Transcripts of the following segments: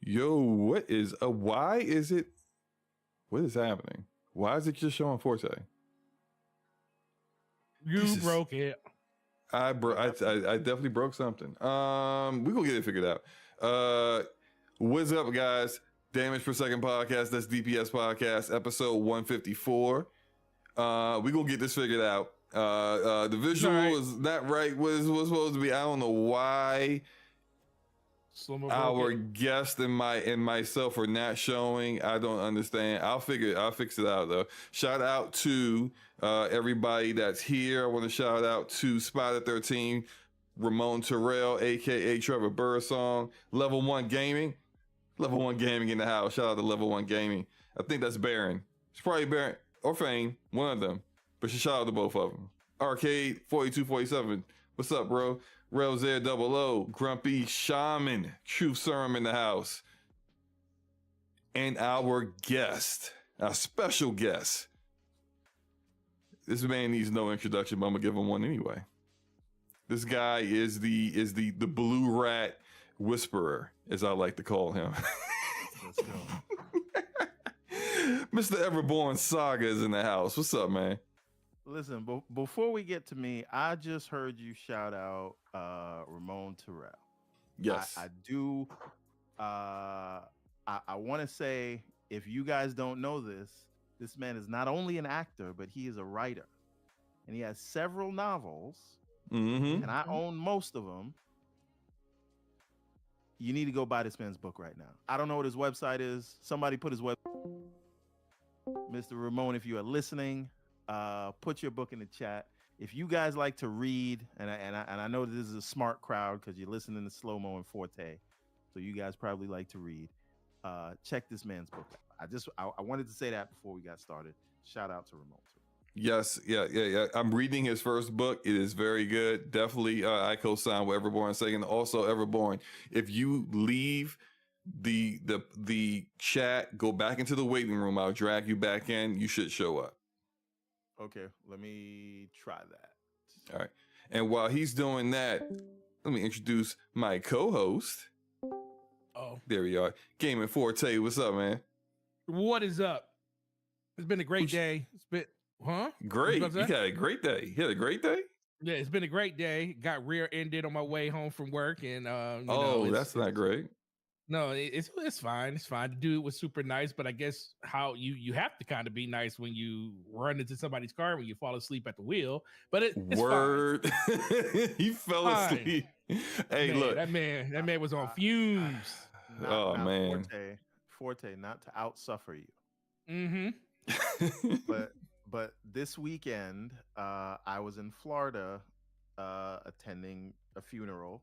Yo, why is it, what is happening? Why is it just showing Forte? You broke it. I definitely broke something. We gonna get it figured out. What's up, guys? Damage Per Second podcast. That's DPS podcast, episode 154. We gonna get this figured out. The visual is not right. What is supposed to be? I don't know why our guest and myself are not showing. I don't understand. I'll fix it out though. Shout out to everybody that's here. I want to shout out to Spider 13, Ramon Terrell, aka Trevor Birdsong, Level 1 Gaming in the house. Shout out to Level 1 Gaming. I think that's Baron. It's probably Baron or Fane, one of them. But shout out to both of them. Arcade 4247. What's up, bro? Rails Air 00, Grumpy Shaman, Truth Serum in the house. And our guest, our special guest. This man needs no introduction, but I'm gonna give him one anyway. This guy is the blue rat whisperer, as I like to call him. Let's go. Mr. Everborn Saga is in the house. What's up, man? Listen, before we get to me, I just heard you shout out Ramon Terrell. Yes. I do. I want to say, if you guys don't know this man is not only an actor, but he is a writer. And he has several novels, and I own most of them. You need to go buy this man's book right now. I don't know what his website is. Somebody put his website. Mr. Ramon, if you are listening, put your book in the chat. If you guys like to read, and I know this is a smart crowd because you're listening to Slow Mo and Forte, so you guys probably like to read. Check this man's book out. I wanted to say that before we got started. Shout out to Ramon. Yes, yeah. I'm reading his first book. It is very good. Definitely, I co-sign with Everborn saying. Also, Everborn, if you leave the chat, go back into the waiting room. I'll drag you back in. You should show up. Okay, let me try that. All right. And while he's doing that, let me introduce my co-host. Oh, there we are. Gaming Forte. What's up, man? What is up? It's been a great day. It's been, great. You had a great day. You had a great day? Yeah, it's been a great day. Got rear-ended on my way home from work, and that's not great. No, it's fine. It's fine. The dude was super nice, but I guess how you have to kind of be nice when you run into somebody's car when you fall asleep at the wheel. But it's word. He fell asleep. Hey, man, look, that man was on fumes. Man, Forte, not to outsuffer you. Mm-hmm. But this weekend, I was in Florida, attending a funeral,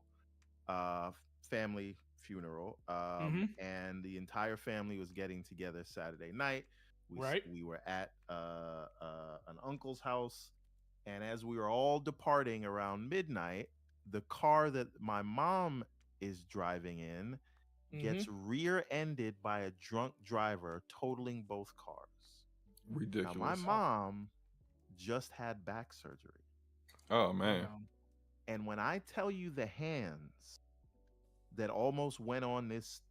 family funeral, and the entire family was getting together Saturday night. We were at an uncle's house, and as we were all departing around midnight, the car that my mom is driving in gets rear-ended by a drunk driver, totaling both cars. Ridiculous. Now, my mom just had back surgery. Oh, man. And when I tell you the hands that almost went on this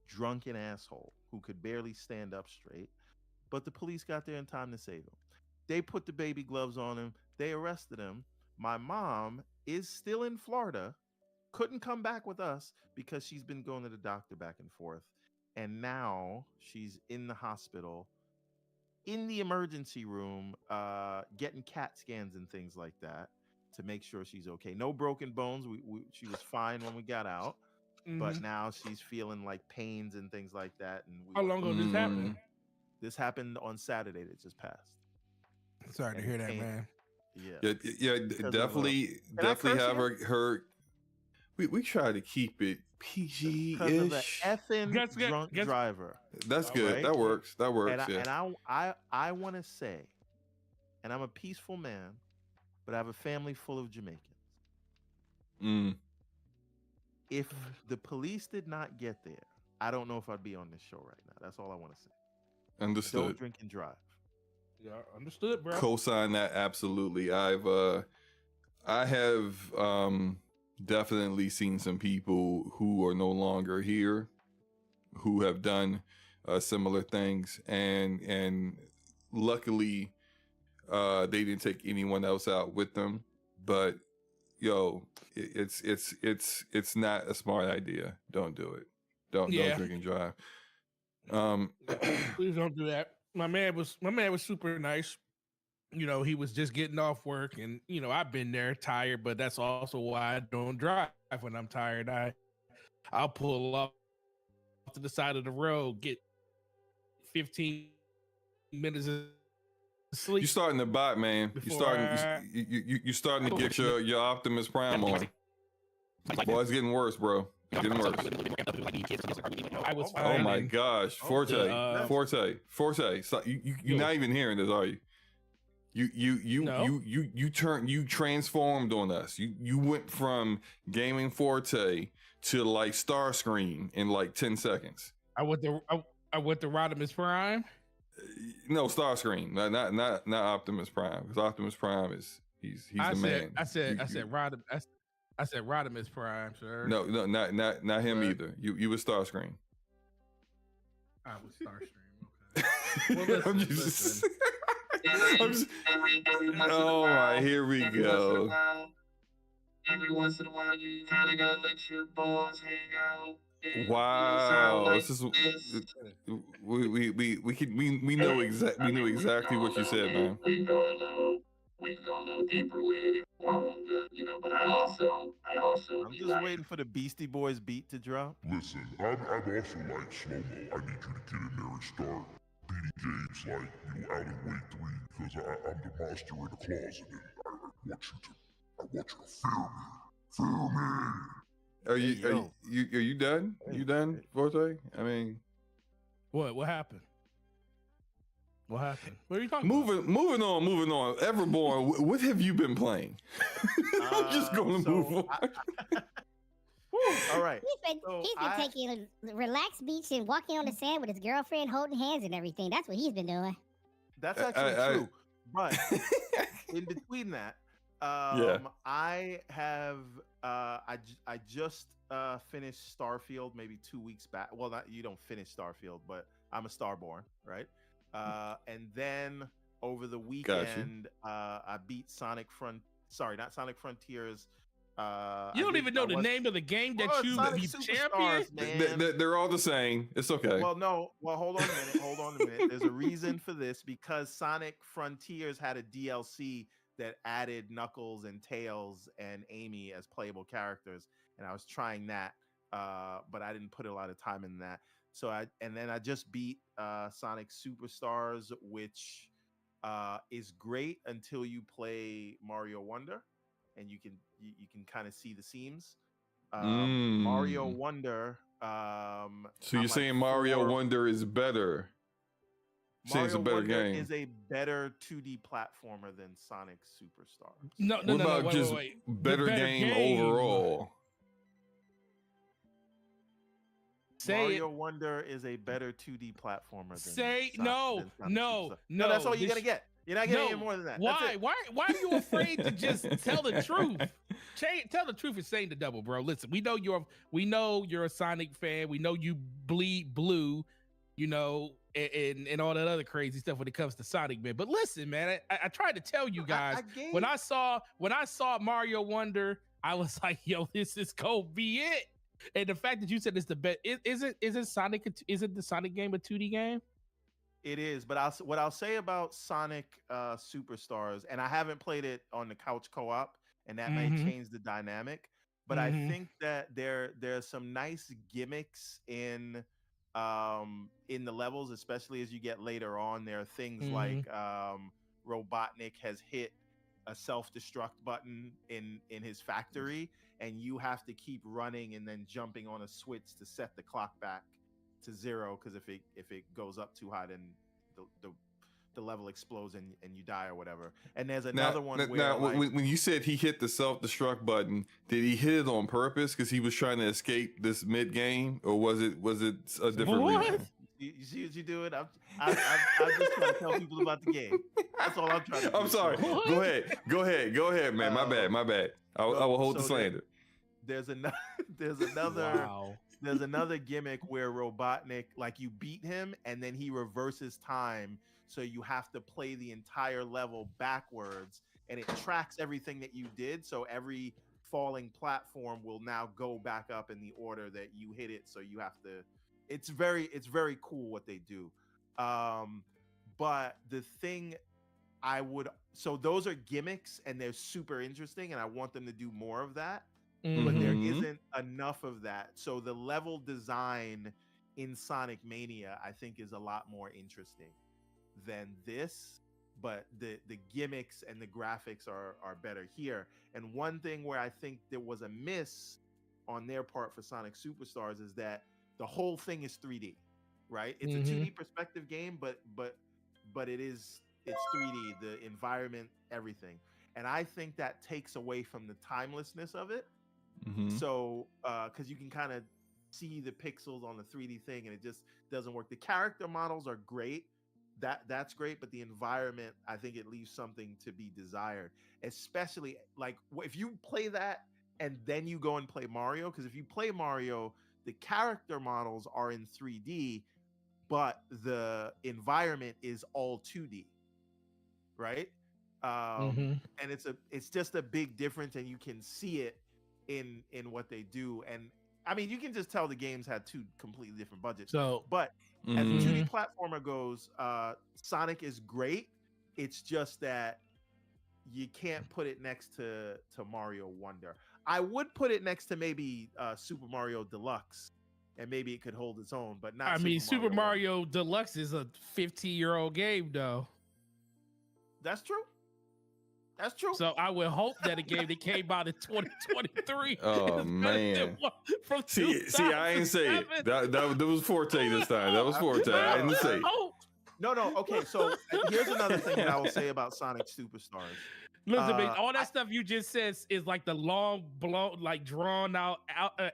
drunken asshole who could barely stand up straight, but the police got there in time to save him. They put the baby gloves on him. They arrested him. My mom is still in Florida, couldn't come back with us because she's been going to the doctor back and forth. And now she's in the hospital, in the emergency room, getting CAT scans and things like that to make sure she's okay. No broken bones. She was fine when we got out. But now she's feeling like pains and things like that. And how long ago did this happen? This happened on Saturday that just passed. Sorry to hear that, man. Yeah, definitely have her. We try to keep it PG-ish. Because of the effing drunk driver. That's good. Right? That works. And I want to say, and I'm a peaceful man, but I have a family full of Jamaicans. If the police did not get there, I don't know if I'd be on this show right now. That's all I want to say. Understood. Don't drink and drive. Yeah, understood, bro. Co-sign that absolutely. I have definitely seen some people who are no longer here who have done similar things, and luckily they didn't take anyone else out with them. But yo, it's not a smart idea. Don't do it. Don't drink and drive. Please don't do that. My man was super nice. You know, he was just getting off work, and you know, I've been there tired, but that's also why I don't drive when I'm tired. I'll pull off to the side of the road, get 15 minutes of sleep. You starting to bot, man. You starting to get your Optimus Prime on. Boy, it's getting worse, bro. It's getting worse. I was Oh my gosh, Forte. So you're not even hearing this, are you? You transformed on us. You went from gaming Forte to like Starscream in like 10 seconds. I went to Rodimus Prime. No, Starscream, not Optimus Prime, because Optimus Prime he's the man. I said Rodimus Prime, sir. No, not him either. You was Starscream. I was Starscream. Okay. Well, listen. Oh my, here we go. Every once in a while, you kind of gotta let your balls hang out. Wow, this is we know exactly what you said, man. We go a little deeper with it, you know. But I also. I'm just waiting for the Beastie Boys beat to drop. Listen, I'm also like slow-mo. I need you to get in there and start beating James like out in wave 3, because I'm the monster in the closet, and I want you to feel me. Are you done? You done, Forte? I mean, what happened? What happened? What are you talking about? Moving on. Everborn, what have you been playing? I'm just going to move on. All right. He's been taking a relaxed beach and walking on the sand with his girlfriend, holding hands and everything. That's what he's been doing. That's actually true. But in between that, I have I just finished Starfield maybe 2 weeks back. Well, you don't finish Starfield, but I'm a Starborn, right? And then over the weekend, I beat not Sonic Frontiers. You don't even know the name of the game that you champion. They're all the same. It's okay. Well, no. Well, hold on a minute. There's a reason for this, because Sonic Frontiers had a DLC that added Knuckles and Tails and Amy as playable characters, and I was trying that, but I didn't put a lot of time in that. So I just beat Sonic Superstars, which is great until you play Mario Wonder, and you can kind of see the seams. Mario Wonder. So you're saying Mario Wonder is better? Mario a better Wonder game. is a better 2D platformer than Sonic Superstars. No, what about just wait. better game overall? Mario Wonder is a better 2D platformer than no. That's all you're gonna get. You're not getting any more than that. Why are you afraid to just tell the truth? Tell the truth and saying the double, bro. Listen, we know you're a Sonic fan. We know you bleed blue, you know, and all that other crazy stuff when it comes to Sonic, man. But listen, man, I tried to tell you guys when I saw Mario Wonder, I was like, yo, this is gonna be it. And the fact that you said it's the best, isn't the Sonic game a 2D game? It is, but what I'll say about Sonic Superstars, and I haven't played it on the couch co-op, and that may change the dynamic, but I think that there's some nice gimmicks in the levels, especially as you get later on. There are things like Robotnik has hit a self-destruct button in his factory, and you have to keep running and then jumping on a switch to set the clock back to 0, because if it goes up too high, then the level explodes and you die or whatever. And there's another one where when you said he hit the self-destruct button, did he hit it on purpose because he was trying to escape this mid-game, or was it a different reason? You see what you're doing? I'm just trying to tell people about the game. That's all I'm trying to do. I'm sorry. Go ahead, man. My bad. I will hold the slander. There's another there's another gimmick where Robotnik, like you beat him and then he reverses time, so you have to play the entire level backwards, and it tracks everything that you did. So every falling platform will now go back up in the order that you hit it. So you have to. It's very cool what they do. But the thing so those are gimmicks and they're super interesting, and I want them to do more of that. But there Mhm. isn't enough of that. So the level design in Sonic Mania, I think, is a lot more interesting than this. But the gimmicks and the graphics are better here. And one thing where I think there was a miss on their part for Sonic Superstars is that the whole thing is 3D, right? It's a 2D perspective game, but it's 3D, the environment, everything. And I think that takes away from the timelessness of it. Mhm. So, because you can kind of see the pixels on the 3D thing, and it just doesn't work. The character models are great. That's great, but the environment, I think it leaves something to be desired. Especially like if you play that and then you go and play Mario, because if you play Mario, the character models are in 3D, but the environment is all 2D, right? And it's just a big difference, and you can see it in what they do. And I mean, you can just tell the games had two completely different budgets. So, But as a Mhm. 2D platformer goes, Sonic is great. It's just that you can't put it next to Mario Wonder. I would put it next to maybe Super Mario Deluxe, and maybe it could hold its own, but not I mean, Super Super Wonder. Mario Deluxe is a 15-year-old game, though. That's true. That's true. So I would hope that a game that came out in 2023 Oh, is better than man. one from See, I ain't say it. 2007. That was Forte this time. That was Forte. I didn't say it. Oh, No. Okay, so here's another thing that I will say about Sonic Superstars. listen, man, all that stuff you just said is like the long, blown, like drawn out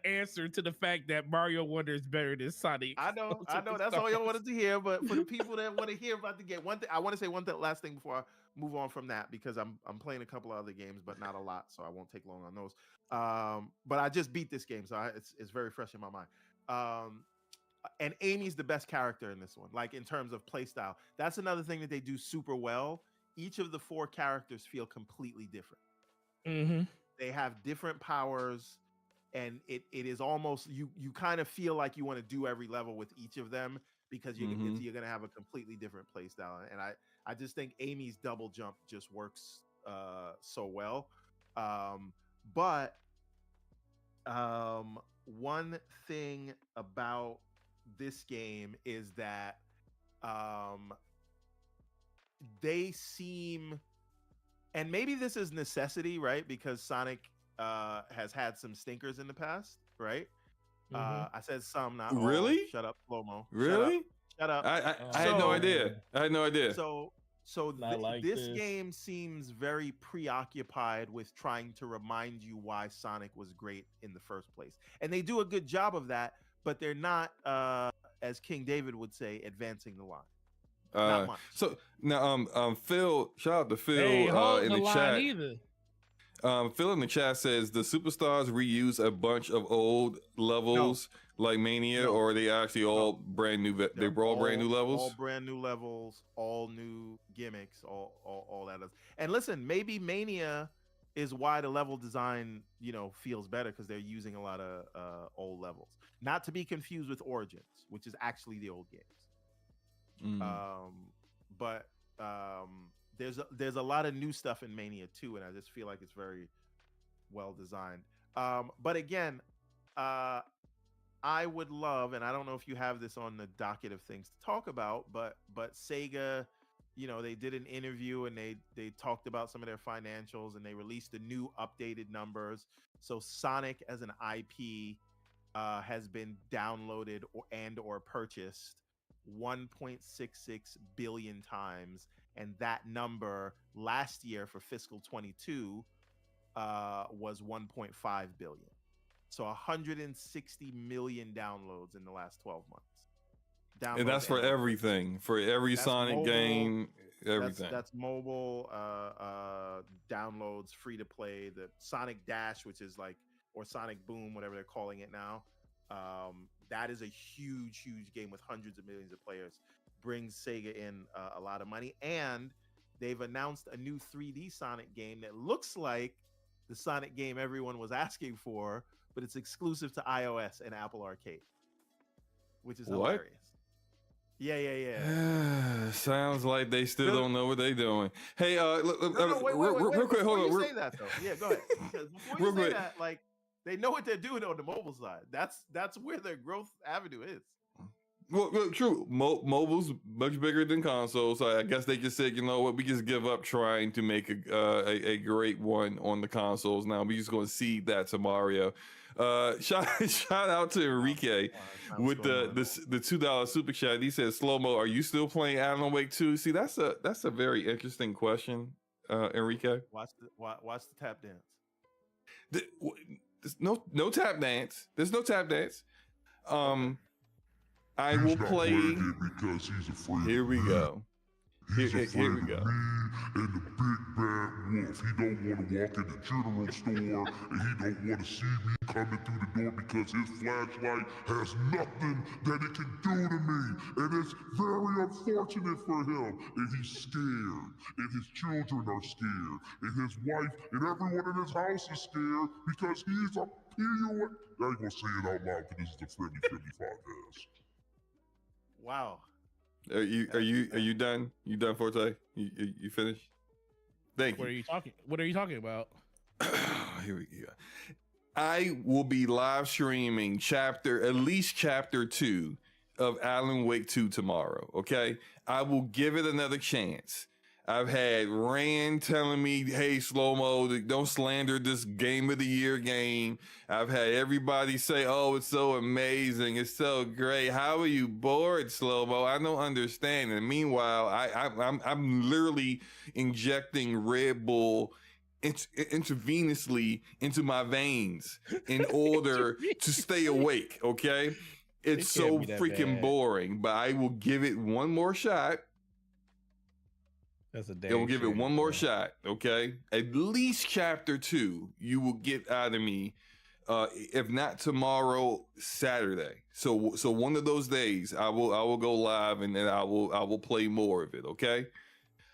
answer to the fact that Mario Wonder is better than Sonic. I know. That's all y'all wanted to hear. But for the people that want to hear about the game, one thing I want to say last thing before I move on from that, because I'm playing a couple of other games, but not a lot, so I won't take long on those. But I just beat this game, so it's very fresh in my mind. And Amy's the best character in this one, like in terms of playstyle. That's another thing that they do super well. Each of the 4 characters feel completely different. They have different powers, and it is almost you kind of feel like you want to do every level with each of them, because you're going to have a completely different play style. And I just think Amy's double jump just works so well. But one thing about this game is that they seem, and maybe this is necessity, right? Because Sonic has had some stinkers in the past, right? I said some, not all. Really? Shut up, Slow-mo. Really? Shut up. I had no idea. I had no idea. So this game seems very preoccupied with trying to remind you why Sonic was great in the first place. And they do a good job of that, but they're not, as King David would say, advancing the line. Not much. So now, Phil, shout out to Phil in the chat. Either. Phil in the chat says the Superstars reuse a bunch of old levels like Mania, or are they actually all brand new? They were all brand new levels. All brand new levels, all new gimmicks, all that. And listen, maybe Mania is why the level design, feels better, because they're using a lot of old levels. Not to be confused with Origins, which is actually the old games. But there's a lot of new stuff in Mania too, and I just feel like it's very well designed. But again, I would love, and I don't know if you have this on the docket of things to talk about, but Sega, they did an interview and they talked about some of their financials, and they released the new updated numbers. So Sonic as an IP has been downloaded or purchased 1.66 billion times, and that number last year for fiscal 22 was 1.5 billion. So 160 million downloads in the last 12 months. And that's for everything, for every Sonic game, everything. That's mobile downloads, free to play. The Sonic Dash, which is or Sonic Boom, whatever they're calling it now, That is a huge, huge game with hundreds of millions of players. Brings Sega in a lot of money, and they've announced a new 3D Sonic game that looks like the Sonic game everyone was asking for, but it's exclusive to iOS and Apple Arcade, which is What? hilarious. Yeah. Sounds like they still don't know what they're doing. Hey, Wait, real quick, hold on. Before you say that, though. Yeah, go ahead. Because before Real you say quick. that, like, they know what they're doing on the mobile side. That's where their growth avenue is. Well, true. Mobile's much bigger than consoles. So I guess they just said, you know what, we just give up trying to make a great one on the consoles. Now we just going to cede that to Mario. Shout out to Enrique with the $2 super chat. He says, "Slow mo, are you still playing Alan Wake 2?" See, that's a very interesting question, Enrique. Watch the tap dance. There's no tap dance. There's no tap dance. I He's will not play. playing it because he's afraid. Here we go. He's Here afraid we go. of me and the big bad wolf. He don't want to walk in the general store, and he don't want to see me coming through the door because his flashlight has nothing that it can do to me, and it's very unfortunate for him. And he's scared, and his children are scared, and his wife and everyone in his house is scared because he's a PUA. I ain't gonna say it out loud because this is the Friendly podcast. Wow. Are you done? You done, Forte? You finished? Thank What are you. you talking? What are you talking about? Here we go. I will be live streaming at least chapter 2 of Alan Wake 2 tomorrow. Okay, I will give it another chance. I've had Rand telling me, "Hey, Slow Mo, don't slander this Game of the Year game." I've had everybody say, "Oh, it's so amazing, it's so great." How are you bored, Slow Mo? I don't understand. And meanwhile, I'm literally injecting Red Bull intravenously into my veins in order to stay awake. Okay, it's It can't so be that freaking bad. boring. But I will give it one more shot. That's a It will give it one more shot, okay? At least chapter 2, you will get out of me, if not tomorrow, Saturday. So one of those days, I will go live and then I will play more of it, okay?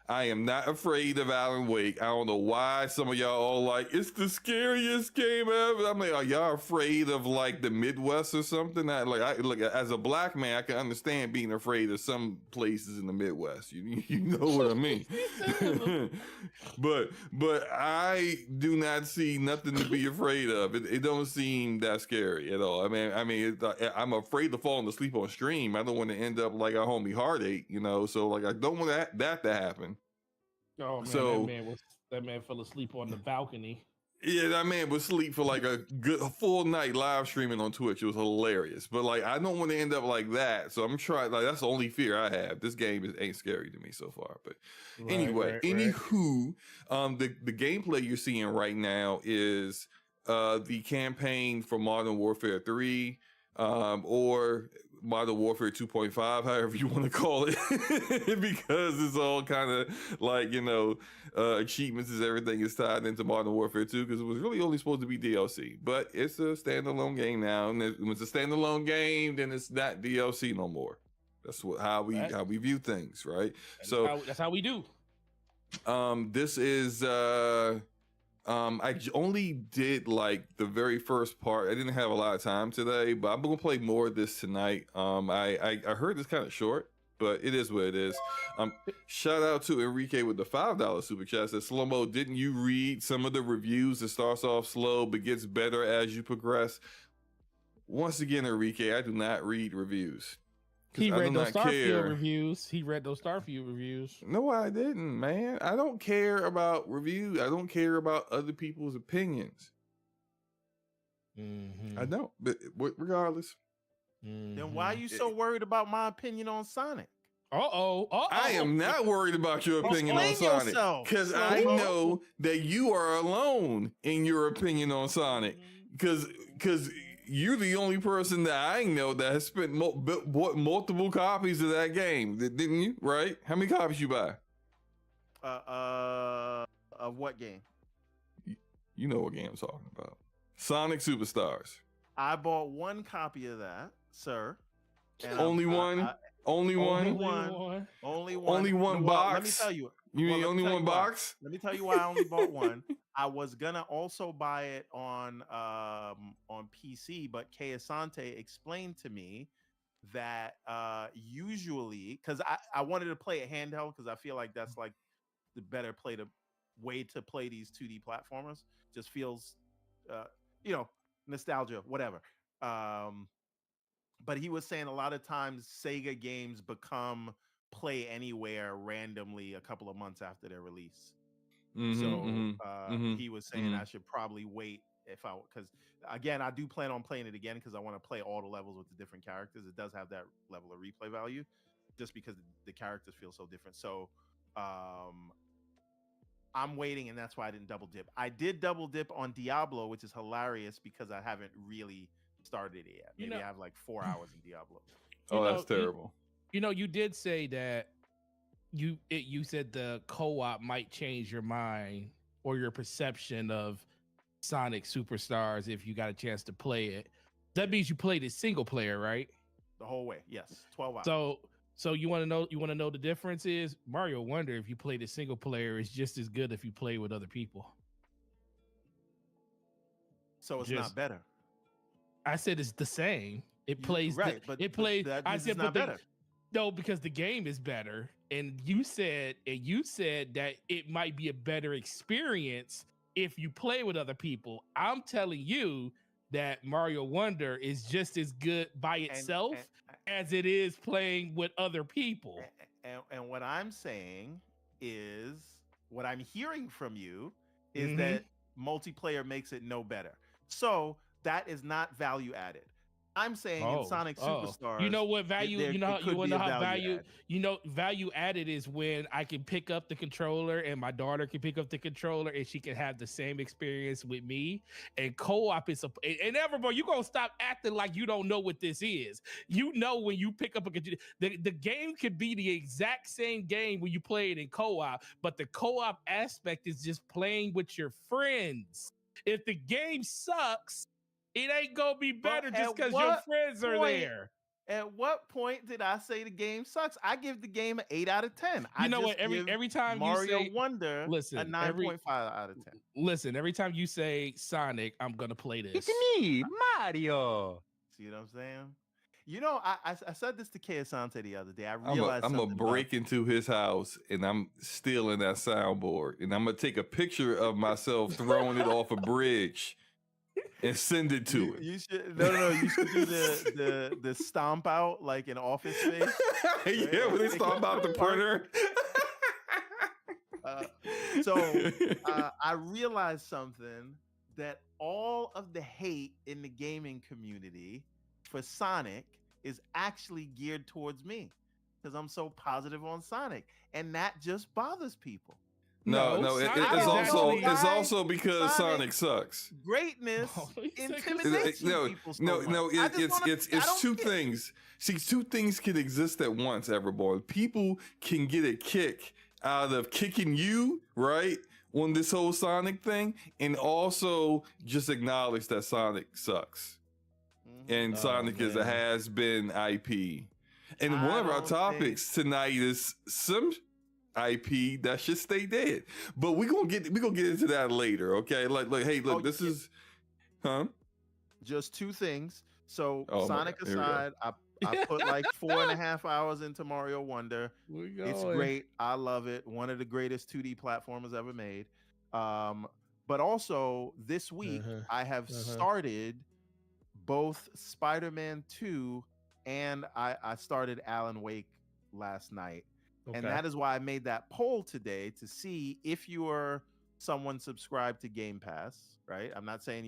I am not afraid of Alan Wake. I don't know why some of y'all all like, it's the scariest game ever. I'm like, are y'all afraid of like the Midwest or something? Look, as a black man, I can understand being afraid of some places in the Midwest. You know what I mean? but I do not see nothing to be afraid of. It don't seem that scary at all. I mean, I'm afraid to fall asleep on stream. I don't want to end up like a homie Heartache, you know. So like, I don't want that to happen. Oh man, So- that man fell asleep on the balcony. Yeah, that man would sleep for like a full night live streaming on Twitch. It was hilarious. But like, I don't want to end up like that. So I'm trying. Like, that's the only fear I have. This game ain't scary to me so far. But anyway, anywho, the gameplay you're seeing right now is the campaign for Modern Warfare 3, or Modern Warfare 2.5, however you want to call it, because it's all kind of like, you know, achievements as everything is tied into Modern Warfare 2, because it was really only supposed to be DLC, but it's a standalone game now, and when it's a standalone game, then it's not DLC no more. That's how we view things, right? That's how we do. This is I only did like the very first part. I didn't have a lot of time today, but I'm gonna play more of this tonight. I heard it's kind of short, but it is what it is. Shout out to Enrique with the $5 super chat. Says, Slow Mo, didn't you read some of the reviews? It starts off slow but gets better as you progress. Once again, Enrique, I do not read reviews. He read those Starfield care. reviews. He read those Starfield reviews. No, I didn't, man. I don't care about reviews. I don't care about other people's opinions. Mm-hmm. I don't. But regardless, Then why are you so worried about my opinion on Sonic? Uh-oh. I am not worried about your opinion on Explain Sonic, yourself. because I know that you are alone in your opinion on Sonic, because you're the only person that I know that has spent bought multiple copies of that game, didn't you? Right? How many copies you buy? Of what game? You know what game I'm talking about. Sonic Superstars. I bought one copy of that, sir. And Only one. Only only one. one. Only one. Only one Well, box. let me tell you. You well, mean let me only tell one you why. box? Let me tell you why I only bought one. I was gonna also buy it on PC, but Kay Asante explained to me that usually, because I wanted to play it handheld because I feel like that's like the better way to play these 2D platformers. Just feels uh, nostalgia, whatever. Um, but he was saying a lot of times Sega games become play anywhere randomly a couple of months after their release. So he was saying I should probably wait because again, I do plan on playing it again because I want to play all the levels with the different characters. It does have that level of replay value just because the characters feel so different. So I'm waiting, and that's why I didn't double dip. I did double dip on Diablo, which is hilarious because I haven't really started it yet. Maybe I have like 4 hours in Diablo. Oh, that's terrible. You did say that you said the co-op might change your mind or your perception of Sonic Superstars if you got a chance to play it. That means you played it single player, right? The whole way, yes. 12 hours. So you want to know the difference is Mario Wonder, if you play the single player, is just as good if you play with other people. So it's not better. I said it's the same. It plays right, but it plays. That I said, not better. No, because the game is better, and you said that it might be a better experience if you play with other people. I'm telling you that Mario Wonder is just as good by itself as it is playing with other people. And what I'm saying is, what I'm hearing from you is that multiplayer makes it no better. So that is not value added. I'm saying in Sonic Superstars, you know what value? You want to know how value? Value added is when I can pick up the controller and my daughter can pick up the controller and she can have the same experience with me. And co-op is and everybody, you gonna stop acting like you don't know what this is. You know when you pick up the game could be the exact same game when you play it in co-op, but the co-op aspect is just playing with your friends. If the game sucks, it ain't gonna be better just because your friends are there. At what point did I say the game sucks? I give the game an 8 out of 10. You know what? Every time Mario you say Wonder, a 9.5 out of 10. Listen, every time you say Sonic, I'm gonna play this. It's me, Mario. See what I'm saying? You know, I said this to Kay Asante the other day. I realized I'm gonna break into his house and I'm stealing that soundboard, and I'm gonna take a picture of myself throwing it off a bridge and send it to it. You should you should do the stomp out like in Office Space. Right? Yeah, when they stomp out the printer. I realized something, that all of the hate in the gaming community for Sonic is actually geared towards me because I'm so positive on Sonic, and that just bothers people. No, it's also because Sonic sucks. Greatness intimidates people so much. It's two things. See, two things can exist at once, Everborn. People can get a kick out of kicking you, right, on this whole Sonic thing, and also just acknowledge that Sonic sucks. And Sonic is a has-been IP. And one of our topics tonight is some IP that should stay dead, but we're gonna get into that later. Okay, like hey, look, this is just two things. So Sonic aside, I put like 4.5 hours into Mario Wonder. It's great. I love it. One of the greatest 2D platformers ever made. But also this week I have started both Spider-Man 2 and I started Alan Wake last night. Okay. And that is why I made that poll today to see if you are someone subscribed to Game Pass, right? I'm not saying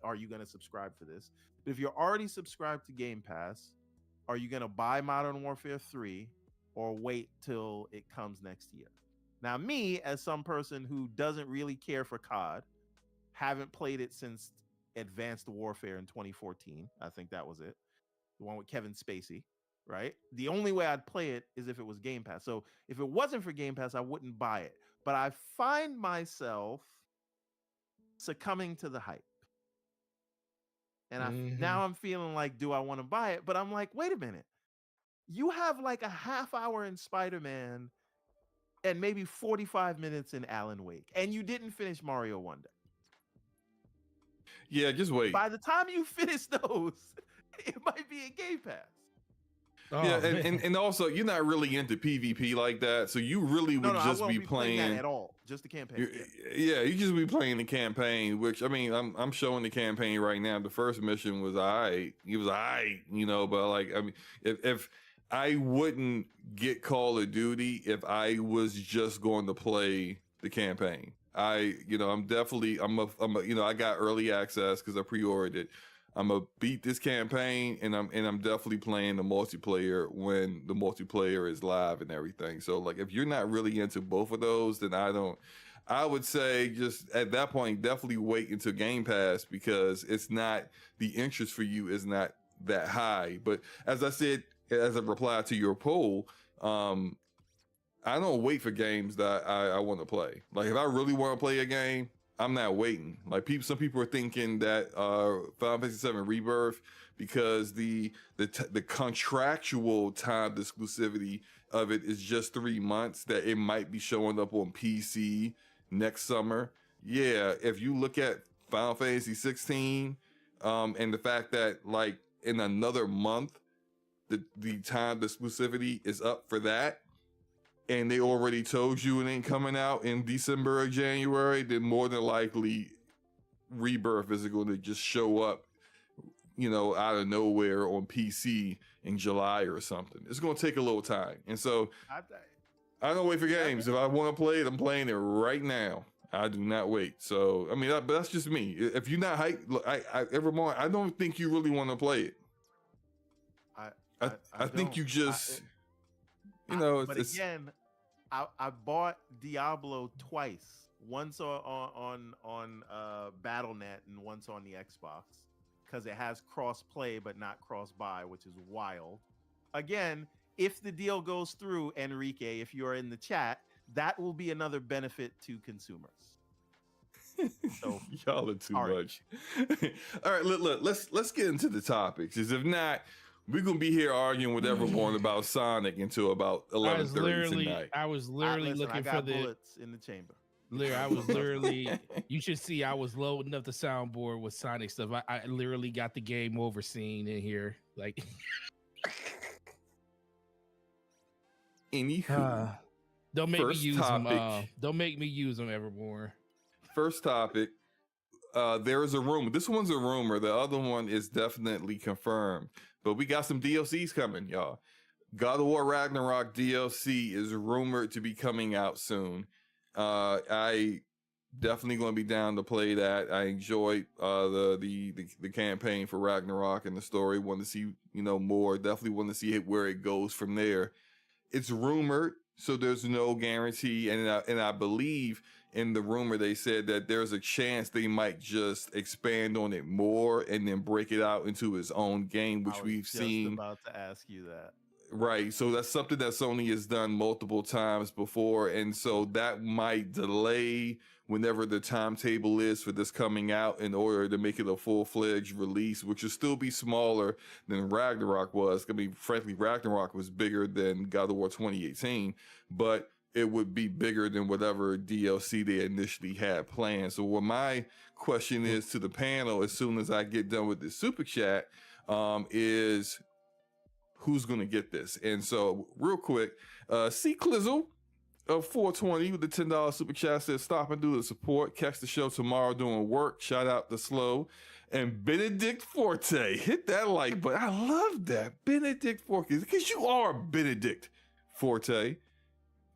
are you gonna subscribe for this, but if you're already subscribed to Game Pass, are you gonna buy Modern Warfare 3 or wait till it comes next year? Now, me, as some person who doesn't really care for COD, haven't played it since Advanced Warfare in 2014. I think that was it. The one with Kevin Spacey. Right? The only way I'd play it is if it was Game Pass. So if it wasn't for Game Pass, I wouldn't buy it. But I find myself succumbing to the hype. And now I'm feeling like, do I want to buy it? But I'm like, wait a minute. You have like a half hour in Spider-Man and maybe 45 minutes in Alan Wake, and you didn't finish Mario Wonder. Yeah, just wait. By the time you finish those, it might be in Game Pass. Oh, yeah, man. and also you're not really into PvP like that, so you really would I just won't be playing playing that at all. Just the campaign. Yeah, you just be playing the campaign. Which I mean, I'm showing the campaign right now. The first mission was alright. It was alright, but like I mean, if I wouldn't get Call of Duty if I was just going to play the campaign. I'm definitely I got early access because I pre-ordered it. I'm gonna beat this campaign, and I'm definitely playing the multiplayer when the multiplayer is live and everything. So like, if you're not really into both of those, then I would say just at that point definitely wait until Game Pass, because it's not, the interest for you is not that high. But as I said, as a reply to your poll, I don't wait for games that I want to play. Like if I really want to play a game, I'm not waiting. Like some people are thinking that Final Fantasy VII Rebirth, because the contractual timed exclusivity of it is just 3 months, that it might be showing up on PC next summer. Yeah, if you look at Final Fantasy 16, and the fact that like in another month, the timed exclusivity is up for that, and they already told you it ain't coming out in December or January, then more than likely Rebirth is going to just show up, out of nowhere on PC in July or something. It's going to take a little time. And so I don't wait for games. If I want to play it, I'm playing it right now. I do not wait. So, I mean, but that's just me. If you're not hyped, look, Evermore, I don't think you really want to play it. I think you just... But again, I bought Diablo twice. Once on BattleNet and once on the Xbox, because it has cross play but not cross buy, which is wild. Again, if the deal goes through, Enrique, if you're in the chat, that will be another benefit to consumers. So y'all are too much. All right, look, let's get into the topics. Because if not, we're gonna be here arguing with everyone about Sonic until about 11:30 tonight. I was literally looking for the bullets in the chamber. I was literally. You should see. I was loading up the soundboard with Sonic stuff. I literally got the game over scene in here. Like, anywho, don't make me use them. Don't make me use them evermore. First topic. There is a rumor. This one's a rumor. The other one is definitely confirmed. But we got some DLCs coming, y'all. God of War Ragnarok DLC is rumored to be coming out soon. I definitely going to be down to play that. I enjoyed the campaign for Ragnarok and the story. Want to see more. Definitely want to see where it goes from there. It's rumored, so there's no guarantee. And I believe in the rumor they said that there's a chance they might just expand on it more and then break it out into its own game, which we've seen. About to ask you that. Right. So that's something that Sony has done multiple times before. And so that might delay whenever the timetable is for this coming out in order to make it a full-fledged release, which will still be smaller than Ragnarok was. I mean, frankly, Ragnarok was bigger than God of War 2018, but it would be bigger than whatever DLC they initially had planned. So what my question is to the panel, as soon as I get done with this super chat, is who's going to get this? And so real quick, C Clizzle of 420 with the $10 super chat says, stop and do the support. Catch the show tomorrow doing work. Shout out to Slow. And Benedict Forte, hit that like button. I love that. Benedict Forte, because you are Benedict Forte.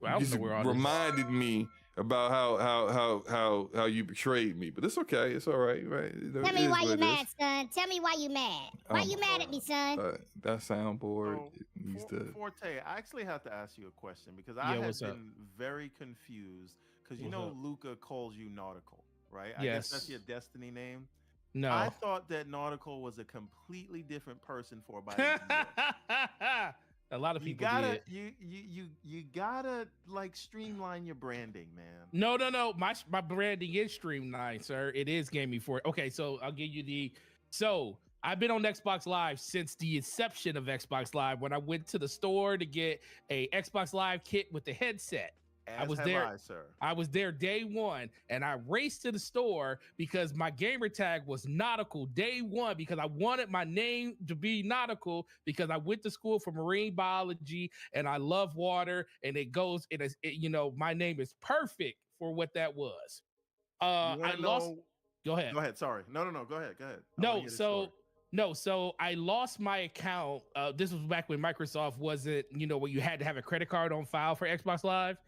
Well, I don't know where all reminded me about how you betrayed me, but it's okay. It's all right. Right? Tell me why you mad, son. Tell me why you mad. Why you mad at me, son? That soundboard needs to. Forte, I actually have to ask you a question because I have been very confused because Luca calls you Nautical, right? I guess that's your Destiny name. No, I thought that Nautical was a completely different person for about a year. A lot of people did. You gotta like streamline your branding, man. No. My branding is streamlined, sir. It is gaming for it. Okay, so I'll give you So I've been on Xbox Live since the inception of Xbox Live. When I went to the store to get a Xbox Live kit with the headset, I was there. sir. I was there day one, and I raced to the store because my gamer tag was nautical day one because I wanted my name to be nautical because I went to school for marine biology and I love water, and it goes. My name is perfect for what that was. I lost. Go ahead. Go ahead. Sorry. No. Go ahead. I wanna No, hear this story. so I lost my account. This was back when Microsoft wasn't, where you had to have a credit card on file for Xbox Live.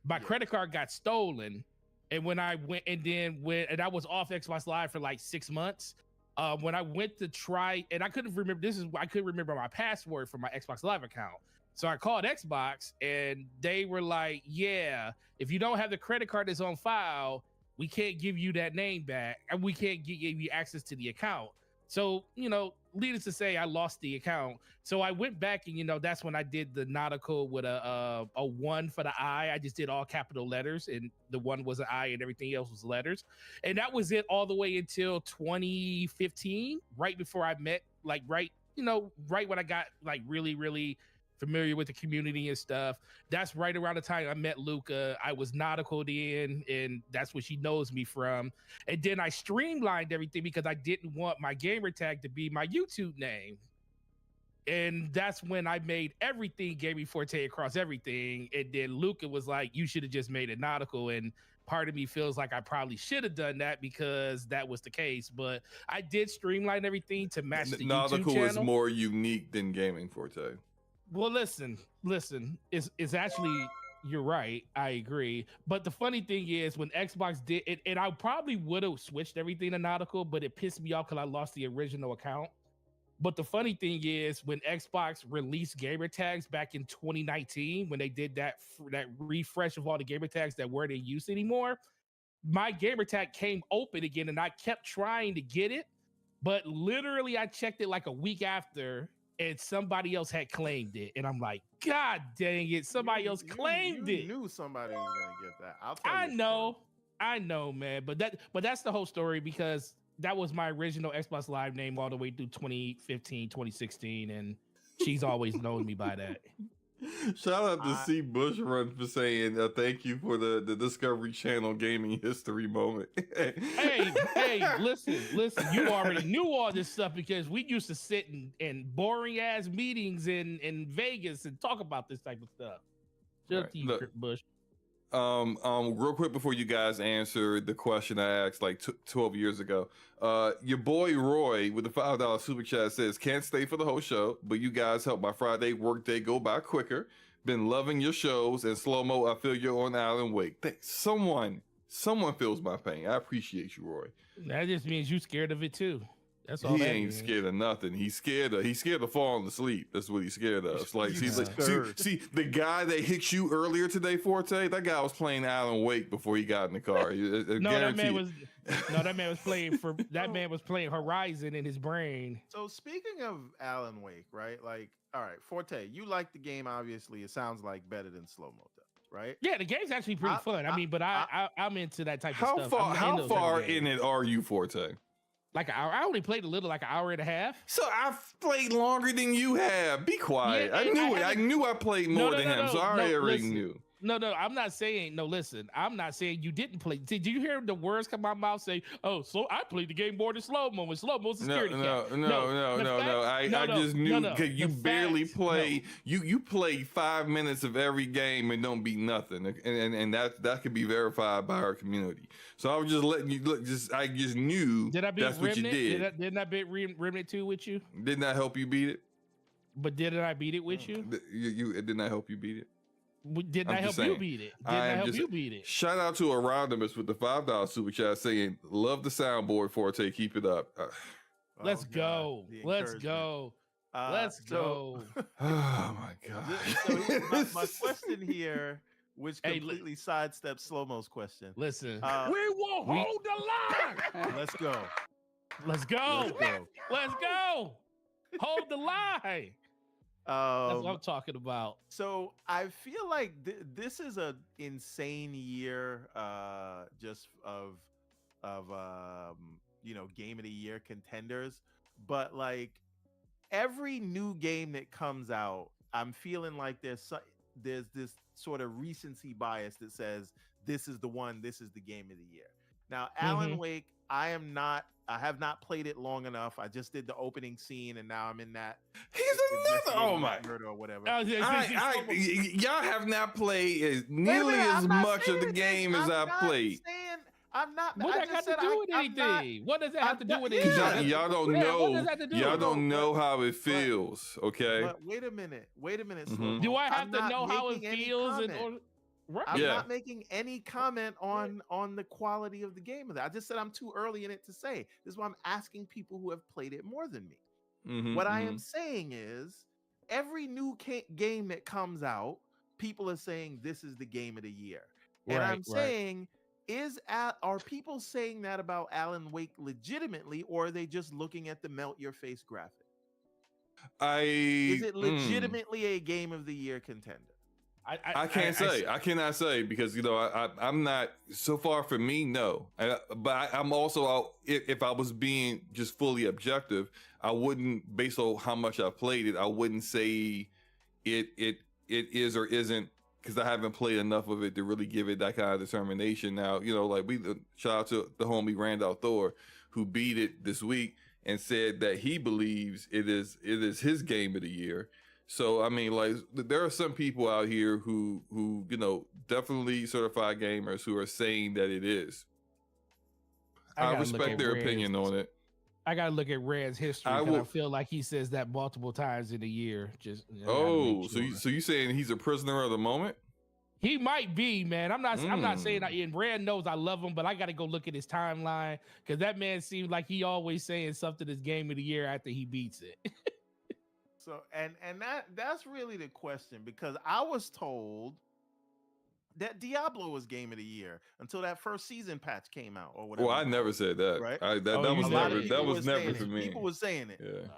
My credit card got stolen, and when I went and I was off Xbox Live for like 6 months. When I went to try, and I couldn't remember my password for my Xbox Live account. So I called Xbox, and they were like, "Yeah, if you don't have the credit card that's on file, we can't give you that name back, and we can't give you access to the account." So, needless to say, I lost the account. So I went back and, that's when I did the nautical with a 1 for the I. I just did all capital letters, and the 1 was an I and everything else was letters. And that was it all the way until 2015, right before I met, right when I got like really, really familiar with the community and stuff. That's right around the time I met Luca. I was nautical in, and that's what she knows me from. And then I streamlined everything because I didn't want my gamer tag to be my YouTube name. And that's when I made everything Gaming Forte across everything. And then Luca was like, "You should have just made it nautical." And part of me feels like I probably should have done that because that was the case. But I did streamline everything to match the Nautical YouTube channel. is more unique than Gaming Forte. Well, listen, it's actually, you're right. I agree. But the funny thing is when Xbox did it, and I probably would have switched everything to nautical, but it pissed me off because I lost the original account. But the funny thing is when Xbox released gamer tags back in 2019, when they did that refresh of all the gamer tags that weren't in use anymore, my gamer tag came open again, and I kept trying to get it. But literally I checked it like a week after, and somebody else had claimed it. And I'm like, God dang it, somebody else claimed it. You knew somebody was gonna get that. I'll tell you. I know, man. But that's the whole story because that was my original Xbox Live name all the way through 2015, 2016, and she's always known me by that. Shout out to C. Bushrun for saying thank you for the Discovery Channel gaming history moment. hey, listen, you already knew all this stuff because we used to sit in boring ass meetings in Vegas and talk about this type of stuff. Just you, Bush. Real quick before you guys answer the question I asked like 12 years ago, your boy Roy with the $5 super chat says, "Can't stay for the whole show, but you guys help my Friday workday go by quicker. Been loving your shows, and slow mo, I feel you're on Alan Wake." Someone feels my pain. I appreciate you, Roy. That just means you scared of it too. That's all. He ain't scared of nothing. He's scared of falling asleep. That's what he's scared of. It's like, see, the guy that hit you earlier today, Forte, that guy was playing Alan Wake before he got in the car. That man was playing Horizon in his brain. So speaking of Alan Wake, right? Like, all right, Forte, you like the game. Obviously, it sounds like better than slow mo does, right? Yeah, the game's actually pretty fun. I'm into that type of stuff. How far in it are you, Forte? Like an hour. I only played a little, like an hour and a half. So I've played longer than you have. Be quiet. Yeah, I knew I played more than him, so I already knew. No, I'm not saying, listen, I'm not saying you didn't play. Did you hear the words come out of my mouth say, "Oh, so I played the game more than slow-mo, and slow-mo's a security cat." No. I just knew because you barely play. You play 5 minutes of every game and don't beat nothing. And that could be verified by our community. So I was just letting you look, I just knew that's what you did. Didn't I beat Remnant 2 with you? Didn't I help you beat it? But didn't I beat it with you? It did not help you beat it. Didn't I help you beat it? Shout out to Aronimus with the $5 super chat saying, "Love the soundboard, Forte. Keep it up." Let's go. Oh my God. So my question here, which completely sidesteps Slow-Mo's question. Listen, we will hold the line. Let's go. Hold the line. That's what I'm talking about. So I feel like this is an insane year, just of game of the year contenders, but like every new game that comes out, I'm feeling like there's this sort of recency bias that says this is the one, this is the game of the year. Now, Alan Wake, I have not played it long enough. I just did the opening scene, and now I'm in that. He's another. Oh my! Murder or whatever. Y'all have not played nearly as much of the game as I've played. I'm not. What does that have to do with anything? What does that have to do with anything? Because y'all don't know. Y'all don't know how it feels. Okay. But wait a minute. Mhm. Do I have to know how it feels? Right. I'm not making any comment on the quality of the game. I just said I'm too early in it to say. This is why I'm asking people who have played it more than me. What I am saying is, every new game that comes out, people are saying this is the game of the year, and I'm saying, are people saying that about Alan Wake legitimately, or are they just looking at the melt your face graphic? Is it legitimately a game of the year contender? I can't say. I cannot say because I'm not. So far for me, no. But I'm also if I was being just fully objective, I wouldn't, based on how much I've played it, I wouldn't say it is or isn't, because I haven't played enough of it to really give it that kind of determination. Now, like we shout out to the homie Randolph Thor, who beat it this week and said that he believes it is his game of the year. So I mean, like, there are some people out here who definitely certified gamers who are saying that it is. I respect their opinion on it. I gotta look at Red's history. I feel like he says that multiple times in a year. So you saying he's a prisoner of the moment? He might be, man. I'm not saying that. And Red knows I love him, but I got to go look at his timeline, because that man seems like he always saying something is game of the year after he beats it. So and that's really the question, because I was told that Diablo was game of the year until that first season patch came out or whatever. Well, I never said that. Right? That was never for me. People were saying it. Yeah.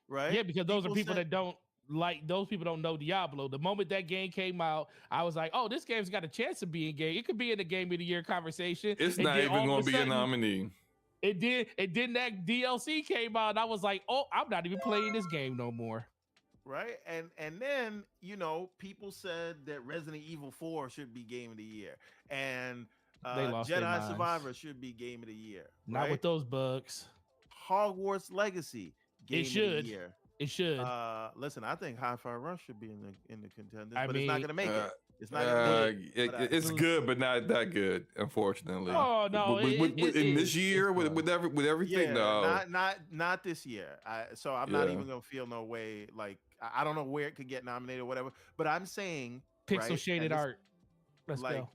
Right? Yeah, because those are people that don't those people don't know Diablo. The moment that game came out, I was like, oh, this game's got a chance of being game. It could be in the game of the year conversation. It's not even going to be a nominee. It did. And then that DLC came out, and I was like, oh, I'm not even playing this game no more. Right, and then people said that Resident Evil 4 should be game of the year, and Jedi Survivor should be game of the year. Not with those bugs. Hogwarts Legacy game of the year. It should. Listen, I think Hi-Fi Rush should be in the contenders, but it's not gonna make it. It's not it's good, but not that good, unfortunately. Oh no! In this year, with everything, no, not this year. So I'm not even gonna feel no way. Like, I don't know where it could get nominated or whatever. But I'm saying pixel shaded art. Let's go.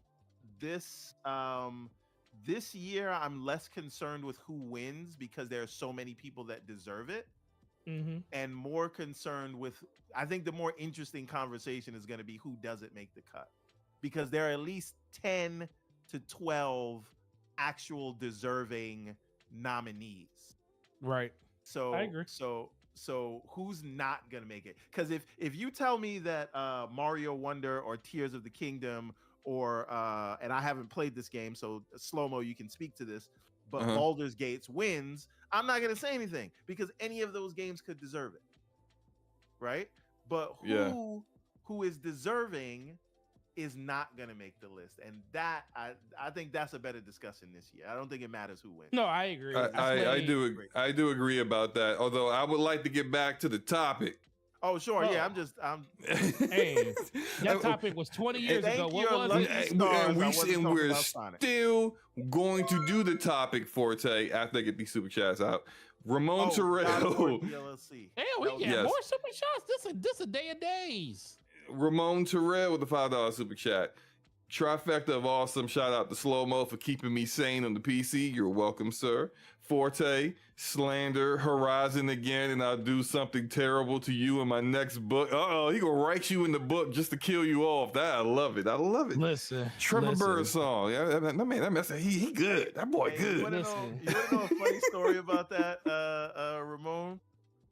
This year, I'm less concerned with who wins, because there are so many people that deserve it. And more concerned with, I think the more interesting conversation is going to be who doesn't make the cut, because there are at least 10 to 12 actual deserving nominees. Right. So I agree. So who's not going to make it? Because if you tell me that Mario Wonder or Tears of the Kingdom or and I haven't played this game, so Slow-Mo, you can speak to this, but Baldur's Gate wins, I'm not going to say anything, because any of those games could deserve it. Right? But who is deserving is not going to make the list. And that, I think that's a better discussion this year. I don't think it matters who wins. No, I agree. I do agree about that. Although I would like to get back to the topic. Oh, sure. Yeah, I'm Hey, that topic was 20 years ago. What was it? And we're still going to do the topic, Forte, after I get these super chats out. Ramon Terrell. Hell, we get more super chats. This a day of days. Ramon Terrell with the $5 super chat. Trifecta of awesome. Shout out to Slow-Mo for keeping me sane on the PC. You're welcome, sir. Forte, slander Horizon again, and I'll do something terrible to you in my next book. He gonna write you in the book just to kill you off. That I love it. Listen, Trevor Birdsong. Yeah, that man, he good. That boy good. You wanna know a funny story about that, Ramon?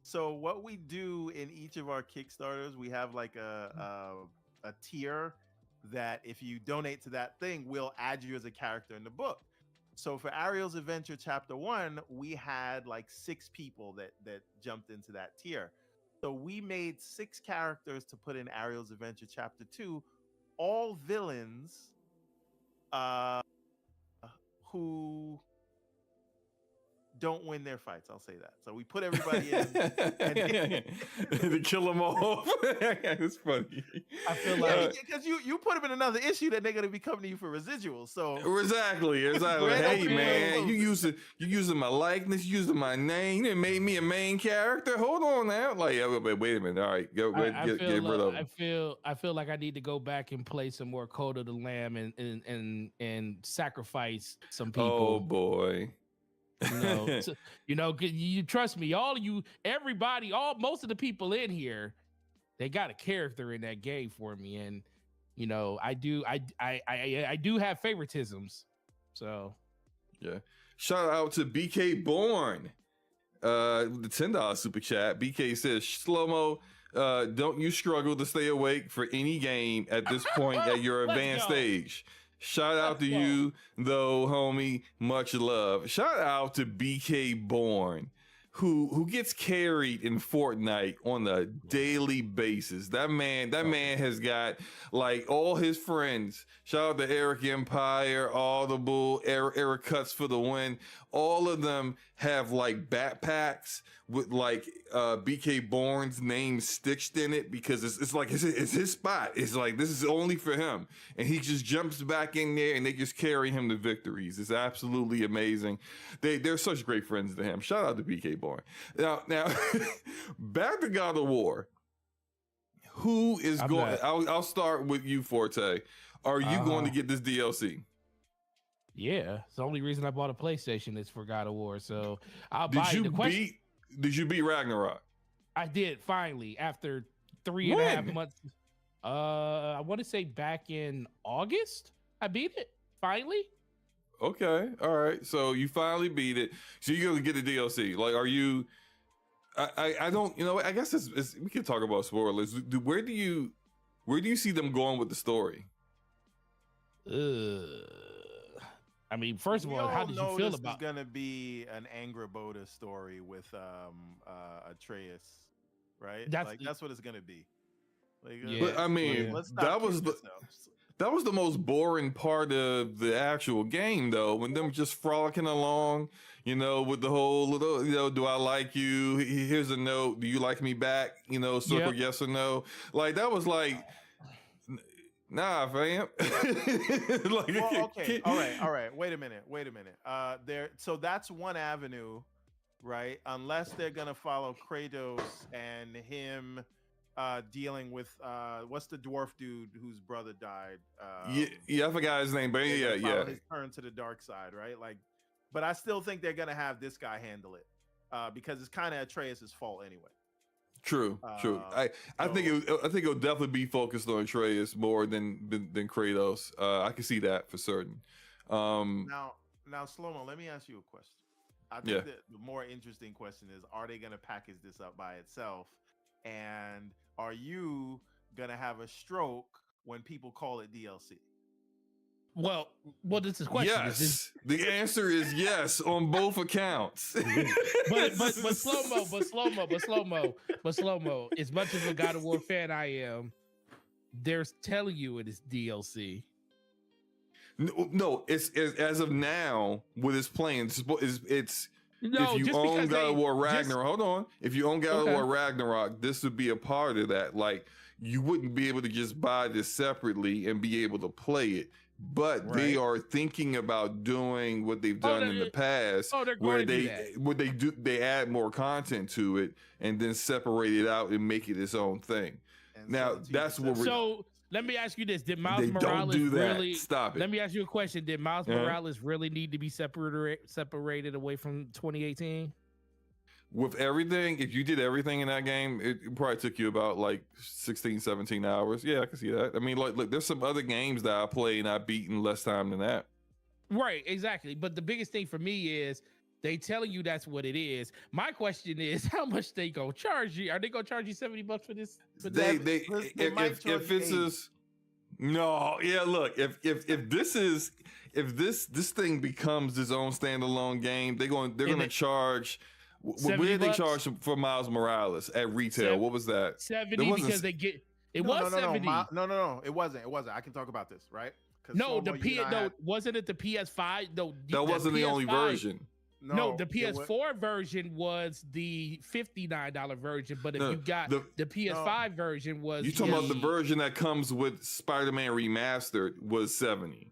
So what we do in each of our Kickstarters, we have like a tier that if you donate to that thing, we'll add you as a character in the book. So for Ariel's Adventure Chapter 1, we had like 6 people that jumped into that tier. So we made 6 characters to put in Ariel's Adventure Chapter 2, all villains who don't win their fights. I'll say that. So we put everybody in to kill them off. It's funny. I feel like because you put them in another issue that they're gonna be coming to you for residuals. So exactly. Hey man, you using my likeness, using my name, and made me a main character. Hold on now, like wait a minute. All right, get rid of them. I feel like I need to go back and play some more Code of the Lamb and sacrifice some people. Oh boy. You trust me, most of the people in here, they got a character in that game for me, and I do have favoritisms. So yeah, shout out to BK Born, the $10 super chat. BK says, Slow-mo, don't you struggle to stay awake for any game at this point at your advanced stage. Shout out to you, though, homie. Much love. Shout out to BK Born, who gets carried in Fortnite on a daily basis. That man has got like all his friends. Shout out to Eric Empire, Audible, Eric Cuts for the win. All of them have like backpacks with like BK Bourne's name stitched in it because it's like it's his spot. It's like this is only for him, and he just jumps back in there and they just carry him to victories. It's absolutely amazing. They're such great friends to him. Shout out to BK Bourne. Now back to God of War. Who is going? I'll start with you, Forte. Are you going to get this DLC? Yeah, it's the only reason I bought a PlayStation is for God of War. So I'll buy it. Did you beat Ragnarok? I did finally after 3.5 months. I want to say back in August. I beat it finally. Okay, all right. So you finally beat it. So you're gonna get the DLC. Like, are you? I don't. I guess it's we can talk about spoilers. Where do you see them going with the story? I mean, first of all, how did you feel about? It's gonna be an Angraboda story with Atreus, right? That's what it's gonna be. Like, but I mean, that was the most boring part of the actual game, though. When them just frolicking along, with the whole little, do I like you? Here's a note. Do you like me back? Circle yes or no. Like that was like. Nah, fam. Okay. All right. Wait a minute. So that's one avenue, right? Unless they're gonna follow Kratos and him dealing with what's the dwarf dude whose brother died? I forgot his name, but yeah. His turn to the dark side, right? Like, but I still think they're gonna have this guy handle it because it's kind of Atreus' fault anyway. True. I think it'll definitely be focused on Atreus more than Kratos. I can see that for certain. Now, Slow-mo, let me ask you a question. I think that the more interesting question is: are they going to package this up by itself, and are you going to have a stroke when people call it DLC? Well, this is question. Yes, the answer is yes on both accounts. but slow mo. As much as a God of War fan I am, they're telling you it is DLC. No, it's as of now with its plans. It's no, if you own God of War Ragnarok. Hold on, if you own God of War Ragnarok, this would be a part of that. Like you wouldn't be able to just buy this separately and be able to play it. But they are thinking about doing what they've done in the past, where they add more content to it and then separate it out and make it its own thing. And now that's what we're. So let me ask you this: did Miles Morales really stop it? Let me ask you a question: did Miles Morales really need to be separated away from 2018? With everything, if you did everything in that game, it probably took you about like 16, 17 hours. Yeah, I can see that. I mean, look, there's some other games that I played and I beat in less time than that. Right, exactly. But the biggest thing for me is they telling you that's what it is. My question is, how much they gonna charge you? Are they gonna charge you $70 for this? No, yeah. Look, if this thing becomes its own standalone game, they're gonna charge. What did they $70? charge for Miles Morales at retail? What was that? 70 wasn't because they get it No, was 70. No. It wasn't. I can talk about this, right? 'Cause No, Slow-Mo, the you and I no, had- wasn't it the PS5? No, That wasn't the only PS5 version. No, the it PS4 version was the $59 version, but if No, you got the PS5 version was You talking about the version that comes with Spider-Man Remastered was 70.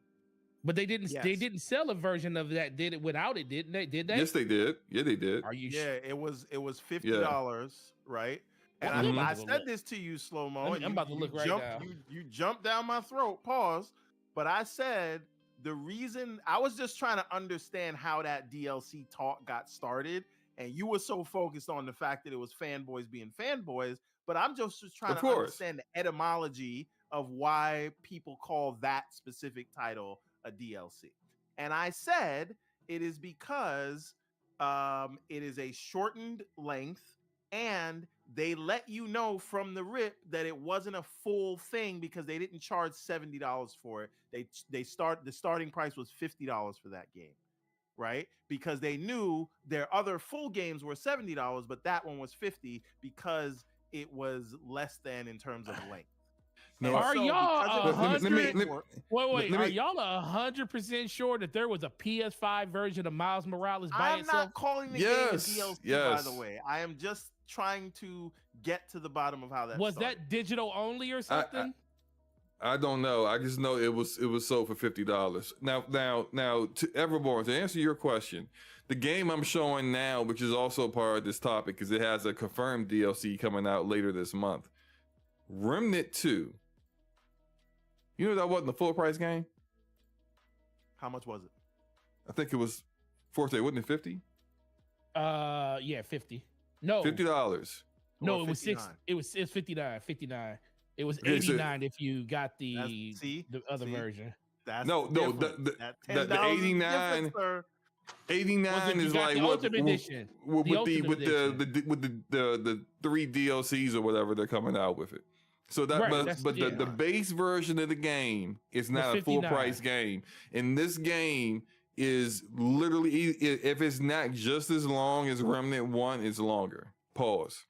But they didn't Yes. they didn't sell a version of that did it without it, didn't they? Did they? Yes, they did. Yeah, they did. Are you Yeah, it was $50, right? And I'm I about to said look. this to you, Slow-Mo. I'm and about to look right jumped, now. You jumped down my throat. Pause. But I said the reason I was just trying to understand how that DLC talk got started, and you were so focused on the fact that it was fanboys being fanboys. But I'm just trying Of to course. understand the etymology of why people call that specific title a DLC. And I said it is because it is a shortened length, and they let you know from the rip that it wasn't a full thing because they didn't charge $70 for it. The starting price was $50 for that game, right? Because they knew their other full games were $70, but that one was $50 because it was less than in terms of length. No, Are y'all let me- wait, let are me- y'all 100% sure that there was a PS5 version of Miles Morales by I'm itself? not calling the Yes, game a DLC, by yes. the way. I am just trying to get to the bottom of how that Was started. that digital only or something? I don't know. I just know it was sold for $50. Now to Everborn, to answer your question, the game I'm showing now, which is also part of this topic, because it has a confirmed DLC coming out later this month. Remnant 2. You know that wasn't a full price game? How much was it? I think it was Forte, wasn't it 50? Yeah, 50. No, $50. no, Or it was 59? It was 59. 59. It was Okay, so- 89 if you got the See? other See? version. That's No, different. the That the $10 is 89 different, sir. 89 You is got like the what Ultimate Edition. with The the Ultimate with Edition. the 3 DLCs or whatever they're coming out with it. So that Right, but, that's- but yeah. the base version of the game is not a full 59. price game. And this game is literally, if it's not just as long as Remnant 1, it's longer. Pause.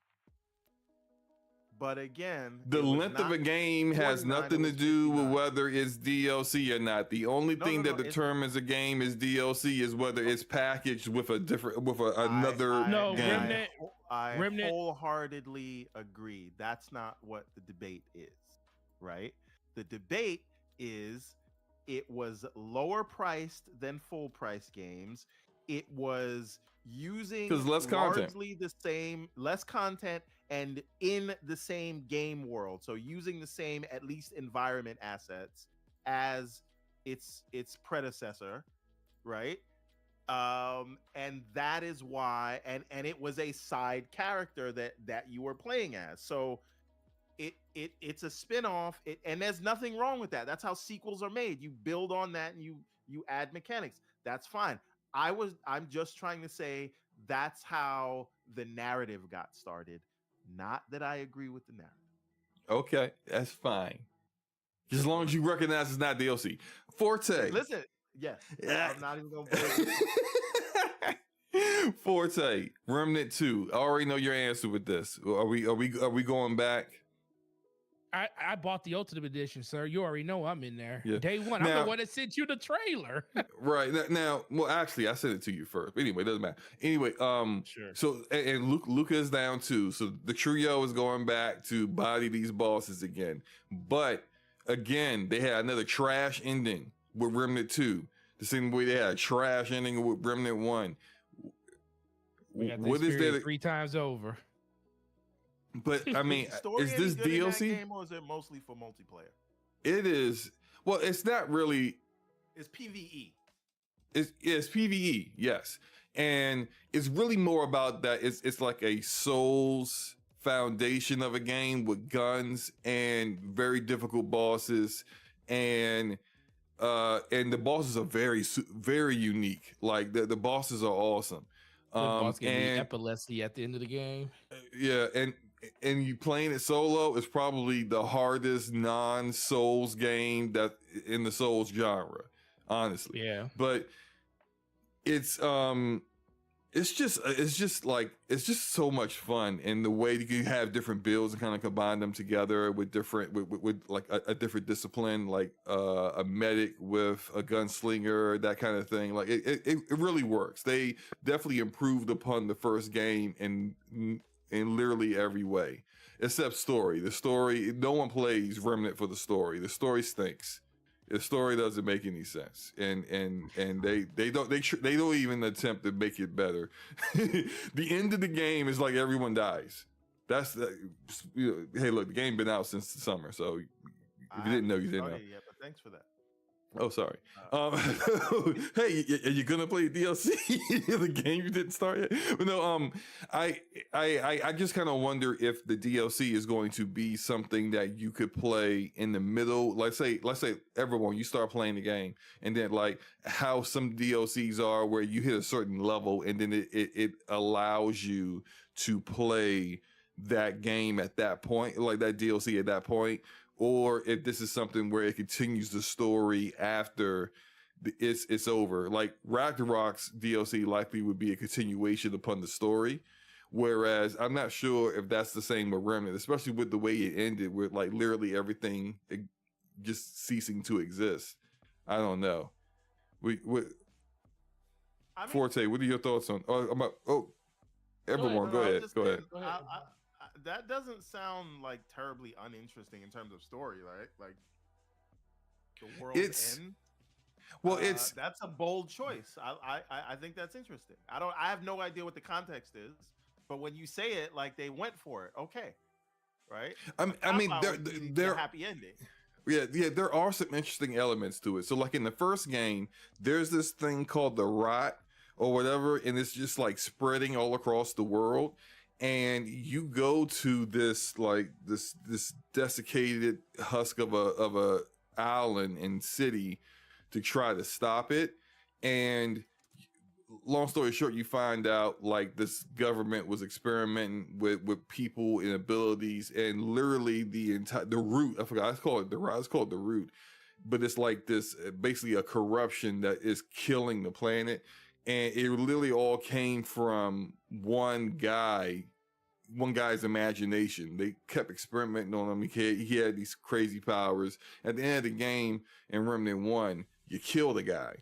But again, The it was length of not a game has 49, nothing it to was do with 59. whether it's DLC or not. The only No, thing no, that no, it's- determines a game is DLC is whether it's packaged with another No, game. Remnant- I Remnant- wholeheartedly agree. That's not what the debate is, right? The debate is it was lower priced than full price games. It was using 'Cause less content. largely the same, less content, and in the same game world. So using the same, at least, environment assets as its predecessor, right? And that is why, and it was a side character that you were playing as. So it's a spin-off, and there's nothing wrong with that. That's how sequels are made. You build on that and you add mechanics. That's fine. I'm just trying to say that's how the narrative got started. Not that I agree with the narrative. Okay, that's fine. As long as you recognize it's not DLC. Forte. Listen, yes, Yeah. I'm not even gonna play it. Forte, Remnant 2. I already know your answer with this. Are we going back? I bought the Ultimate Edition, sir. You already know I'm in there. Yeah. Day one. I'm Now- the one that sent you the trailer. Right. Now, well, actually, I sent it to you first. But anyway, it doesn't matter. Anyway, Sure. so and Luca is down too. So the trio is going back to body these bosses again. But again, they had another trash ending with Remnant 2. The same way they had a trash ending with Remnant 1. We got What is there? 3 times over. But I mean, the story is any this good in that DLC? game, or is it mostly for multiplayer? It is. Well, it's not really. It's PvE. It's PvE, yes, and it's really more about that. It's like a Souls foundation of a game with guns and very difficult bosses, and the bosses are very unique. Like the bosses are awesome. The boss gave me And epilepsy at the end of the game. yeah, and and you playing it solo is probably the hardest non-Souls game that in the Souls genre, honestly. Yeah. But it's just so much fun, and the way that you have different builds and kind of combine them together with different with like a different discipline, like a medic with a gunslinger, that kind of thing. Like it really works. They definitely improved upon the first game in literally every way, except story. The story, no one plays Remnant for the story. The story stinks. The story doesn't make any sense, and they don't even attempt to make it better. The end of the game is like everyone dies. That's hey, look, the game been out since the summer, so if you didn't know, you didn't know. Yet, but thanks for that. Oh, sorry. Hey, are you gonna play DLC? The game you didn't start yet? But no, I just kind of wonder if the DLC is going to be something that you could play in the middle. Let's say everyone, you start playing the game, and then like how some DLCs are, where you hit a certain level, and then it allows you to play that game at that point, like that DLC at that point. Or if this is something where it continues the story after it's over. Like Ragnarok's DLC likely would be a continuation upon the story. Whereas I'm not sure if that's the same with Remnant, especially with the way it ended, with like literally everything just ceasing to exist. I don't know. Forte, what are your thoughts on? Everyone, go ahead. That doesn't sound like terribly uninteresting in terms of story, right? Like the world end. Well, that's a bold choice. I think that's interesting. I have no idea what the context is, but when you say it, like they went for it, okay, right? I mean, they're happy ending. Yeah, there are some interesting elements to it. So, like in the first game, there's this thing called the rot or whatever, and it's just like spreading all across the world. And you go to this desiccated husk of a island and city to try to stop it. And long story short, you find out like this government was experimenting with people and abilities, and literally the root. I forgot. It's called the root, but it's like this basically a corruption that is killing the planet. And it literally all came from one guy's imagination. They kept experimenting on him. He had these crazy powers. At the end of the game in Remnant 1, you kill the guy.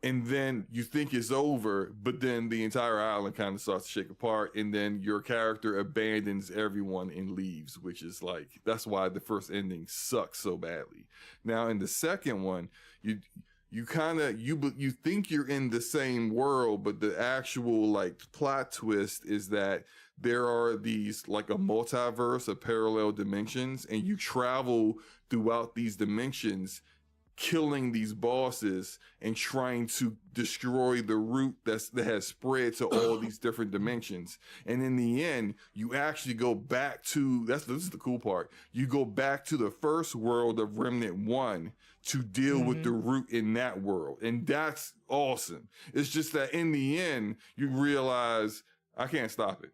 And then you think it's over, but then the entire island kind of starts to shake apart, and then your character abandons everyone and leaves, which is like, that's why the first ending sucks so badly. Now in the second one, you think you're in the same world, but the actual like plot twist is that there are these like a multiverse of parallel dimensions, and you travel throughout these dimensions, killing these bosses and trying to destroy the root that has spread to all these different dimensions. And in the end, you actually go back to, this is the cool part, you go back to the first world of Remnant 1 to deal with the root in that world. And that's awesome. It's just that in the end, you realize I can't stop it.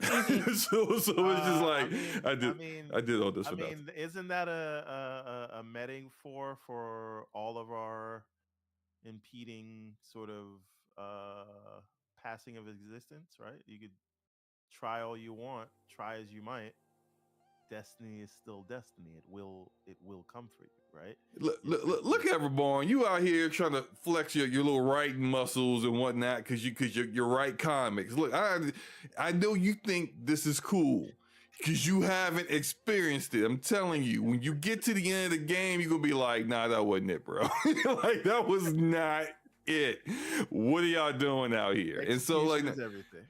so it's just like I did all this for nothing. Isn't that a metaphor for all of our impeding sort of passing of existence, right? You could try all you want, try as you might. Destiny is still destiny. It will come for you, right? Look at Reborn. You out here trying to flex your little writing muscles and whatnot because you write comics. Look, I know you think this is cool because you haven't experienced it. I'm telling you, when you get to the end of the game, you're gonna be like, nah, that wasn't it, bro. Like that was not it. What are y'all doing out here? Execution and so like is everything.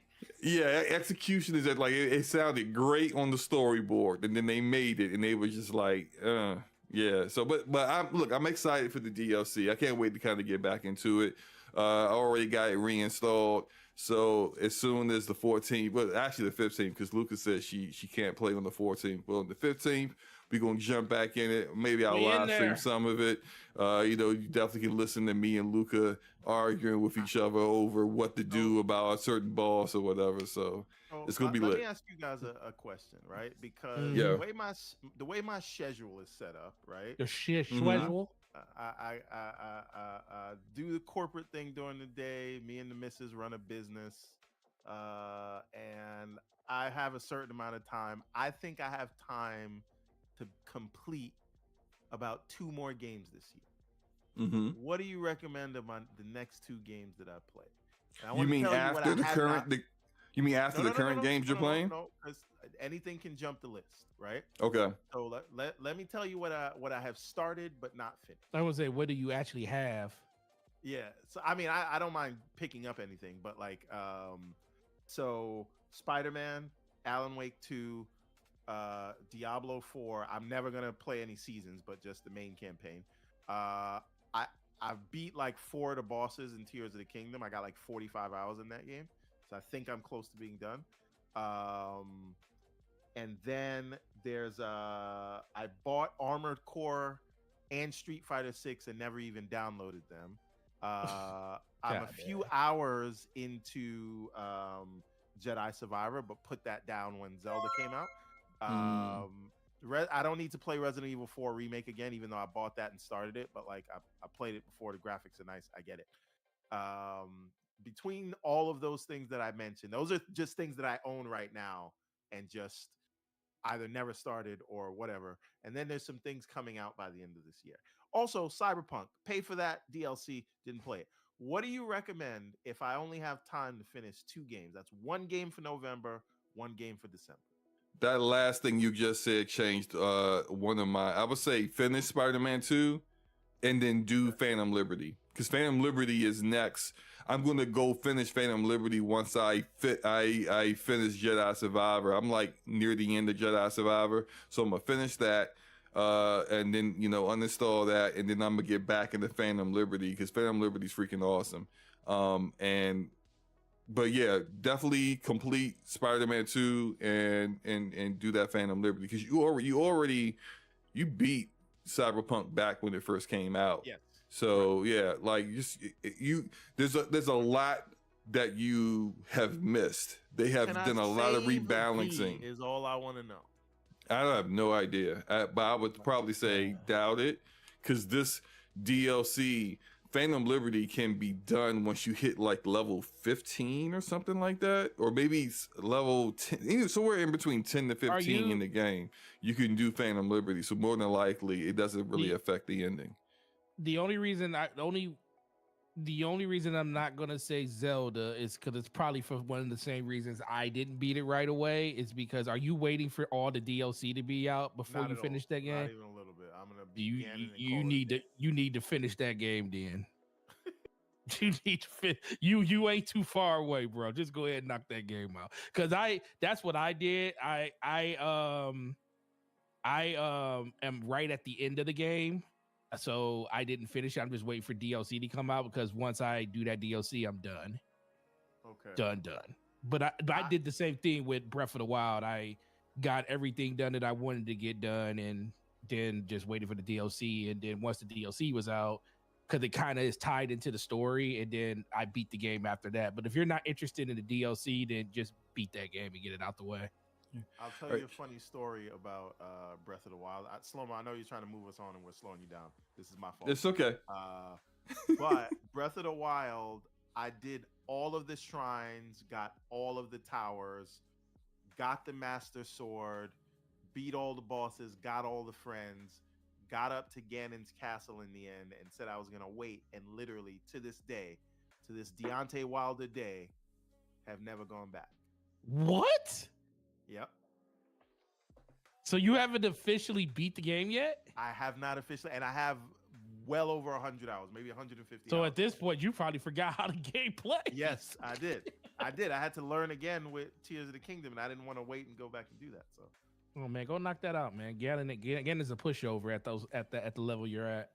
Yeah, execution is that like it sounded great on the storyboard, and then they made it, and they were just like, yeah. So, but I'm excited for the DLC. I can't wait to kind of get back into it. I already got it reinstalled, so as soon as the 14th, well, actually the 15th, because Lucas said she can't play on the 14th. Well, on the 15th, We're gonna jump back in it. Maybe I'll We in live stream there. some of it. You know, you definitely can listen to me and Luca arguing with each other over what to do about a certain boss or whatever. So it's gonna be let lit. me ask you guys a question, right? Because Mhm. Yeah. the way my schedule is set up, right? Your shit Mhm. schedule. I do the corporate thing during the day. Me and the missus run a business, and I have a certain amount of time. I think I have time to complete about 2 more games this year. Mm-hmm. What do you recommend of the next 2 games that I play? And I You wanna mean tell what after I the have current? not- You mean after the current games you're playing? No, because anything can jump the list, right? Okay. So let me tell you what I have started but not finished. I would say, what do you actually have? Yeah. So I mean, I don't mind picking up anything, but like, so Spider-Man, Alan Wake 2, Diablo 4. I'm never gonna play any seasons, but just the main campaign. I've beat like 4 of the bosses in Tears of the Kingdom. I got like 45 hours in that game, so I think I'm close to being done. And then there's I bought Armored Core and Street Fighter 6 and never even downloaded them. I'm a few hours into Jedi Survivor, but put that down when Zelda came out. I don't need to play Resident Evil 4 remake again, even though I bought that and started it. But like I played it before. The graphics are nice. I get it. Between all of those things that I mentioned, those are just things that I own right now and just either never started or whatever. And then there's some things coming out by the end of this year. Also, Cyberpunk, pay for that DLC, didn't play it. What do you recommend if I only have time to finish 2 games? That's 1 game for November, 1 game for December. That last thing you just said changed one of my. I would say finish Spider-Man 2 and then do Phantom Liberty, because Phantom Liberty is next. I'm gonna go finish Phantom Liberty once I finish Jedi Survivor. I'm like near the end of Jedi Survivor, so I'm gonna finish that, and then uninstall that, and then I'm gonna get back into Phantom Liberty because Phantom Liberty is freaking awesome. But yeah, definitely complete Spider-Man 2 and do that Phantom Liberty, because you beat Cyberpunk back when it first came out. Yes. So yeah, like there's a lot that you have missed. They have done a lot of rebalancing. Is all I want to know. I have no idea, but I would probably say doubt it, because this DLC Phantom Liberty can be done once you hit like level 15 or something like that, or maybe level 10, somewhere in between 10 to 15 in the game. You can do Phantom Liberty, so more than likely it doesn't really affect the ending. The only reason I'm not gonna say Zelda is because it's probably for one of the same reasons I didn't beat it right away. Is because, are you waiting for all the DLC to be out before Not you at finish all. that game? Not even a little bit. I'm gonna be you need to finish that game then. You need to you ain't too far away, bro. Just go ahead and knock that game out. Cause that's what I did. I am right at the end of the game. So I didn't finish it. I'm just waiting for DLC to come out, because once I do that DLC, I'm done. Okay. Done. But I did the same thing with Breath of the Wild. I got everything done that I wanted to get done, and then just waited for the DLC. And then once the DLC was out, because it kind of is tied into the story, and then I beat the game after that. But if you're not interested in the DLC, then just beat that game and get it out the way. I'll tell you a funny story about Breath of the Wild. Slow-mo, I know you're trying to move us on and we're slowing you down. This is my fault. It's okay. But Breath of the Wild, I did all of the shrines, got all of the towers, got the Master Sword, beat all the bosses, got all the friends, got up to Ganon's castle in the end, and said I was going to wait. And literally, to this day, to this Deontay Wilder day, have never gone back. What? Yep. So you haven't officially beat the game yet? I have not officially, and I have well over 100 hours, maybe 150 So hours. at this point, you probably forgot how the game plays. Yes, I did. I had to learn again with Tears of the Kingdom, and I didn't want to wait and go back and do that. So, oh man, go knock that out, man. Ganon is a pushover at the level you're at.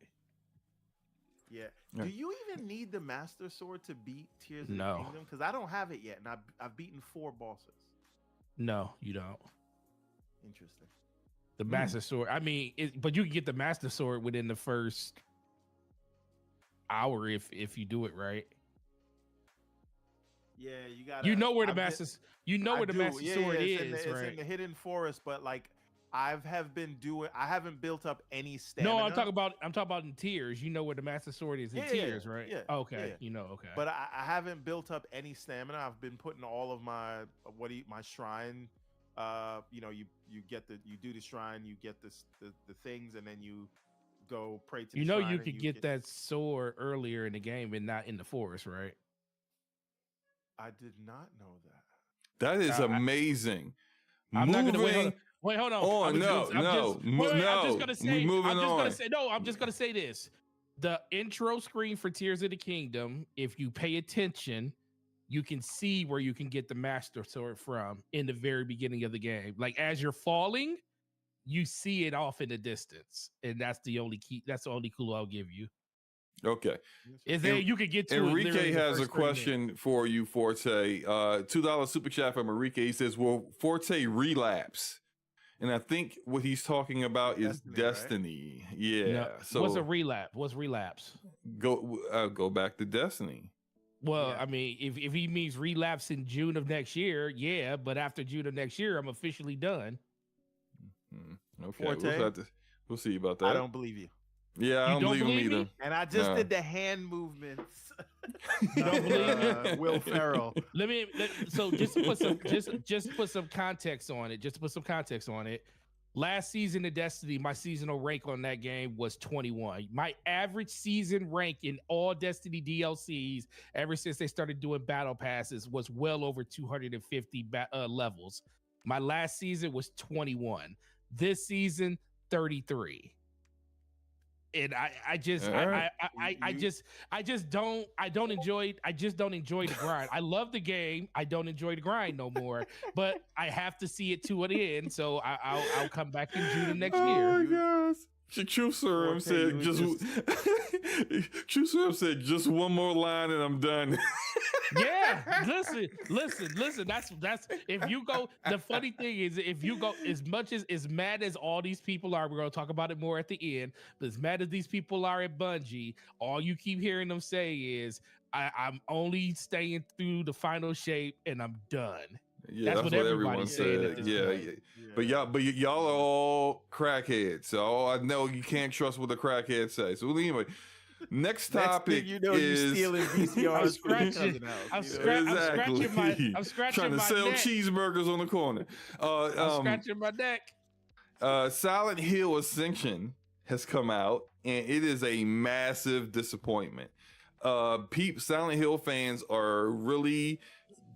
yeah. Yeah. Do you even need the Master Sword to beat Tears of No. the Kingdom? Because I don't have it yet, and I've beaten 4 bosses. No, you don't. Interesting. The Master Sword. I mean, but you can get the Master Sword within the first hour if you do it right. Yeah, you got. You know where the Master Sword is, it's right? in the hidden forest, but like I haven't built up any stamina. No, I'm talking about in tiers. You know where the Master Sword is in tiers, right? Yeah. Okay. Yeah. You know, okay. But I haven't built up any stamina. I've been putting all of my my shrine. You do the shrine, you get the things, and then you go pray to. You know, you could get that sword earlier in the game and not in the forest, right? I did not know that. That is amazing. I'm not gonna wait. Hold on. I'm just gonna say this. The intro screen for Tears of the Kingdom, if you pay attention, you can see where you can get the Master Sword from in the very beginning of the game. Like as you're falling, you see it off in the distance, and that's the only key. That's the only clue I'll give you. Okay. You could get to Enrique has a question for you, Forte. $2 super chat from Enrique. He says, "Will Forte relapse?" And I think what he's talking about is Destiny. Right? Yeah. No. So what's a relapse? What's relapse? Go back to Destiny. Well, yeah. I mean, if he means relapse in June of next year, yeah. But after June of next year, I'm officially done. Okay. Forte? We'll see about that. I don't believe you. Yeah, I don't believe him either. And I just did the hand movements. You don't believe me? Will Ferrell. So just to put some context on it. Last season of Destiny, my seasonal rank on that game was 21. My average season rank in all Destiny DLCs, ever since they started doing battle passes, was well over 250 levels. My last season was 21. This season, 33. And I just don't enjoy the grind. I love the game. I don't enjoy the grind no more. But I have to see it to an end. So I'll come back in June of next year. Oh my gosh. True Serum said just one more line and I'm done. Yeah, listen. That's if you go. The funny thing is, if you go, as mad as all these people are, we're gonna talk about it more at the end. But as mad as these people are at Bungie, all you keep hearing them say is, "I'm only staying through the final shape and I'm done." Yeah, that's what everyone said. Yeah. But y'all are all crackheads. So I know you can't trust what the crackheads say. So anyway. Next topic you is stealing VCRs I'm scratching trying to my sell neck. cheeseburgers on the corner. I'm scratching my neck. Silent Hill Ascension has come out, and it is a massive disappointment. Silent Hill fans are really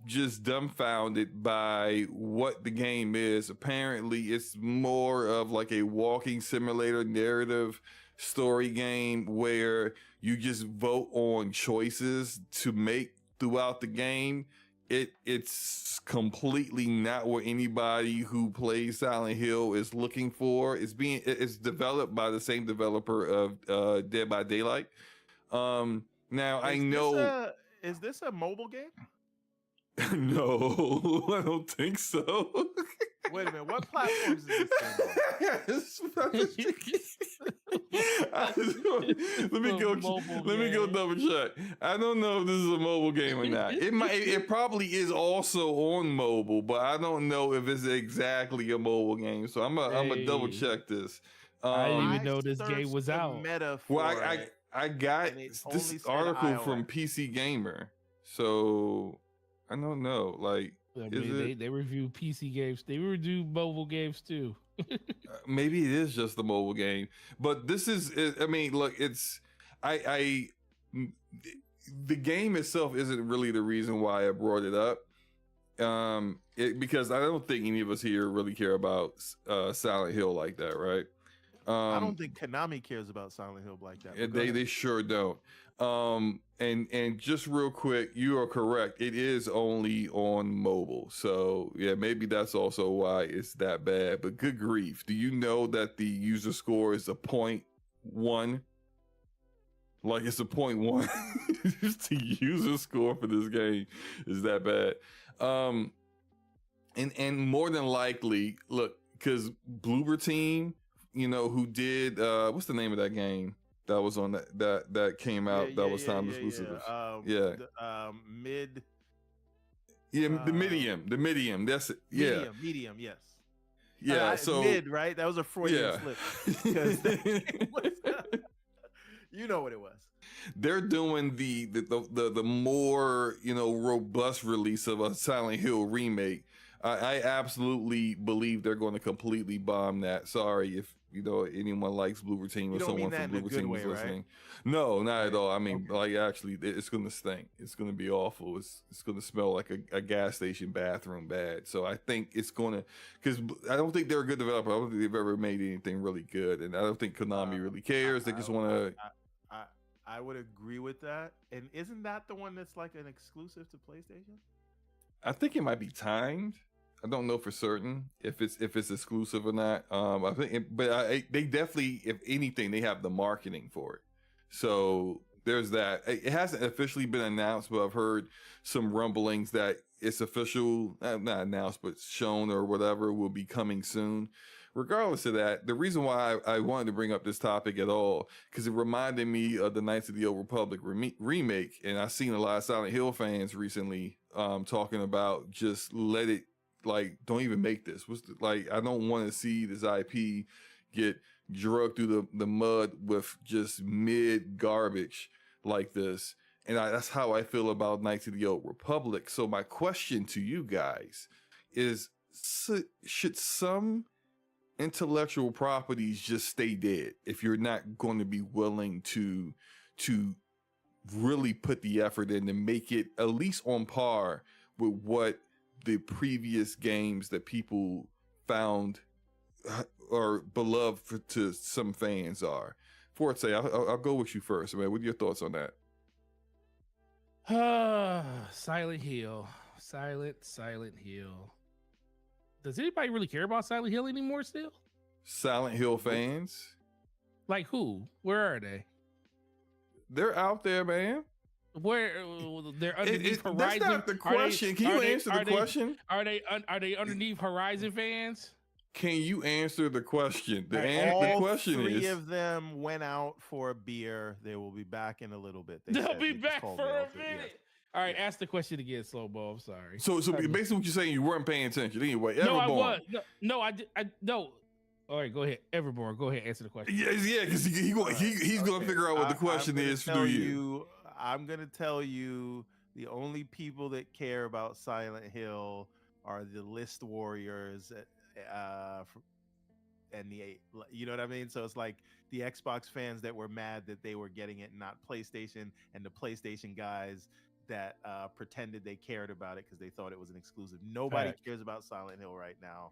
just dumbfounded by what the game is. Apparently, it's more of like a walking simulator narrative story game where you just vote on choices to make throughout the game. It's completely not what anybody who plays Silent Hill is looking for. It's developed by the same developer of Dead by Daylight. Is this a mobile game? No, I don't think so. Wait a minute, what platforms is this Let me go double check. I don't know if this is a mobile game or not. It probably is also on mobile, but I don't know if it's exactly a mobile game. So I'm gonna double check this. I didn't even know this game was out. I got this article from PC Gamer, so I don't know. Like, they review PC games. They review mobile games too. Maybe it is just the mobile game, but this is. I mean, look, the game itself isn't really the reason why I brought it up. Because I don't think any of us here really care about Silent Hill like that, right? I don't think Konami cares about Silent Hill like that. They sure don't. And just real quick, you are correct. It is only on mobile. So yeah, maybe that's also why it's that bad. But good grief. Do you know that the user score is a 0.1? Like it's a 0.1. Just the user score for this game is that bad. And more than likely, look, because Bloober Team, you know, who did what's the name of that game that was on that came out that was time exclusive? Yeah. The medium. That's it. Yeah. Medium. Yes. Yeah. So mid, right? That was a Freudian slip. 'Cause you know what it was. They're doing the more, you know, robust release of a Silent Hill remake. I absolutely believe they're going to completely bomb that. Sorry if, you know, anyone likes Bloober Team or someone from Bloober Team is listening. Right? No, not at all. I mean, like, actually, it's going to stink. It's going to be awful. It's going to smell like a gas station bathroom bad. So I think it's going to, because I don't think they're a good developer. I don't think they've ever made anything really good. And I don't think Konami really cares. They just want to. I would agree with that. And isn't that the one that's like an exclusive to PlayStation? I think it might be timed. I don't know for certain if it's exclusive or not. I think, they definitely, if anything, they have the marketing for it. So there's that. It hasn't officially been announced, but I've heard some rumblings that it's official, not announced, but shown or whatever, will be coming soon. Regardless of that, the reason why I wanted to bring up this topic at all, because it reminded me of the Knights of the Old Republic remake, and I've seen a lot of Silent Hill fans recently talking about just let it, like, don't even make this. Like, I don't want to see this IP get drugged through the mud with just mid garbage like this. And that's how I feel about Knights of the Old Republic. So my question to you guys is, should some intellectual properties just stay dead if you're not going to be willing to really put the effort in to make it at least on par with what the previous games that people found or beloved to some fans are? Forte, I'll go with you first, man. What are your thoughts on that? Silent Hill. Silent Hill. Does anybody really care about Silent Hill anymore still? Silent Hill fans? Like who? Where are they? They're out there, man. Where they're underneath Horizon? That's not the question. Can you answer the question? Are they underneath Horizon fans? Can you answer the question? The question is, three of them went out for a beer. They will be back in a little bit. They'll be back for a minute. All right, ask the question again, Slow Bo. I'm sorry. So basically, what you're saying, you weren't paying attention anyway. No, I was. No, I no. All right, go ahead, Everborn. Go ahead, answer the question. Yeah, because he's going to figure out what the question is for you. I'm going to tell you the only people that care about Silent Hill are the list warriors and you know what I mean? So it's like the Xbox fans that were mad that they were getting it, not PlayStation, and the PlayStation guys that pretended they cared about it because they thought it was an exclusive. Nobody cares about Silent Hill right now.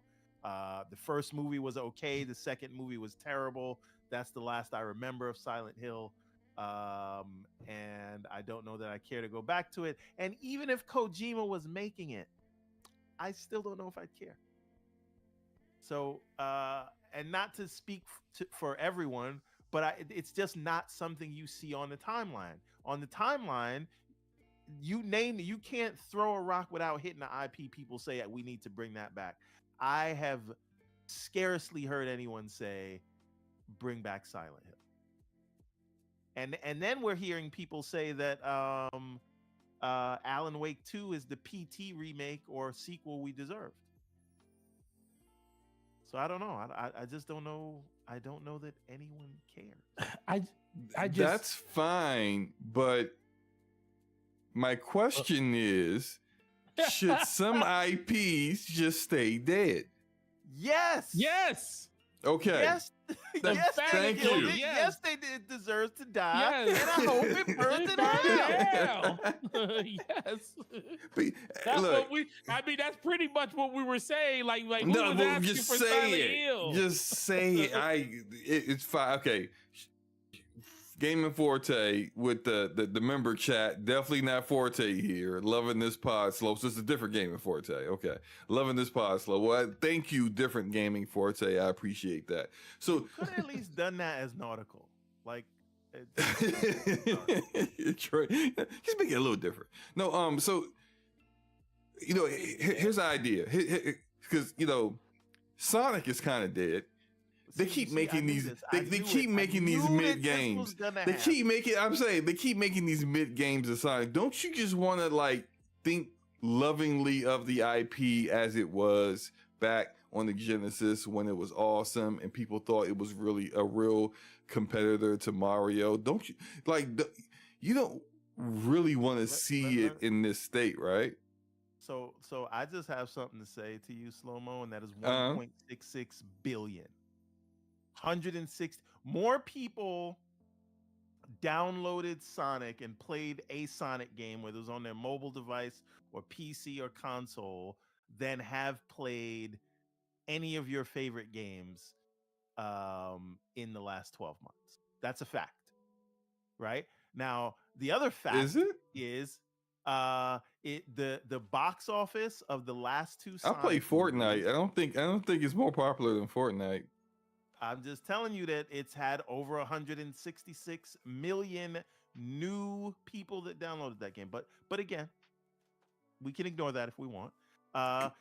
The first movie was okay. The second movie was terrible. That's the last I remember of Silent Hill. And I don't know that I care to go back to it. And even if Kojima was making it, I still don't know if I'd care. So, and not to speak for everyone, but it's just not something you see on the timeline. On the timeline, you can't throw a rock without hitting the IP. People say we need to bring that back. I have scarcely heard anyone say bring back Silent Hill. And then we're hearing people say that Alan Wake 2 is the PT remake or sequel we deserved. So I don't know. I just don't know. I don't know that anyone cares. I just That's fine, but my question is, should some IPs just stay dead? Yes. Okay. Yes. Thank you. Yes, they did deserve to die, and I hope it burns in hell. Yes. But, That's look, that's pretty much what we were saying. Like who no, was but asking just for say Silent it. Hill? Just say it. It's fine. Okay. Gaming Forte with the member chat, definitely not Forte here. Loving this pod slow. So it's a different Gaming Forte. Okay. Loving this pod slow. Well, thank you, different Gaming Forte. I appreciate that. So could have at least done that as nautical. Like Troy, he's making it a little different. No, so here's the idea. Because Sonic is kind of dead. They keep making these. They keep making these mid games. They keep making. I'm saying they keep making these mid games of Sonic. Don't you just want to like think lovingly of the IP as it was back on the Genesis when it was awesome and people thought it was really a real competitor to Mario? Don't you like? You don't really want to see it in this state, right? So I just have something to say to you, Slow Mo, and that is 1.66 billion. 160 more people downloaded Sonic and played a Sonic game, whether it was on their mobile device or PC or console, than have played any of your favorite games in the last 12 months. That's a fact, right? Now, the other fact is the box office of the last two Sonic I play Fortnite. movies, I don't think it's more popular than Fortnite. I'm just telling you that it's had over 166 million new people that downloaded that game. But again, we can ignore that if we want.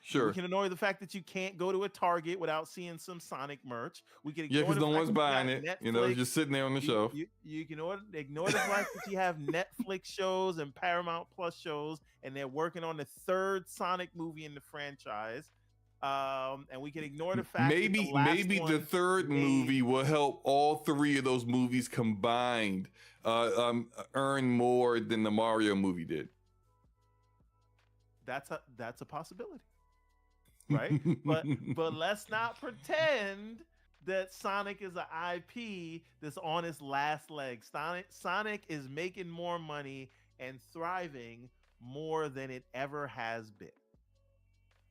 Sure. We can ignore the fact that you can't go to a Target without seeing some Sonic merch. We can ignore because no one's buying it. Netflix. You know, it's just sitting there on the shelf. You can ignore the fact that you have Netflix shows and Paramount Plus shows, and they're working on the third Sonic movie in the franchise. And we can ignore the fact maybe the third movie will help all three of those movies combined earn more than the Mario movie did. That's a possibility, right? but let's not pretend that Sonic is an IP that's on its last leg. Sonic is making more money and thriving more than it ever has been.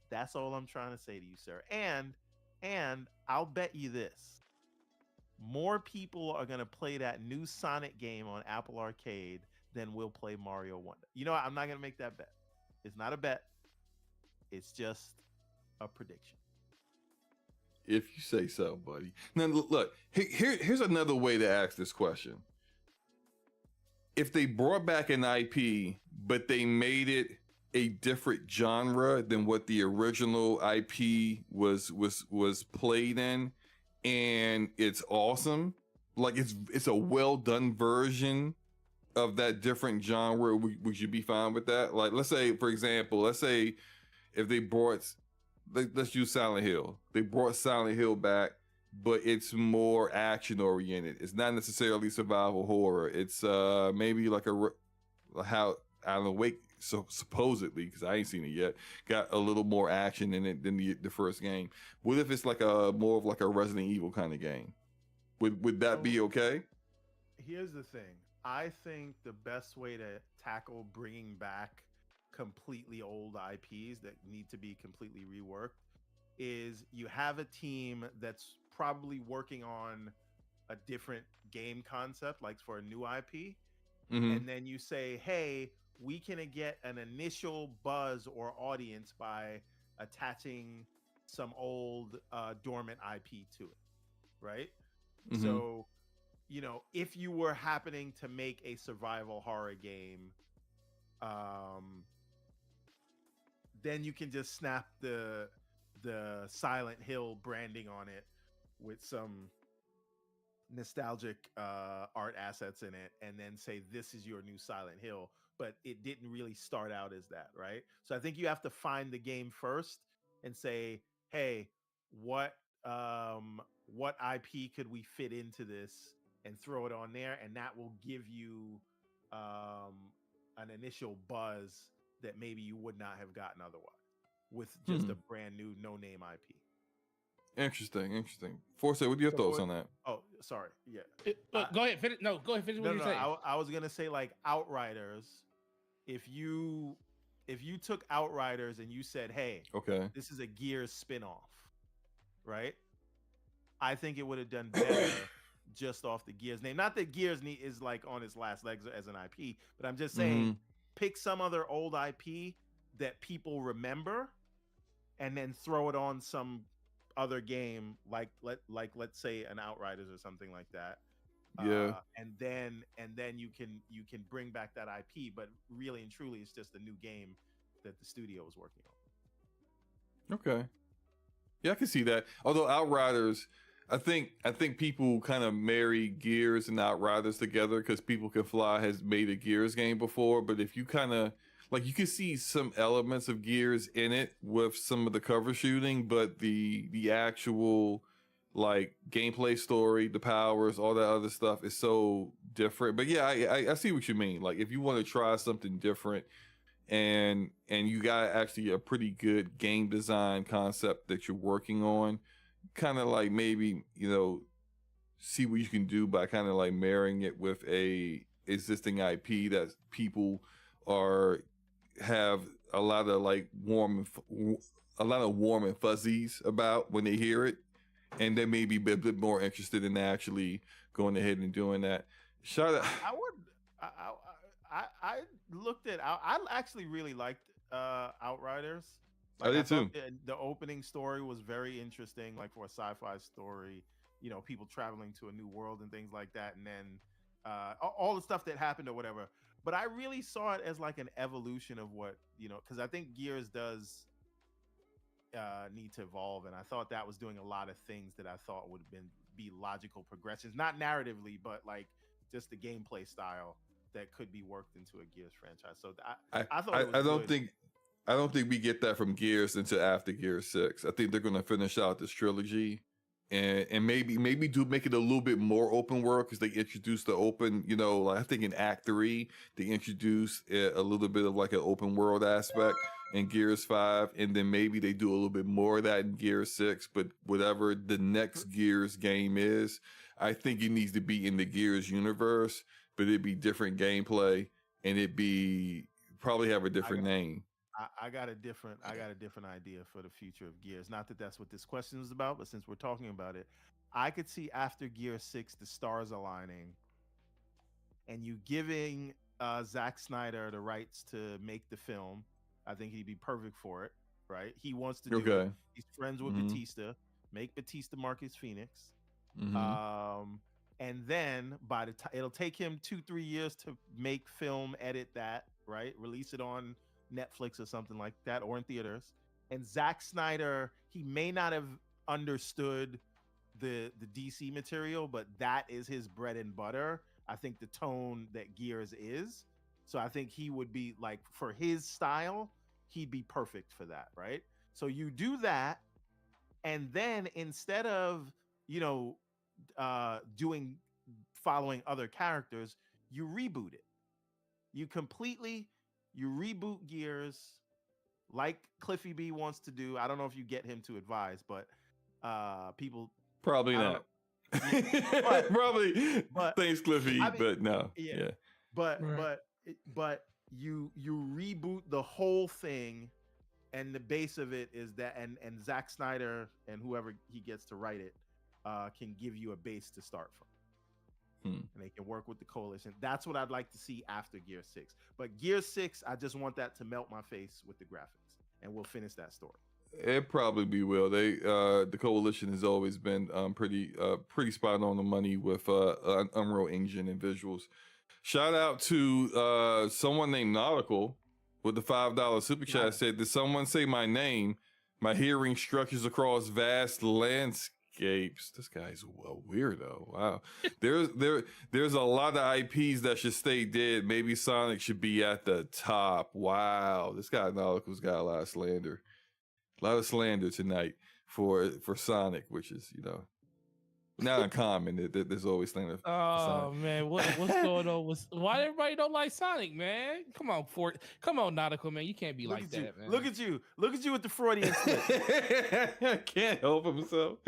That's all I'm trying to say to you, sir. And I'll bet you this. More people are going to play that new Sonic game on Apple Arcade than will play Mario Wonder. You know what? I'm not going to make that bet. It's not a bet. It's just a prediction. If you say so, buddy. Now, look, here's another way to ask this question. If they brought back an IP, but they made it a different genre than what the original IP was played in, and it's awesome, like it's a well done version of that different genre, would you be fine with that? Like, let's say, for example, if they brought, let's use Silent Hill. They brought Silent Hill back, but it's more action oriented. It's not necessarily survival horror. It's maybe like how Alan Wake, so supposedly, because I ain't seen it yet, got a little more action in it than the first game. What if it's like more of like a Resident Evil kind of game? Would that be okay? Here's the thing. I think the best way to tackle bringing back completely old IPs that need to be completely reworked is you have a team that's probably working on a different game concept, like for a new IP, and then you say, hey, we can get an initial buzz or audience by attaching some old dormant IP to it, right? So, you know, if you were happening to make a survival horror game, then you can just snap the Silent Hill branding on it with some nostalgic art assets in it, and then say this is your new Silent Hill, but it didn't really start out as that, right? So I think you have to find the game first and say, hey, what IP could we fit into this, and throw it on there, and that will give you an initial buzz that maybe you would not have gotten otherwise with just a brand new no-name IP. Interesting. Forse, what are your thoughts on that? Oh, sorry. Yeah. Go ahead. Finish. No, go ahead. Finish what you're saying. I was gonna say, like, Outriders. If you took Outriders and you said, hey, okay, this is a Gears spinoff, right? I think it would have done better just off the Gears name. Not that Gears is like on its last legs as an IP, but I'm just saying, pick some other old IP that people remember, and then throw it on some other game, like let's say an Outriders or something like that. Yeah. And then you can bring back that IP, but really and truly, it's just a new game that the studio is working on. Okay. Yeah, I can see that. Although Outriders, I think people kind of marry Gears and Outriders together because People Can Fly has made a Gears game before. But if you kind of like, you can see some elements of Gears in it with some of the cover shooting, but the actual like gameplay story, the powers, all that other stuff is so different. But yeah, I see what you mean. Like if you want to try something different and you got actually a pretty good game design concept that you're working on, kind of like maybe, you know, see what you can do by kind of like marrying it with a existing IP that people are have a lot of like warm and fuzzies about when they hear it, and they may be a bit more interested in actually going ahead and doing that. Shout out. I looked at. I actually really liked Outriders. I did too. The opening story was very interesting, like for a sci-fi story. You know, people traveling to a new world and things like that, and then all the stuff that happened or whatever. But I really saw it as like an evolution of what, you know, because I think Gears does need to evolve, and I thought that was doing a lot of things that I thought would be logical progressions, not narratively, but like just the gameplay style that could be worked into a Gears franchise. So I thought I don't think we get that from Gears until after Gears 6. I think they're going to finish out this trilogy and maybe make it a little bit more open world because they introduced the open, you know, like I think in Act 3 they introduced a little bit of like an open world aspect in Gears 5, and then maybe they do a little bit more of that in Gears 6. But whatever the next Gears game is, I think it needs to be in the Gears universe, but it'd be different gameplay and it'd be probably have a different name. I got a different idea for the future of Gears. Not that that's what this question is about, but since we're talking about it, I could see after Gear 6 the stars aligning and you giving Zack Snyder the rights to make the film. I think he'd be perfect for it, right? He wants to do it. He's friends with Batista. Make Batista Marcus Phoenix. And then by the time it'll take him 2-3 years to make film, edit that, right? Release it on Netflix or something like that, or in theaters. And Zack Snyder, he may not have understood the DC material, but that is his bread and butter. I think the tone that Gears is. So I think he would be like, for his style, he'd be perfect for that, right? So you do that, and then instead of, you know, following other characters, you reboot it. You reboot Gears like Cliffy B wants to do. I don't know if you get him to advise, but people probably not. Probably thanks, Cliffy, but no. Yeah. But you reboot the whole thing, and the base of it is that, and Zack Snyder and whoever he gets to write it can give you a base to start from. And they can work with the coalition. That's what I'd like to see after Gear 6. But Gear 6, I just want that to melt my face with the graphics, and we'll finish that story. It probably be will. They the coalition has always been pretty spot on the money with Unreal Engine and visuals. Shout out to someone named Nautical with the $5 super chat. Said, did someone say my name? My hearing stretches across vast landscapes. This guy's a weirdo. Wow. There's a lot of IPs that should stay dead. Maybe Sonic should be at the top. Wow. This guy Nautical's got a lot of slander. A lot of slander tonight for Sonic, which is, you know, not uncommon. There's always slander. Oh man, what's going on? Why everybody don't like Sonic, man? Come on, Nautical, man. You can't be like that, man. Look at you with the Freudian slip. Can't help himself.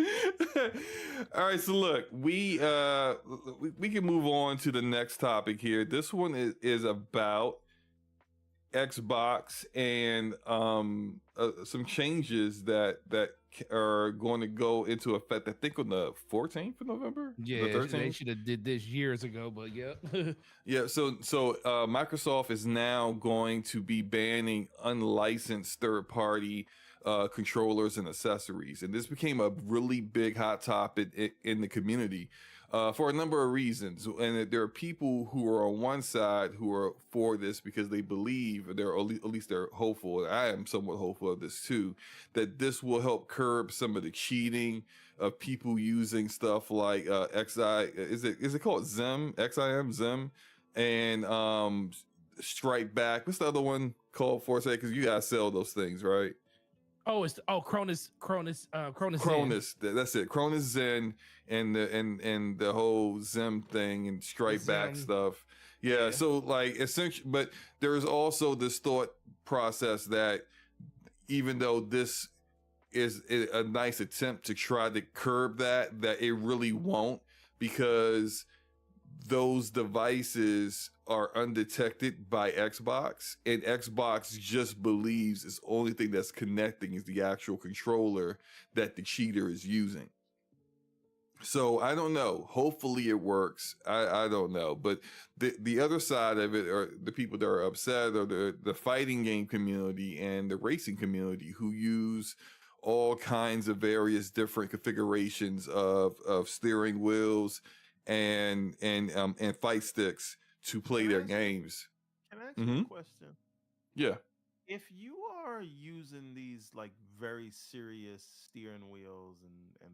All right, so look, we can move on to the next topic here. This one is about Xbox and some changes that are going to go into effect, I think on the 14th of November. Yeah, the 13th? They should have did this years ago, but yeah. Yeah, so Microsoft is now going to be banning unlicensed third-party controllers and accessories, and this became a really big hot topic in the community. for a number of reasons. And there are people who are on one side who are for this because they believe, at least they're hopeful, and I am somewhat hopeful of this too, that this will help curb some of the cheating of people using stuff like is it called Zim, XIM, Zim, and Strike Back. What's the other one called for? Say, because you guys sell those things, right? Oh, Cronus. Cronus, that's it. Cronus Zen and the whole Zim thing and Strike Back stuff. Yeah, so like essentially, but there's also this thought process that even though this is a nice attempt to try to curb that it really won't, because those devices are undetected by Xbox, and Xbox just believes its only thing that's connecting is the actual controller that the cheater is using. So I don't know. Hopefully it works. I don't know. But the other side of it are the people that are upset, or the fighting game community and the racing community who use all kinds of various different configurations of steering wheels and fight sticks to play their games. Can I ask you a question? Yeah. If you are using these like very serious steering wheels and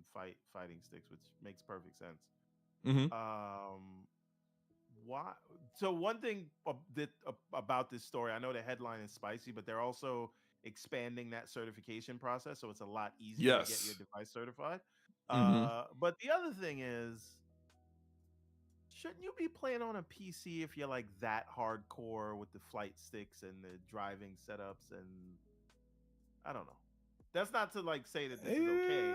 fighting sticks, which makes perfect sense. Why? So one thing about this story, I know the headline is spicy, but they're also expanding that certification process, so it's a lot easier to get your device certified. But the other thing is, shouldn't you be playing on a PC if you're like that hardcore with the flight sticks and the driving setups? And I don't know. That's not to like say that this is okay,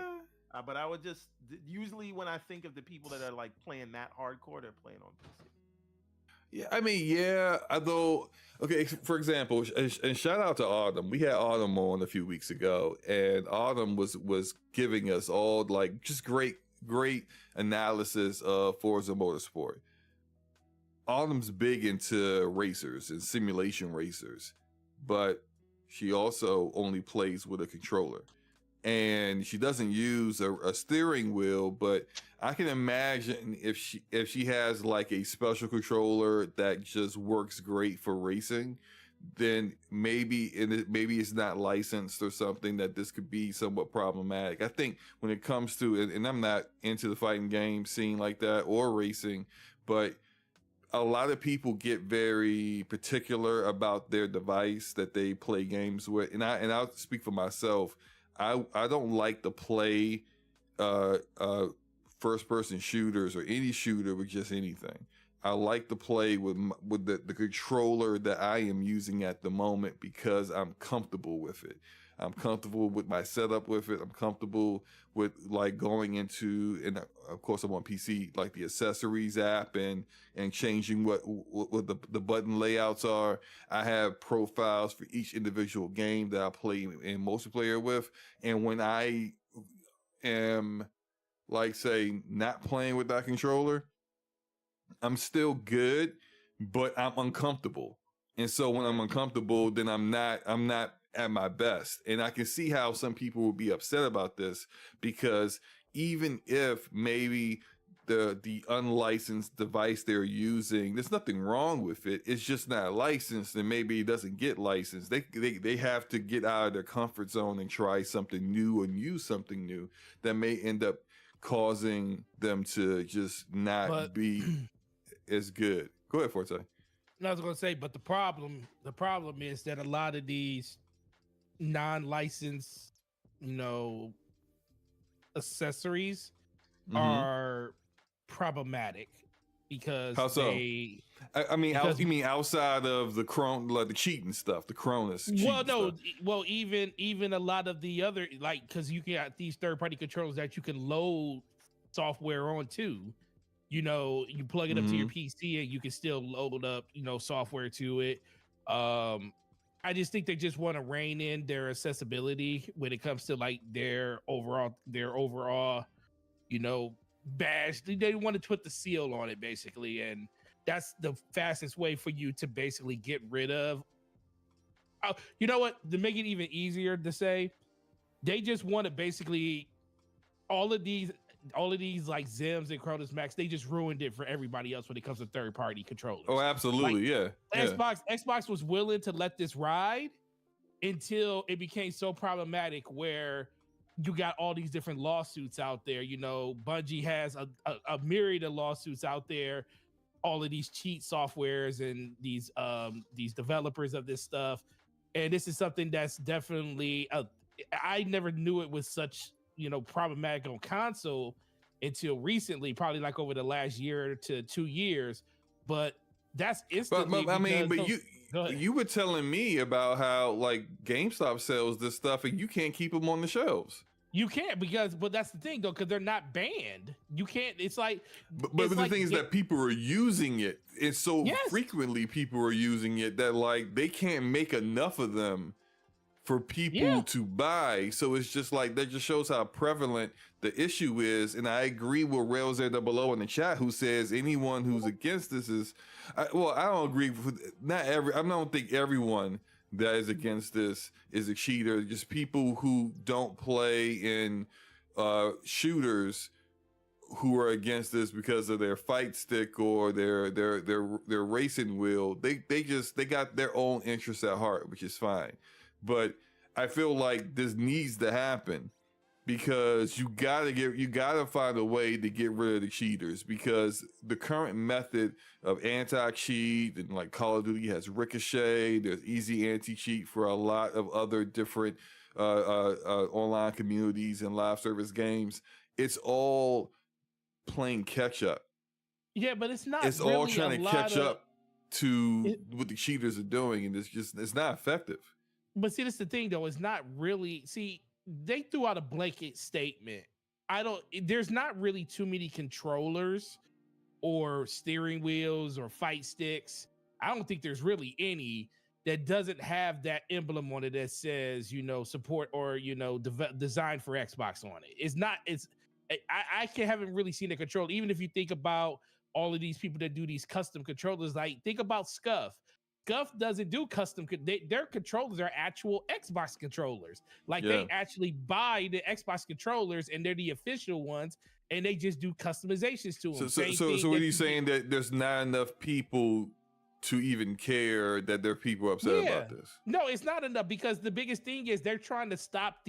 but I would just usually when I think of the people that are like playing that hardcore, they're playing on PC. Yeah, I mean, yeah. Although, okay, for example, and shout out to Autumn. We had Autumn on a few weeks ago, and Autumn was giving us all like just great analysis of Forza Motorsport. Autumn's big into racers and simulation racers, but she also only plays with a controller. And she doesn't use a steering wheel, but I can imagine if she has like a special controller that just works great for racing, then maybe it's not licensed or something, that this could be somewhat problematic. I think when it comes to, and I'm not into the fighting game scene like that or racing, but a lot of people get very particular about their device that they play games with, and I'll speak for myself. I don't like to play first person shooters or any shooter with just anything. I like to play with the controller that I am using at the moment because I'm comfortable with it. I'm comfortable with my setup with it. I'm comfortable with like going into, and of course I'm on PC, like the accessories app and changing what the button layouts are. I have profiles for each individual game that I play in multiplayer with. And when I am like, say, not playing with that controller, I'm still good, but I'm uncomfortable. And so when I'm uncomfortable, then I'm not at my best. And I can see how some people will be upset about this, because even if maybe the unlicensed device they're using, there's nothing wrong with it, it's just not licensed, and maybe it doesn't get licensed. They have to get out of their comfort zone and try something new and use something new that may end up causing them to just not be as good. Go ahead, Forte. I was gonna say, but the problem is that a lot of these non-licensed, accessories are problematic because how so? you mean outside of the cheating stuff, the Cronus? Even a lot of the other, like, because you got these third-party controllers that you can load software on too. You plug it up to your PC and you can still load up, software to it. I just think they just want to rein in their accessibility when it comes to like their overall, badge. They want to put the seal on it basically, and that's the fastest way for you to basically get rid of. You know what? To make it even easier to say, they just want to basically all of these all of these like Zims and Cronus Max, they just ruined it for everybody else when it comes to third-party controllers. Oh, absolutely, yeah. Xbox was willing to let this ride until it became so problematic where you got all these different lawsuits out there. You know, Bungie has a myriad of lawsuits out there, all of these cheat softwares and these developers of this stuff. And this is something that's definitely I never knew it was such, you know, problematic on console until recently, probably like over the last year to 2 years. But that's instantly. But I mean, but you were telling me about how like GameStop sells this stuff and you can't keep them on the shelves. You can't but that's the thing though, because they're not banned. You can't. It's like, but the thing is that people are using it, and so frequently people are using it that like they can't make enough of them for people to buy. So it's just like that just shows how prevalent the issue is. And I agree with Rails there below in the chat who says anyone who's against this is, I don't agree with I don't think everyone that is against this is a cheater. Just people who don't play in shooters who are against this because of their fight stick or their racing wheel. They got their own interests at heart, which is fine. But I feel like this needs to happen because you gotta find a way to get rid of the cheaters, because the current method of anti-cheat and like Call of Duty has Ricochet, there's easy anti-cheat for a lot of other different online communities and live service games. It's all playing catch up. Yeah, but it's not. It's really all trying to catch up to what the cheaters are doing, and it's not effective. But see, that's the thing though. It's not really. See, they threw out a blanket statement. There's not really too many controllers or steering wheels or fight sticks. I don't think there's really any that doesn't have that emblem on it that says, you know, support or, you know, designed for Xbox on it. I haven't really seen a controller. Even if you think about all of these people that do these custom controllers, like think about Scuff. Scuff doesn't do custom. Their controllers are actual Xbox controllers. Like they actually buy the Xbox controllers and they're the official ones, and they just do customizations to them. So what are you saying, that there's not enough people to even care that there are people upset about this? No, it's not enough, because the biggest thing is they're trying to stop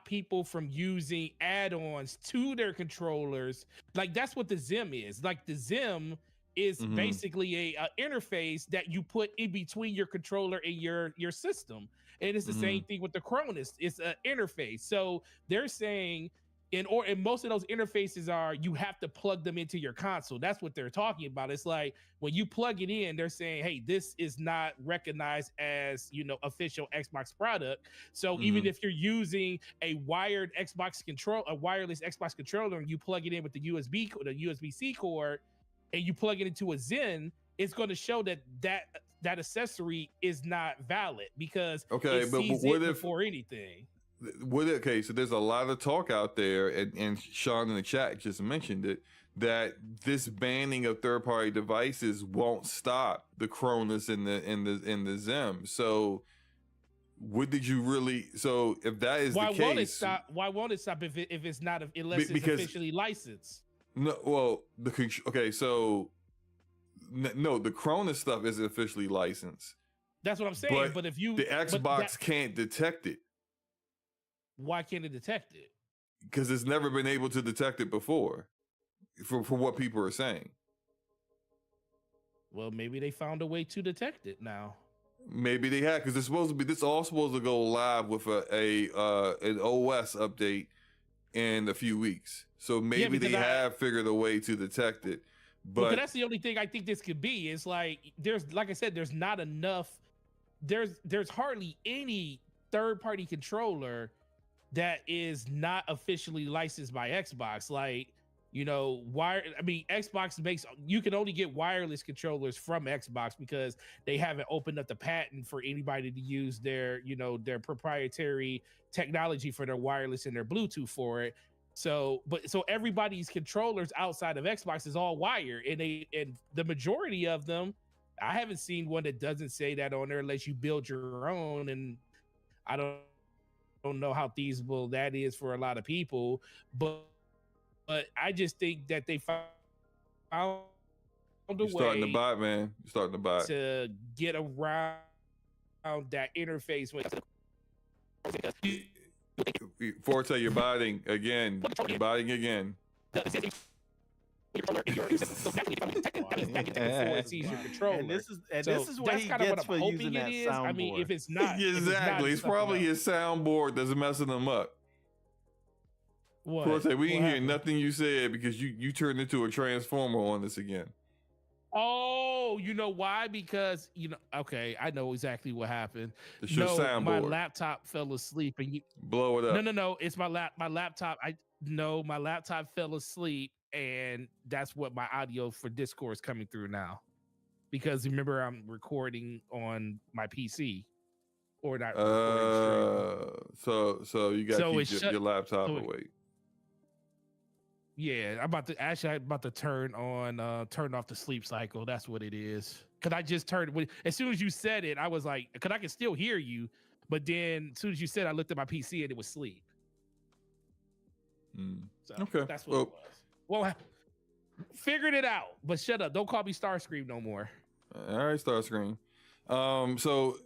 people from using add-ons to their controllers. Like that's what the Zim is. Like the Zim is basically a interface that you put in between your controller and your system. And it's the same thing with the Cronus. It's an interface. So they're saying and most of those interfaces are, you have to plug them into your console. That's what they're talking about. It's like when you plug it in, they're saying, hey, this is not recognized as, you know, official Xbox product. So even if you're using a wireless Xbox controller, and you plug it in with the USB-C cord, and you plug it into a Zen, it's going to show that accessory is not valid, because it sees it before anything. So there's a lot of talk out there, and Sean in the chat just mentioned it, that this banning of third-party devices won't stop the Cronus and the Zim. So what did you really? So if that is the case, why won't it stop if it's not, unless it's officially licensed? No, well, so the Cronus stuff isn't officially licensed. That's what I'm saying. But if the Xbox can't detect it. Why can't it detect it? Because it's never been able to detect it before, for what people are saying. Well, maybe they found a way to detect it now. Maybe they had, because this all supposed to go live with an OS update in a few weeks. So maybe they have figured a way to detect it. But that's the only thing I think this could be. Is like like I said, there's not enough. There's hardly any third-party controller that is not officially licensed by Xbox. Like, you know, Xbox you can only get wireless controllers from Xbox because they haven't opened up the patent for anybody to use their proprietary technology for their wireless and their Bluetooth for it. So everybody's controllers outside of Xbox is all wired, and the majority of them, I haven't seen one that doesn't say that on there unless you build your own. And I don't don't know how feasible that is for a lot of people, but I just think that they found a You're starting to way buy, man. You're starting to buy. to get around that interface with Forte, you're biting again. You're biting again. it's easier control. And this is So what that's he kind of gets what for I'm using hoping that it is. I mean, if soundboard. it's not, Exactly. It's probably his soundboard that's messing him up. What? Forte, we What didn't hear happened? nothing you said because you turned into a transformer on us again. Oh, you know why? Because okay, I know exactly what happened. It's your My soundboard. laptop fell asleep, and Blow it up. no, it's my laptop. My laptop fell asleep, and that's what my audio for Discord is coming through now. Because remember, I'm recording on my PC, or not. So you got to keep your laptop so away. Yeah, I'm about to turn off the sleep cycle. That's what it is. Cause I just turned as soon as you said it, I was like, cause I can still hear you, but then as soon as you said, I looked at my PC and it was sleep. So Okay. that's what it was. Well, figured it out. But shut up! Don't call me Starscream no more. All right, Starscream. So,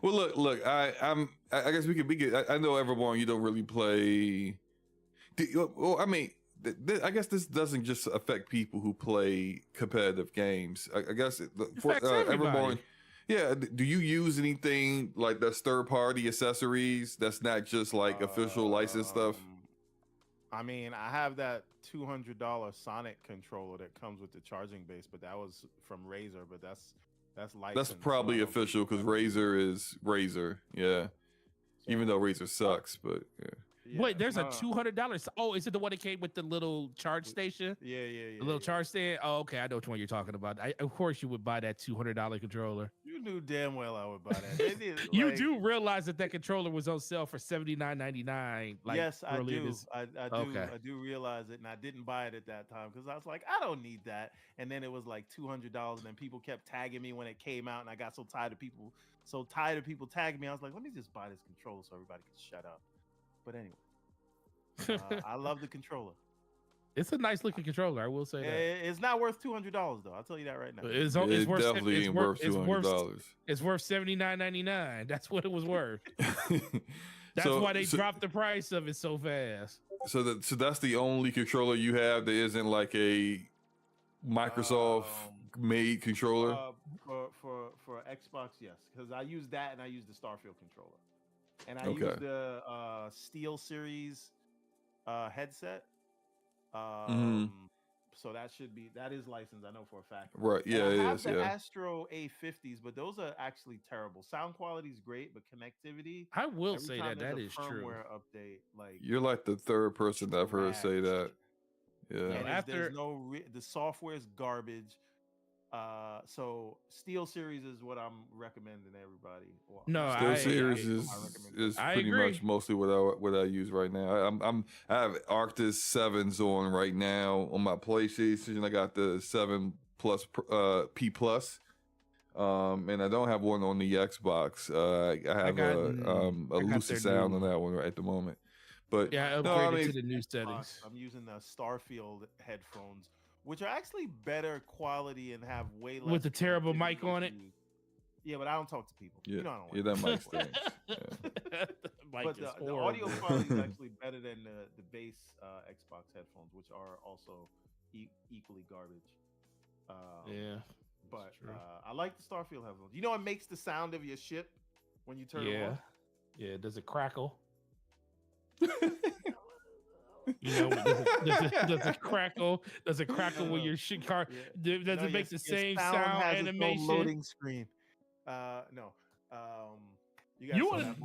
well, look. I guess we could. I know everyone. You don't really play. Well, I mean, I guess this doesn't just affect people who play competitive games. I guess for everyone. Yeah. Do you use anything like that's third-party accessories that's not just like official licensed stuff? I mean, I have that $200 Sonic controller that comes with the charging base, but that was from Razer. But that's licensed. That's probably official because Razer is Razer. Yeah. Even though Razer sucks, but yeah. Wait, there's a $200. Oh, is it the one that came with the little charge station? Yeah. The little charge stand. Oh, okay, I know which one you're talking about. Of course, you would buy that $200 controller. You knew damn well I would buy that. You do realize that controller was on sale for $79.99. Like, yes, I do. This... I do. Okay. I do realize it, and I didn't buy it at that time because I was like, I don't need that. And then it was like $200, and then people kept tagging me when it came out, and I got so tired of people tagging me. I was like, let me just buy this controller so everybody can shut up. But anyway, I love the controller. It's a nice looking controller, I will say that. It's not worth $200 though. I'll tell you that right now. It's worth definitely ain't worth $200. It's worth $79.99. That's what it was worth. That's why they dropped the price of it so fast. So that's the only controller you have that isn't like a Microsoft made controller. For Xbox, yes, because I use that and I use the Starfield controller, and I use the Steel Series headset. So that is licensed. I know for a fact. Right. Yeah, and I it have is. the Yeah. Astro A50s, but those are actually terrible. Sound quality is great, but connectivity. I will every say time that there's is a true. firmware update, like You're like the third person I've heard say that. Yeah. and there's no the software is garbage. So Steel Series is what I'm recommending everybody. Well, No, Steel Series is pretty much mostly what I use right now. I have Arctis 7s on right now on my PlayStation. I got the 7 Plus P Plus. And I don't have one on the Xbox. I have a Lucid Sound on that one right at the moment. But yeah, upgraded to the new settings. I'm using the Starfield headphones, which are actually better quality and have way less with the terrible mic on it. Yeah, but I don't talk to people. Yeah, you know, I don't that mic stinks. Yeah. But the audio quality is actually better than the base Xbox headphones, which are also equally garbage. Yeah, but I like the Starfield headphones. You know, it makes the sound of your ship when you turn them on. Yeah, does it crackle? You know, does it crackle? Does it crackle when your shit car? Does it make the same sound animation? Loading screen. No. You want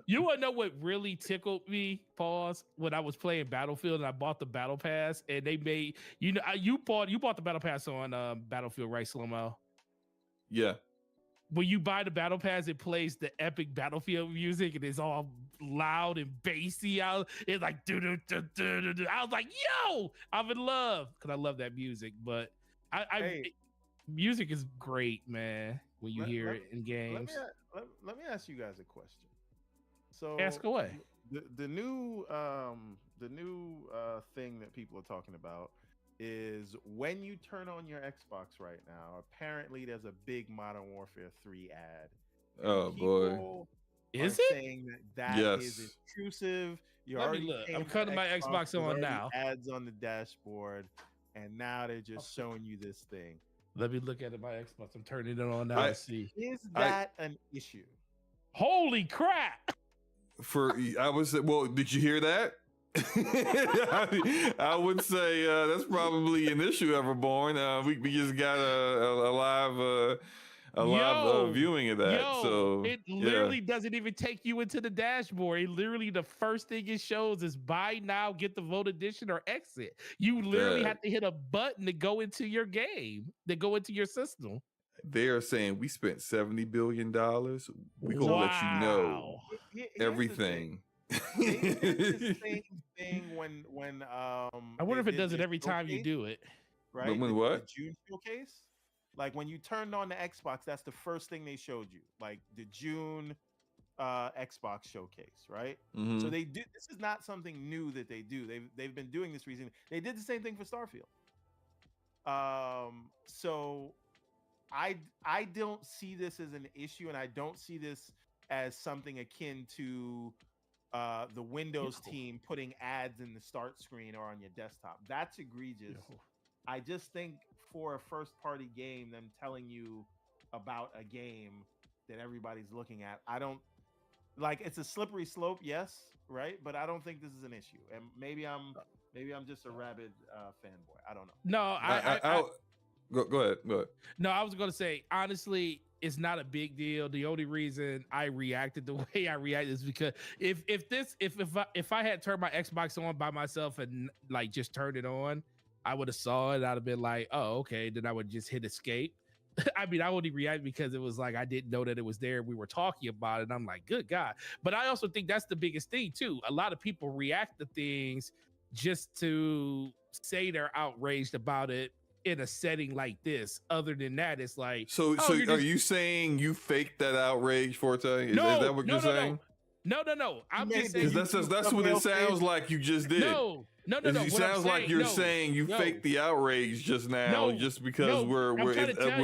to know what really tickled me? Pause. When I was playing Battlefield and I bought the Battle Pass, and they made you bought the Battle Pass on Battlefield, right, Slow-Mo? Yeah. When you buy the Battle Pass, it plays the epic Battlefield music, and it's all loud and bassy. It's like do-do-do-do-do-do. I was like, yo, I'm in love because I love that music. But music is great, man. When you hear it in games. Let me ask you guys a question. So Ask away. the new thing that people are talking about is when you turn on your Xbox right now, apparently there's a big Modern Warfare 3 ad. And Oh boy. Is are it? saying that is Yes. intrusive. You're Let me already look. paying I'm for cutting my Xbox there's on already now. Ads on the dashboard, and now they're just showing you this thing. Let me look at it. My Xbox. I'm turning it on now to see. Is that an issue? Holy crap! I was well. Did you hear that? I would say that's probably an issue, Everborn. We just got a live viewing of that. So it literally doesn't even take you into the dashboard. It literally, the first thing it shows is buy now, get the vote edition, or exit. You literally have to hit a button to go into your game, to go into your system. They are saying we spent $70 billion. We're gonna let you know everything. They did the same thing when I wonder if it does it every time you do it. Right? But when what? The June showcase? Like when you turned on the Xbox, that's the first thing they showed you. Like the June Xbox showcase, right? Mhm. So they do. This is not something new that they do. They've been doing this recently. They did the same thing for Starfield. So I don't see this as an issue, and I don't see this as something akin to the Windows team putting ads in the start screen or on your desktop. That's egregious. I just think for a first party game, them telling you about a game that everybody's looking at, I don't like. It's a slippery slope, yes, right, but I don't think this is an issue. And maybe I'm just a rabid fanboy. I don't know. No, Go ahead. No, I was gonna say, honestly, it's not a big deal. The only reason I reacted the way I reacted is because if I had turned my Xbox on by myself and like just turned it on, I would have saw it. I'd have been like, oh, okay. Then I would just hit escape. I mean, I only reacted because it was like I didn't know that it was there. We were talking about it. And I'm like, good God. But I also think that's the biggest thing too. A lot of people react to things just to say they're outraged about it in a setting like this. Other than that, it's like, so are you saying you faked that outrage, Forte? Is that what you're saying? No. I'm just saying because that's what it sounds like you just did. No. It sounds like you're saying you faked the outrage just now, just because we're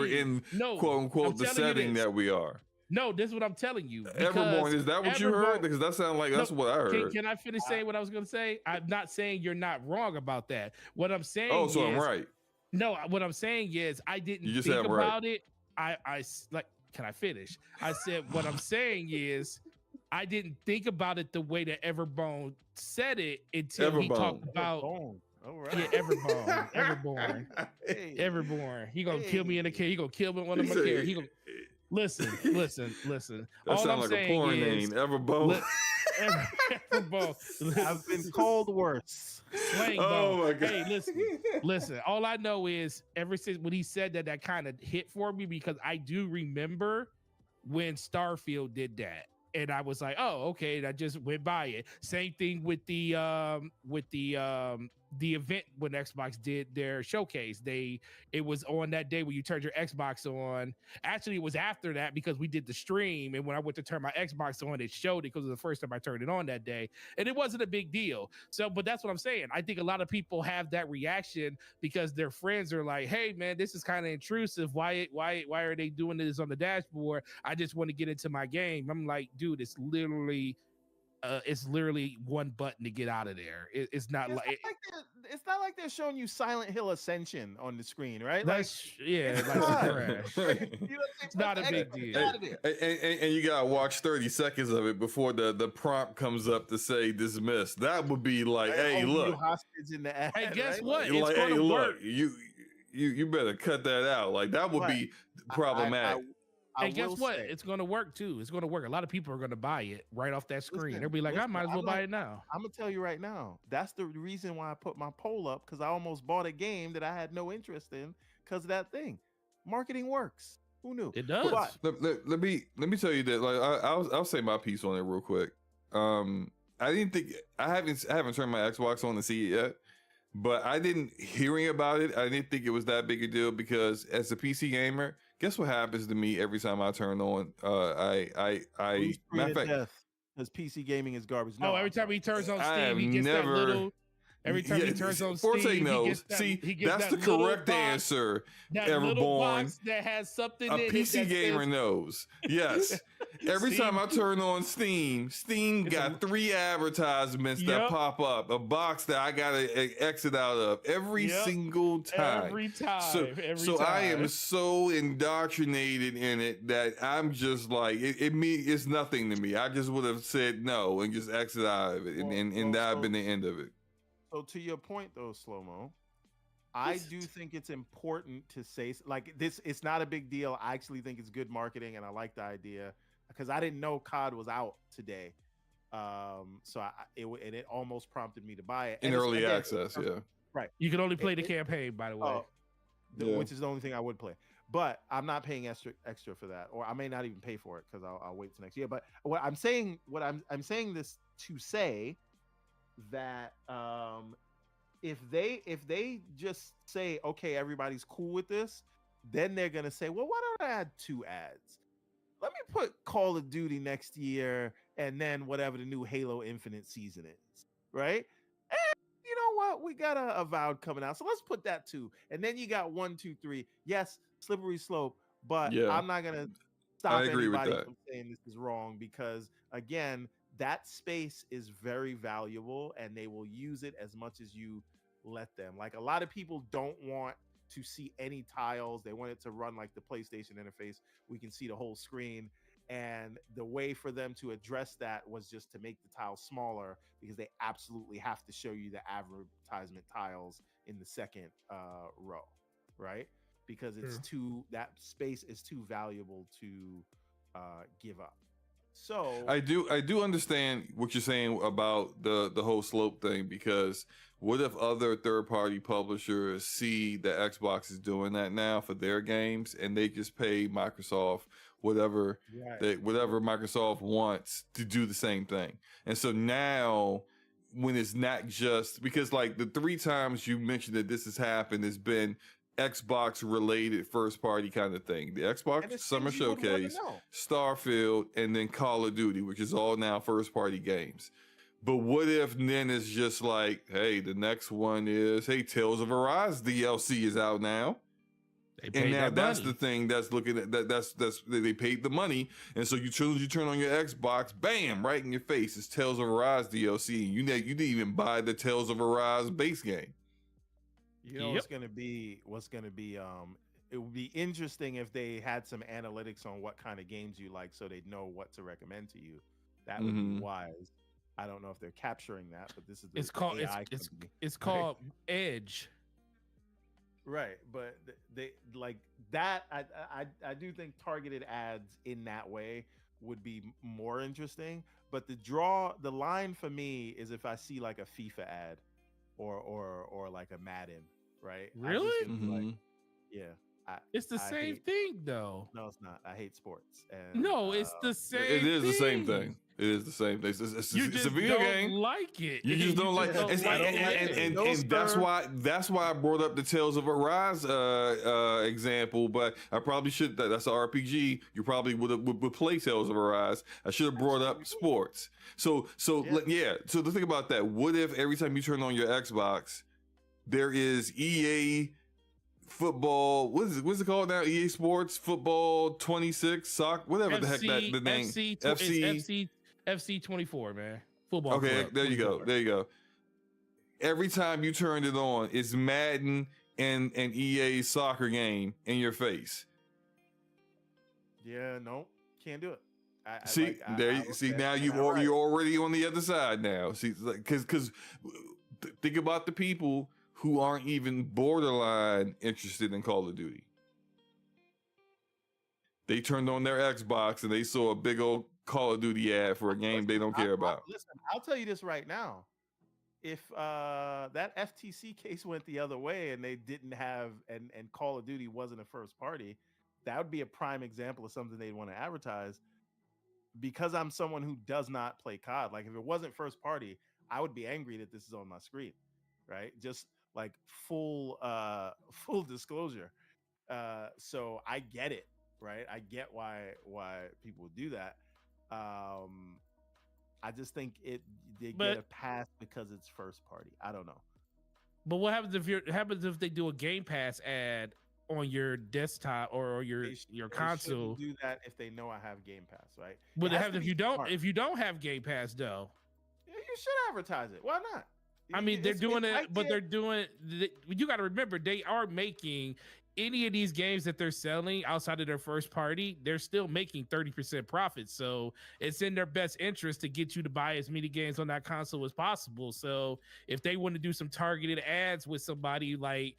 in quote unquote the setting that we are. No, this is what I'm telling you. Everborn, is that what you heard? Because that sounds like that's what I heard. Can I finish saying what I was going to say? I'm not saying you're not wrong about that. What I'm saying I'm right. No, what I'm saying is I didn't think about it. I like, can I finish? I said what I'm saying is I didn't think about it the way that Everbone said it until he talked about All right. Yeah, Everborn. Everborn. He gonna kill me in the care. He gonna kill me in one of my care. He gonna listen. That All sounds I'm like saying a porn is, name, Everbone. Everbone. I've been called worse. Slang Oh my God. Hey, listen. All I know is ever since when he said that kind of hit for me because I do remember when Starfield did that. And I was like, oh, okay. And I just went by it. Same thing with the event when Xbox did their showcase. It was on that day when you turned your Xbox on. Actually, it was after that because we did the stream. And when I went to turn my Xbox on, it showed it because it was the first time I turned it on that day. And it wasn't a big deal. So, but that's what I'm saying. I think a lot of people have that reaction because their friends are like, hey man, this is kind of intrusive. Why are they doing this on the dashboard? I just want to get into my game. I'm like, dude, it's literally one button to get out of there. It's not like they're showing you Silent Hill Ascension on the screen, right? It's not a big deal. And you gotta watch 30 seconds of it before the prompt comes up to say dismiss. That would be like, hey, look, hostage in the ad, hey, guess right? what? Like, it's hey, work. look, you better cut that out. Like that would be problematic. And guess what? It's going to work too. It's going to work. A lot of people are going to buy it right off that screen. They'll be like, I might as well buy it now. I'm going to tell you right now. That's the reason why I put my poll up, because I almost bought a game that I had no interest in because of that thing. Marketing works. Who knew? It does. Let me tell you that. Like I'll say my piece on it real quick. I haven't turned my Xbox on to see it yet, but hearing about it, I didn't think it was that big a deal because as a PC gamer, guess what happens to me every time I turn on? Matter of fact, Because PC gaming is garbage. Oh, No, every I'm time sorry. he turns on I Steam, have he gets never- that little. Every time he turns on Forte Steam, knows. he gets That's that the little correct box, answer. that ever little born. box that has something A in it PC that gamer says, knows. Yes. Every Steam- time I turn on Steam It's got 3 advertisements that Yep. pop up, a box that I gotta exit out of every Yep. single time. every time. So I am so indoctrinated in it that I'm just like it's nothing to me. I just would have said no and just exit out of it, and that would have been the end of it. So to your point though, Slow-Mo, I do think it's important to say like this. It's not a big deal. I actually think it's good marketing, and I like the idea because I didn't know COD was out today. So it almost prompted me to buy it In And it's- early again, access, yeah. right? You can only play the campaign, by the way. Oh, Yeah. which is the only thing I would play. But I'm not paying extra for that, or I may not even pay for it because I'll wait till next year. But what I'm saying this to say that if they just say, okay, everybody's cool with this, then they're gonna say, well, why don't I add 2 ads? Let me put Call of Duty next year and then whatever the new Halo Infinite season is, right? And you know what? We got a Avowed coming out, so let's put that too. And then you got 1, 2, 3. Yes, slippery slope, but Yeah. I'm not gonna stop I agree with anybody that. from saying this is wrong because again, that space is very valuable and they will use it as much as you let them. Like a lot of people don't want to see any tiles. They want it to run like the PlayStation interface. We can see the whole screen. And the way for them to address that was just to make the tiles smaller because they absolutely have to show you the advertisement tiles in the second row, right? Because it's that space is too valuable to give up. So I do understand what you're saying about the whole slope thing, because what if other third-party publishers see that Xbox is doing that now for their games and they just pay Microsoft whatever Microsoft wants to do the same thing. And so now when it's not just because like the 3 times you mentioned that this has happened has been Xbox related first party kind of thing. The Xbox Summer Showcase, Starfield, and then Call of Duty, which is all now first party games. But what if then it's just like, hey, the next one is, hey, Tales of Arise DLC is out now. And now that's the thing that's looking at that's they paid the money, and so you turn on your Xbox, bam, right in your face. It's Tales of Arise DLC. You didn't even buy the Tales of Arise base game. You know what's gonna be it would be interesting if they had some analytics on what kind of games you like so they'd know what to recommend to you. That would be wise. I don't know if they're capturing that, but this is it's called AI it's called Edge. Right, but they like that. I do think targeted ads in that way would be more interesting. But the line for me is if I see like a FIFA ad or like a Madden, right? Really? Like, yeah. It's the same thing, though. No, it's not. I hate sports. And, no, it's the same. It is the same thing. It is the same thing. It's a video game. Like it. You just don't like it. And that's why I brought up the Tales of Arise example. But I probably should. That's an RPG. You probably would play Tales of Arise. I should have brought up sports. So yeah. So the thing about that. What if every time you turn on your Xbox, there is EA football, what's it called now? EA Sports Football 26 soccer, whatever the heck that the name. FC 24, man. Football. Okay, club, there you go. There you go. Every time you turn it on, it's Madden and an EA soccer game in your face. Yeah, no, can't do it. Now you're already on the other side now. See, because think about the people who aren't even borderline interested in Call of Duty. They turned on their Xbox and they saw a big old Call of Duty ad for a game they don't care about. Listen, I'll tell you this right now. If that FTC case went the other way and they didn't have and Call of Duty wasn't a first party, that would be a prime example of something they'd want to advertise. Because I'm someone who does not play COD. Like if it wasn't first party, I would be angry that this is on my screen, right? Just like full disclosure. So I get it, right? I get why people would do that. I just think they But- get a pass because it's first party. I don't know. But what happens if they do a Game Pass ad on your desktop or your They shouldn't console? do that if they know I have Game Pass, right? But It has have, to if be you don't smart. if you don't have Game Pass though. Yeah, you should advertise it. Why not? I mean, they're doing it's it, right but there. they're doing. You got to remember, they are making any of these games that they're selling outside of their first party. They're still making 30% profit, so it's in their best interest to get you to buy as many games on that console as possible. So if they want to do some targeted ads with somebody like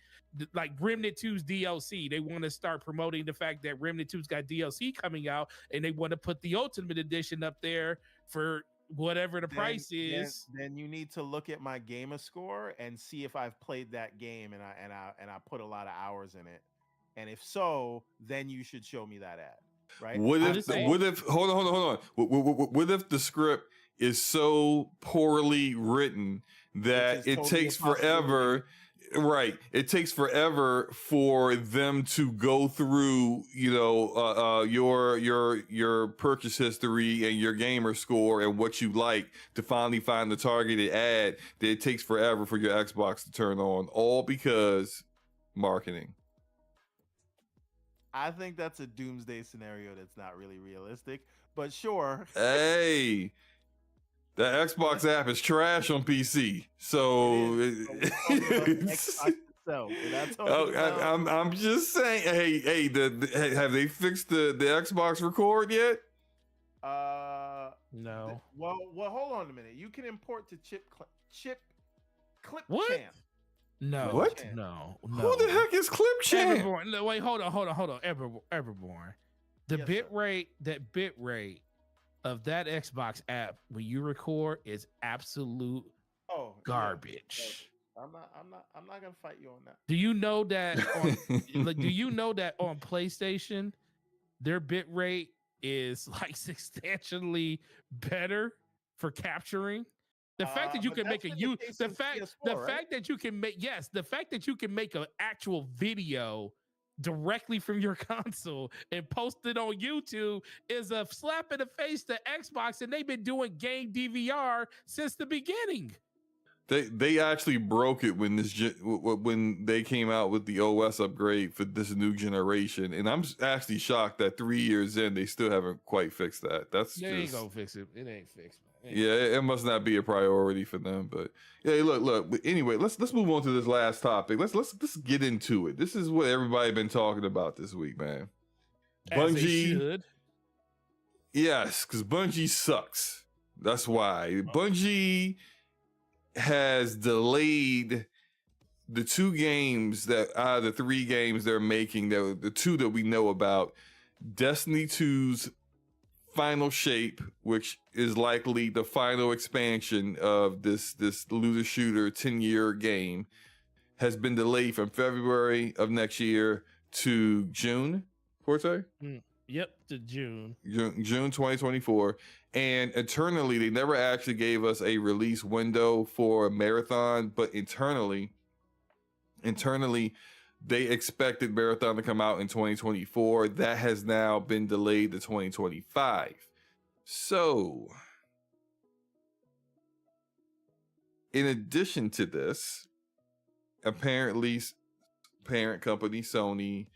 Remnant 2's DLC, they want to start promoting the fact that Remnant 2's got DLC coming out, and they want to put the Ultimate Edition up there for whatever the price is. Then you need to look at my gamer score and see if I've played that game and I put a lot of hours in it. And if so, then you should show me that ad, right? What I'm if? just saying- What if? Hold on. What if the script is so poorly written that Which is it totally takes a possibility. forever? Right, it takes forever for them to go through, your purchase history and your gamer score and what you like to finally find the targeted ad. That it takes forever for your Xbox to turn on, all because marketing. I think that's a doomsday scenario that's not really realistic, but sure. Hey, the Xbox app is trash on PC, so I'm just saying. Hey, have they fixed the Xbox Record yet? No. Well, hold on a minute. You can import to Clip What? Champ. No. What? No. Who the heck is Clipchamp? Everborn. No, wait, hold on. Everborn. The Yes, bit sir. rate of that Xbox app when you record is absolute Oh, yeah. garbage. I'm not gonna fight you on that. Do you know that on PlayStation, their bit rate is like substantially better for capturing? The fact that you but can make that's a been you the case the since fact PS4, the right? fact that you can make the fact that you can make an actual video directly from your console and post it on YouTube is a slap in the face to Xbox, and they've been doing game DVR since the beginning. They actually broke it when when they came out with the OS upgrade for this new generation, and I'm actually shocked that 3 years in they still haven't quite fixed that. They ain't gonna fix it. It ain't fixed. Man. Yeah, it must not be a priority for them. But yeah, look. But anyway, let's move on to this last topic. Let's get into it. This is what everybody been talking about this week, man. As they Bungie, should. yes, because Bungie sucks. That's why Bungie has delayed the 2 games that out of the 3 games they're making. The 2 that we know about, Destiny 2's Final Shape, which is likely the final expansion of this looter shooter 10-year game, has been delayed from February of next year to June. Forte? Yep, to June. June 2024. And internally, they never actually gave us a release window for Marathon, but internally, they expected Marathon to come out in 2024. That has now been delayed to 2025. So, in addition to this, apparently, parent company Sony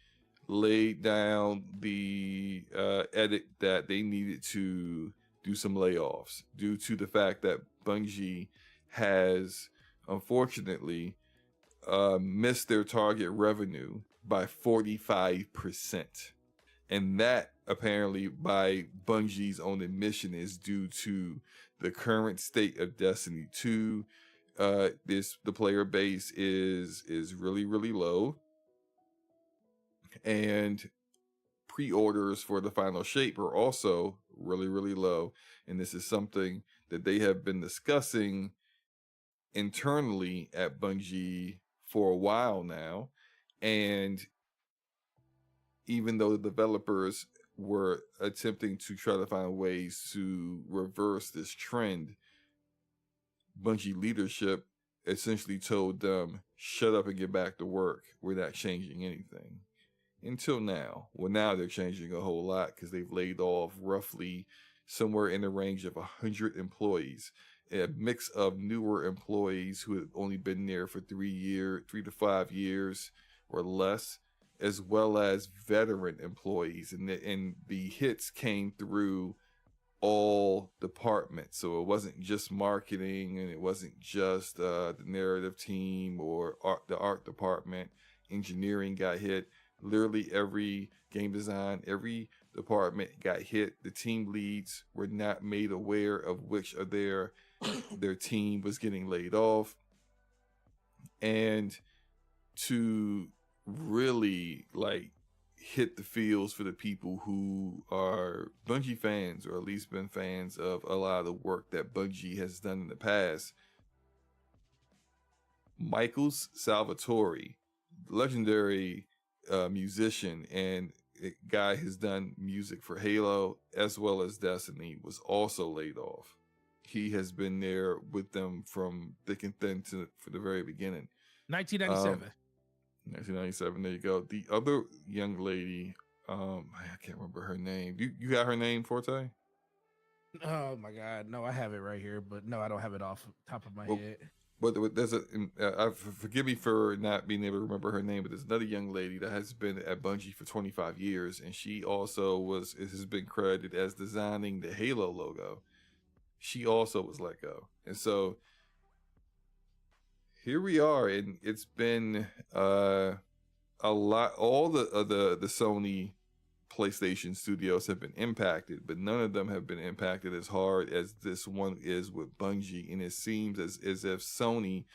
laid down the edit that they needed to do some layoffs due to the fact that Bungie has unfortunately missed their target revenue by 45%. And that apparently, by Bungie's own admission, is due to the current state of Destiny 2. The player base is really, really low. And pre-orders for the Final Shape are also really, really low. And this is something that they have been discussing internally at Bungie for a while now. And even though the developers were attempting to try to find ways to reverse this trend, Bungie leadership essentially told them, shut up and get back to work. We're not changing anything. Until now. Well, now they're changing a whole lot because they've laid off roughly somewhere in the range of 100 employees, a mix of newer employees who had only been there for 3 to 5 years or less, as well as veteran employees. And the hits came through all departments. So it wasn't just marketing, and it wasn't just the narrative team or the art department. Engineering got hit. Literally every game design, every department got hit. The team leads were not made aware of which of their team was getting laid off. And to really like hit the fields for the people who are Bungie fans, or at least been fans of a lot of the work that Bungie has done in the past. Michaels Salvatore, legendary musician and guy has done music for Halo as well as Destiny, was also laid off. He has been there with them from thick and thin for the very beginning. 1997. 1997. There you go. The other young lady, I can't remember her name. You got her name, Forte? Oh my God, no, I have it right here, but no, I don't have it off the top of my head. But there's forgive me for not being able to remember her name, but there's another young lady that has been at Bungie for 25 years, and she also has been credited as designing the Halo logo. She also was let go, and so here we are, and it's been a lot. All the Sony PlayStation studios have been impacted, but none of them have been impacted as hard as this one is with Bungie. And it seems as if Sony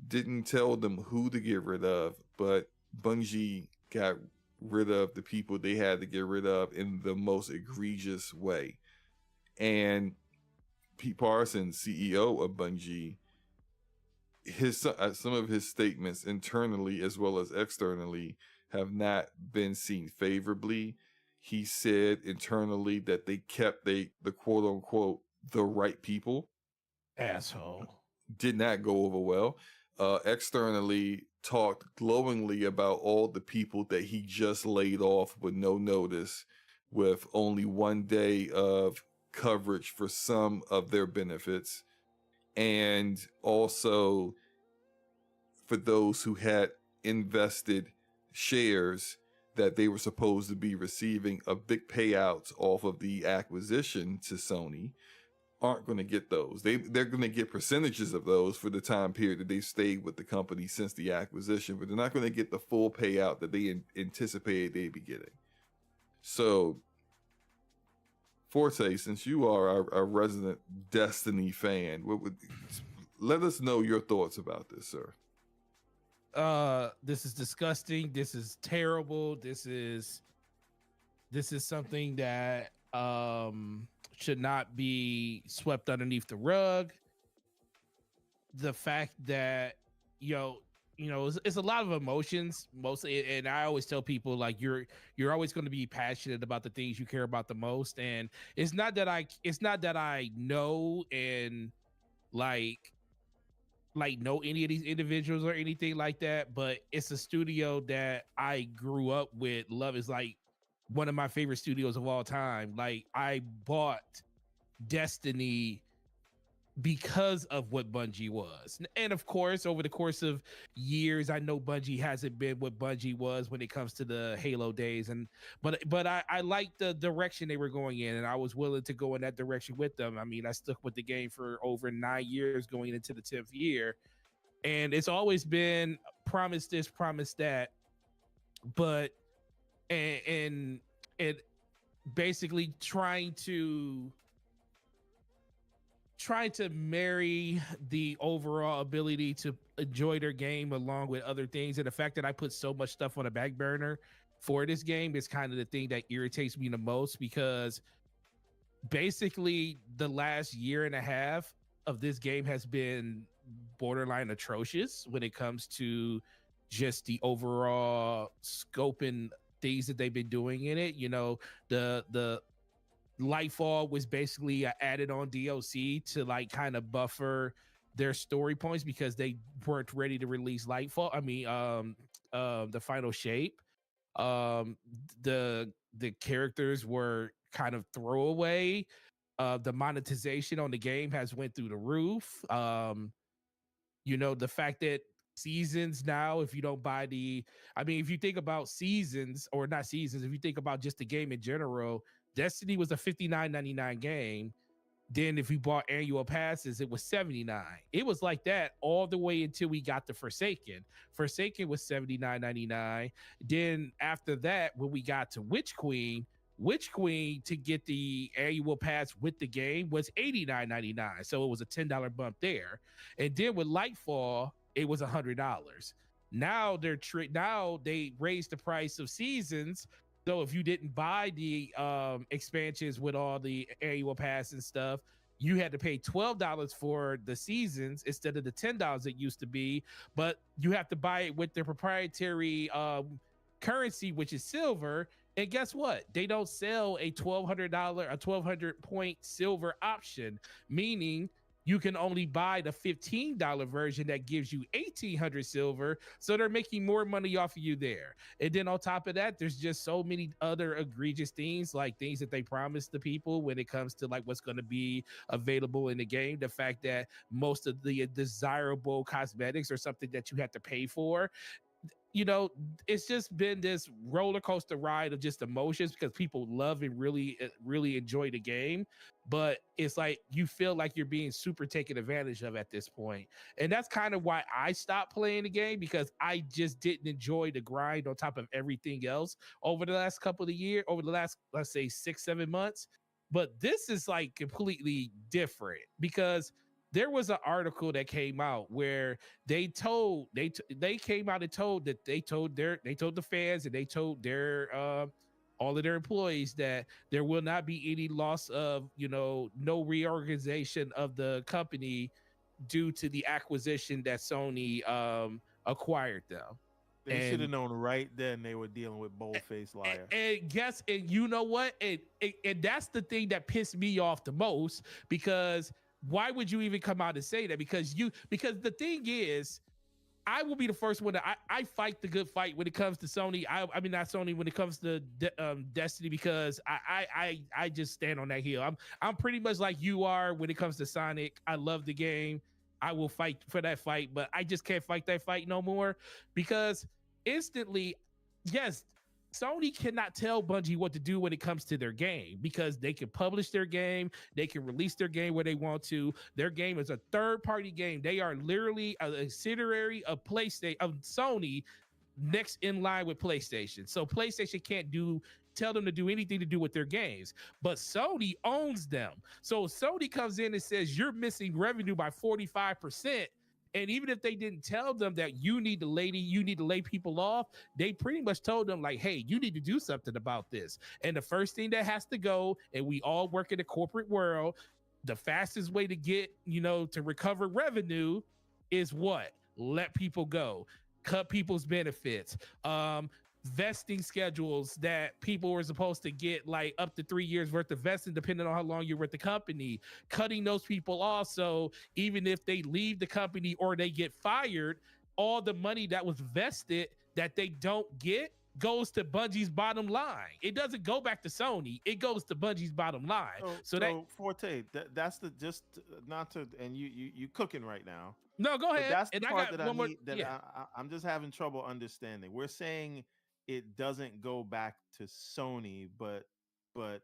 didn't tell them who to get rid of, but Bungie got rid of the people they had to get rid of in the most egregious way. And Pete Parsons, CEO of Bungie, some of his statements internally as well as externally have not been seen favorably. He said internally that they kept the quote unquote the right people. Asshole. Did not go over well. Externally talked glowingly about all the people that he just laid off with no notice, with only 1 day of coverage for some of their benefits. And also for those who had invested shares that they were supposed to be receiving a big payouts off of the acquisition to Sony, aren't going to get those. They're going to get percentages of those for the time period that they stayed with the company since the acquisition, but they're not going to get the full payout that they anticipated they'd be getting. So, Forte, since you are a resident Destiny fan, let us know your thoughts about this, sir. This is disgusting. This is terrible. This is something that should not be swept underneath the rug. The fact that it's a lot of emotions mostly, and I always tell people, like, you're always going to be passionate about the things you care about the most. And it's not that I know and like know any of these individuals or anything like that, but it's a studio that I grew up with. Love is like one of my favorite studios of all time. Like, I bought Destiny because of what Bungie was. And of course, over the course of years, I know Bungie hasn't been what Bungie was when it comes to the Halo days. But I liked the direction they were going in, and I was willing to go in that direction with them. I mean, I stuck with the game for over 9 years, going into the 10th year. And it's always been promise this, promise that. But and it basically trying to marry the overall ability to enjoy their game along with other things. And the fact that I put so much stuff on a back burner for this game is kind of the thing that irritates me the most, because basically the last year and a half of this game has been borderline atrocious when it comes to just the overall scope and things that they've been doing in it. The Lightfall was basically added on DLC to like kind of buffer their story points because they weren't ready to release Lightfall. I mean, the final shape. The characters were kind of throwaway. The monetization on the game has went through the roof. The fact that seasons now, if you don't buy if you think about seasons, or not seasons, if you think about just the game in general, Destiny was a $59.99 game. Then if you bought annual passes, it was $79. It was like that all the way until we got to Forsaken. Forsaken was $79.99. Then after that, when we got to Witch Queen to get the annual pass with the game was $89.99. So it was a $10 bump there. And then with Lightfall, it was $100. Now they raised the price of seasons. So if you didn't buy the expansions with all the annual pass and stuff, you had to pay $12 for the seasons instead of the $10 it used to be. But you have to buy it with their proprietary currency, which is silver. And guess what? They don't sell a $1,200 point silver option, meaning you can only buy the $15 version that gives you 1,800 silver. So they're making more money off of you there. And then on top of that, there's just so many other egregious things, like things that they promise the people when it comes to like what's going to be available in the game. The fact that most of the desirable cosmetics are something that you have to pay for. It's just been this roller coaster ride of just emotions because people love and really, really enjoy the game. But it's like you feel like you're being super taken advantage of at this point. And that's kind of why I stopped playing the game, because I just didn't enjoy the grind on top of everything else over the last couple of years, over the last, let's say 6-7 months. But this is like completely different, because there was an article that came out where they came out and told that they told the fans and they told their all of their employees that there will not be any loss of no reorganization of the company due to the acquisition that Sony acquired them. They should have known right then they were dealing with bold-faced liars. And you know what? And that's the thing that pissed me off the most, because why would you even come out and say that? Because the thing is, I will be the first one I fight the good fight when it comes to Sony. I mean, not Sony, when it comes to Destiny, because I just stand on that hill. I'm pretty much like you are when it comes to Sonic. I love the game. I will fight for that fight, but I just can't fight that fight no more, because instantly, yes, Sony cannot tell Bungie what to do when it comes to their game, because they can publish their game, they can release their game where they want to. Their game is a third-party game. They are literally a subsidiary of Sony, next in line with PlayStation. So PlayStation can't tell them to do anything to do with their games, but Sony owns them. So Sony comes in and says, you're missing revenue by 45%. And even if they didn't tell them that you need to lay people off, they pretty much told them like, hey, you need to do something about this. And the first thing that has to go, and we all work in the corporate world, the fastest way to get, to recover revenue is what? Let people go, cut people's benefits, vesting schedules that people were supposed to get like up to 3 years worth of vesting, depending on how long you're with the company, cutting those people off. So even if they leave the company or they get fired, all the money that was vested that they don't get goes to Bungie's bottom line. It doesn't go back to Sony. It goes to Bungie's bottom line. So Forte, that's the just not to, and you cooking right now. No, go ahead. But that's the and part I got that one more. I'm just having trouble understanding. We're saying it doesn't go back to Sony, but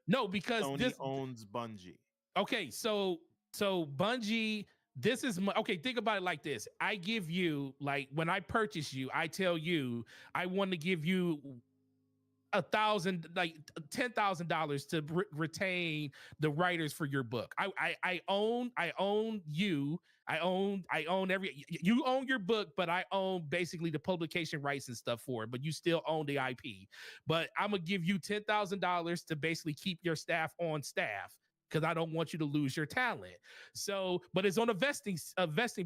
no, because Sony owns Bungie. Okay, so Bungie, this is okay. Think about it like this. I give you, like, when I purchase you, I tell you I want to give you $10,000 to retain the writers for your book. I own you. I own you own your book, but I own basically the publication rights and stuff for it, but you still own the IP. But I'm gonna give you $10,000 to basically keep your staff on staff, because I don't want you to lose your talent. So, but it's on a vesting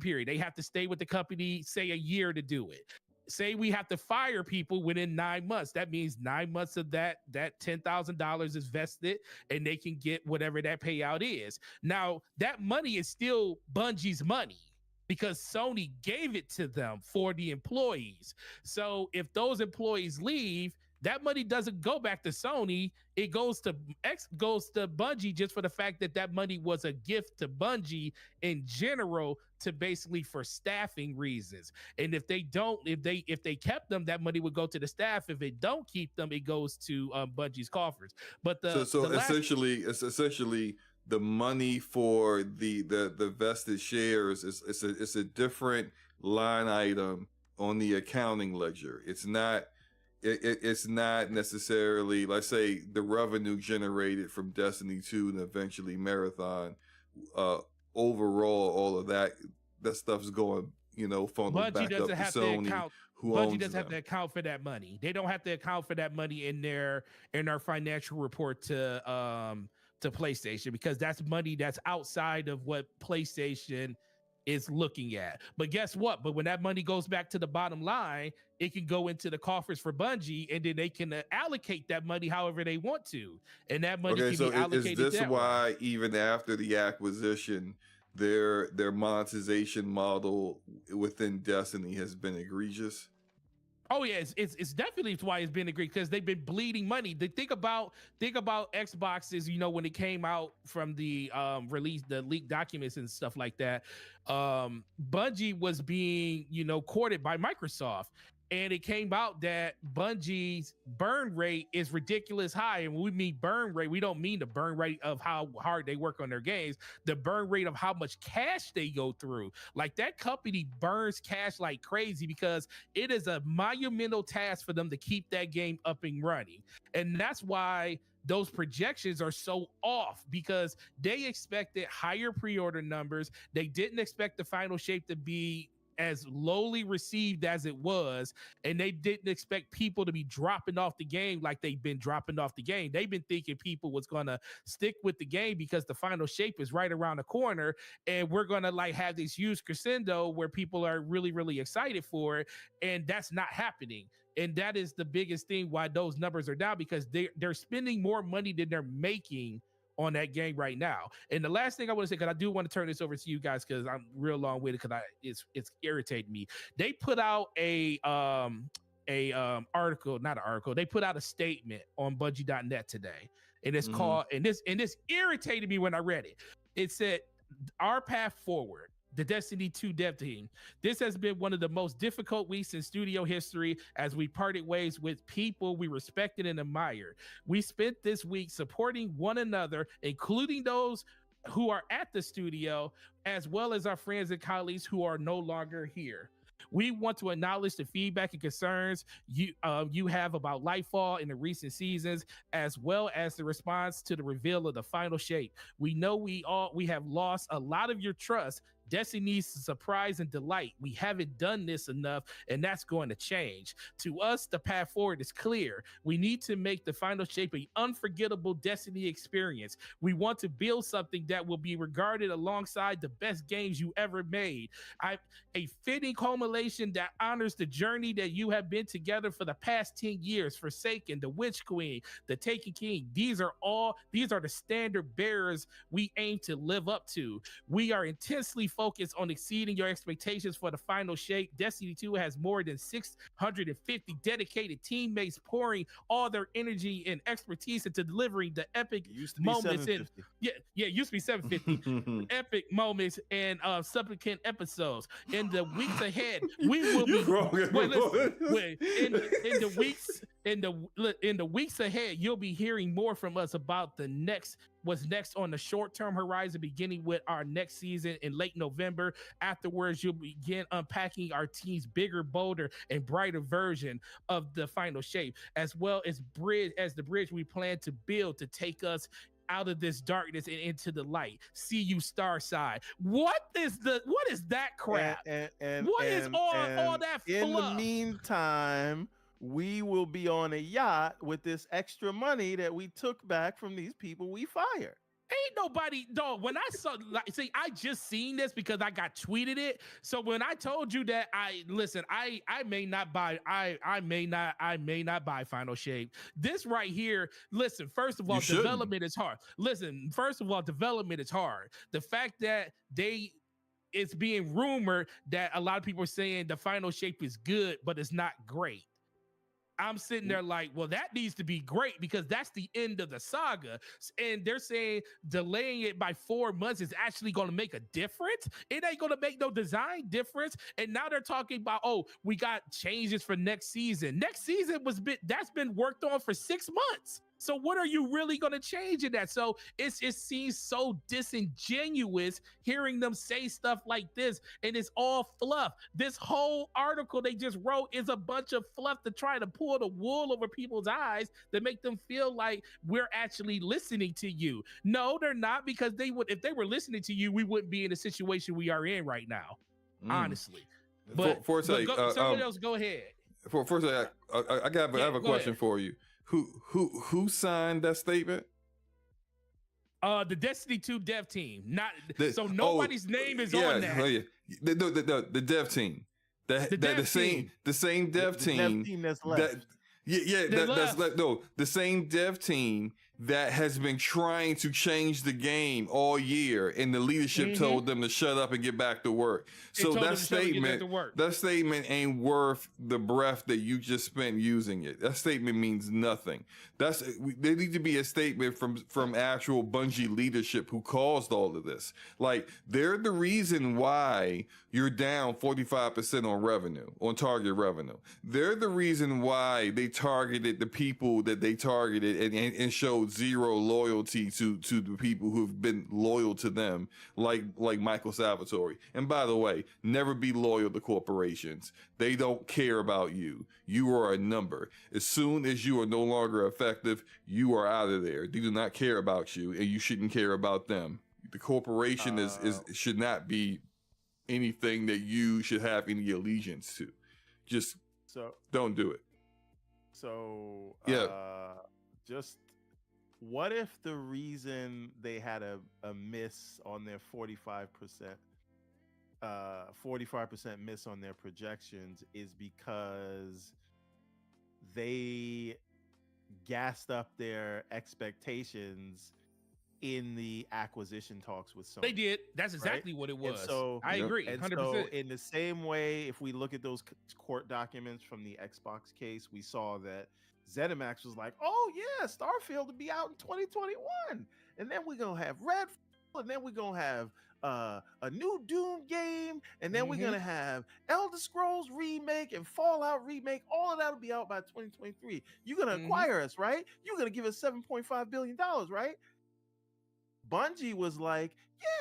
period. They have to stay with the company, say a year to do it. Say we have to fire people within 9 months. That means 9 months of that $10,000 is vested, and they can get whatever that payout is. Now, that money is still Bungie's money, because Sony gave it to them for the employees. So if those employees leave, That money doesn't go back to Sony. It goes to Bungie just for the fact that that money was a gift to Bungie in general to basically for staffing reasons. And if they kept them, that money would go to the staff. If it don't keep them, it goes to Bungie's coffers. But it's essentially the money for the vested shares it's a different line item on the accounting ledger. It's not necessarily, let's say, the revenue generated from Destiny 2 and eventually Marathon. Overall, all of that stuff's going, funneled back up to Sony. Bungie doesn't have to account for that money. They don't have to account for that money in their financial report to PlayStation, because that's money that's outside of what PlayStation is looking at. But guess what? But when that money goes back to the bottom line, it can go into the coffers for Bungie, and then they can allocate that money however they want to. And that money can be allocated. Is this why even after the acquisition, their monetization model within Destiny has been egregious? Oh yeah, it's definitely why it's been agreed, because they've been bleeding money. Think about Xboxes, when it came out from the release, the leaked documents and stuff like that. Bungie was being, courted by Microsoft. And it came out that Bungie's burn rate is ridiculous high. And when we mean burn rate, we don't mean the burn rate of how hard they work on their games, the burn rate of how much cash they go through. Like, that company burns cash like crazy because it is a monumental task for them to keep that game up and running. And that's why those projections are so off, because they expected higher pre-order numbers. They didn't expect the final shape to be as lowly received as it was, and they didn't expect people to be dropping off the game like they've been dropping off the game. They've been thinking people was gonna stick with the game because the final shape is right around the corner, and we're gonna have this huge crescendo where people are really, really excited for it, and that's not happening. And that is the biggest thing why those numbers are down, because they're spending more money than they're making on that game right now. And the last thing I want to say, because I do want to turn this over to you guys, because I'm real long with it, because it's irritating me. They put out they put out a statement on Bungie.net today, and it's called, and this irritated me when I read it. It said, "Our path forward, the Destiny 2 dev team. This has been one of the most difficult weeks in studio history as we parted ways with people we respected and admired. We spent this week supporting one another, including those who are at the studio, as well as our friends and colleagues who are no longer here. We want to acknowledge the feedback and concerns you have about Lightfall in the recent seasons, as well as the response to the reveal of the final shape. We know we have lost a lot of your trust. Destiny needs surprise and delight. We haven't done this enough, and that's going to change. To us, the path forward is clear. We need to make the final shape an unforgettable Destiny experience. We want to build something that will be regarded alongside the best games you ever made. A fitting culmination that honors the journey that you have been together for the past 10 years. Forsaken, the Witch Queen, the Taken King. These are the standard bearers we aim to live up to. We are intensely focused on exceeding your expectations for the final shape. Destiny 2 has more than 650 dedicated teammates pouring all their energy and expertise into delivering the epic moments. It used to be 750 epic moments and subsequent episodes. In the weeks ahead, we will be in the weeks ahead, you'll be hearing more from us about what's next on the short-term horizon, beginning with our next season in late November. Afterwards, you'll begin unpacking our team's bigger, bolder, and brighter version of the final shape, as well as the bridge we plan to build to take us out of this darkness and into the light. See you, Starside." What is that crap? What is all that fluff? In the meantime, we will be on a yacht with this extra money that we took back from these people we fired. Ain't nobody, dog. When I saw, I just seen this because I got tweeted it. So when I told you that, I may not buy Final Shape. This right here, listen, first of all, development is hard. The fact that it's being rumored that a lot of people are saying the Final Shape is good, but it's not great. I'm sitting there like, well, that needs to be great because that's the end of the saga. And they're saying delaying it by 4 months is actually going to make a difference. It ain't going to make no design difference. And now they're talking about, oh, we got changes for next season. Next season that's been worked on for 6 months. So what are you really going to change in that? So it seems so disingenuous hearing them say stuff like this, and it's all fluff. This whole article they just wrote is a bunch of fluff to try to pull the wool over people's eyes to make them feel like we're actually listening to you. No, they're not, because if they were listening to you, we wouldn't be in the situation we are in right now, honestly. But, somebody else, go ahead. First, I have a question for you. Who signed that statement? The Destiny 2 dev team. Nobody's name is on that. Oh, yeah. The dev team. The same dev team. The dev team that's left. The same dev team that has been trying to change the game all year, and the leadership told them to shut up and get back to work. So that statement ain't worth the breath that you just spent using it. That statement means nothing. There need to be a statement from actual Bungie leadership who caused all of this. Like, they're the reason why you're down 45% on target revenue. They're the reason why they targeted the people that they targeted and showed zero loyalty to the people who've been loyal to them, like Michael Salvatore. And by the way, never be loyal to corporations. They don't care about you. You are a number. As soon as you are no longer effective, you are out of there. They do not care about you, and you shouldn't care about them. The corporation should not be anything that you should have any allegiance to. Just don't do it. So just what if the reason they had a miss on their 45% miss on their projections is because they gassed up their expectations in the acquisition talks with Sony? They did. That's exactly what it was. And so I agree, 100%. So in the same way, if we look at those court documents from the Xbox case, we saw that ZeniMax was like, oh yeah, Starfield will be out in 2021. And then we're going to have Redfall, and then we're going to have a new Doom game, and then we're going to have Elder Scrolls Remake and Fallout Remake. All of that will be out by 2023. You're going to acquire us, right? You're going to give us $7.5 billion, right? Bungie was like,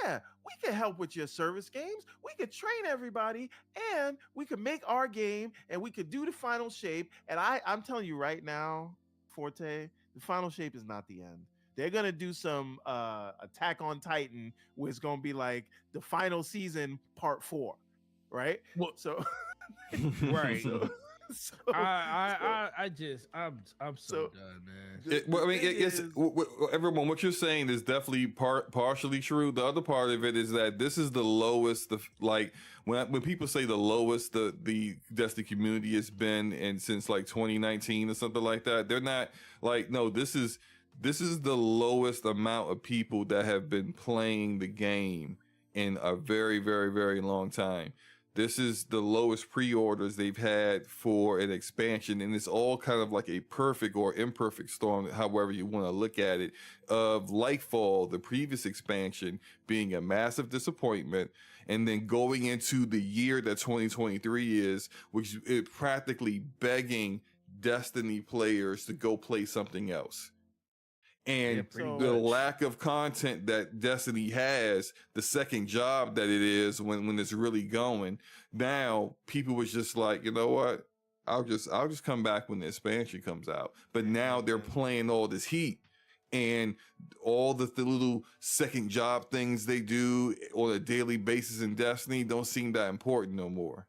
yeah, we can help with your service games. We could train everybody, and we could make our game, and we could do the final shape. And I'm telling you right now, Forte, the final shape is not the end. They're going to do some Attack on Titan, where it's going to be like the final season part 4, right? Well, so right. I'm so done, man. Everyone, what you're saying is definitely partially true. The other part of it is that this is the lowest. When people say the lowest the Destiny community has been in since like 2019 or something like that, they're not like, no, this is the lowest amount of people that have been playing the game in a very, very, very long time. This is the lowest pre-orders they've had for an expansion, and it's all kind of like a perfect or imperfect storm, however you want to look at it, of Lightfall, the previous expansion, being a massive disappointment, and then going into the year that 2023 is, which is practically begging Destiny players to go play something else. And the lack of content that Destiny has, the second job that it is when it's really going, now people was just like, you know what? I'll just come back when the expansion comes out. But now they're playing all this heat, and all the little second job things they do on a daily basis in Destiny don't seem that important no more.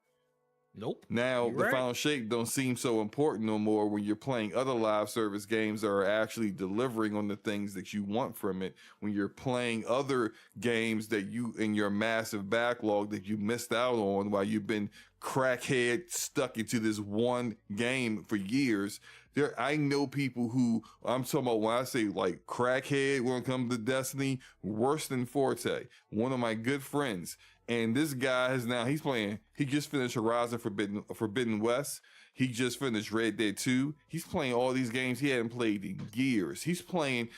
Nope. Now the final shape don't seem so important no more when you're playing other live service games that are actually delivering on the things that you want from it. When you're playing other games that you in your massive backlog that you missed out on while you've been crackhead stuck into this one game for years. I know people who, I'm talking about when I say like crackhead when it comes to Destiny, worse than Forte. One of my good friends And this guy he's playing. He just finished Horizon Forbidden West. He just finished Red Dead 2. He's playing all these games he hadn't played in years. He's playing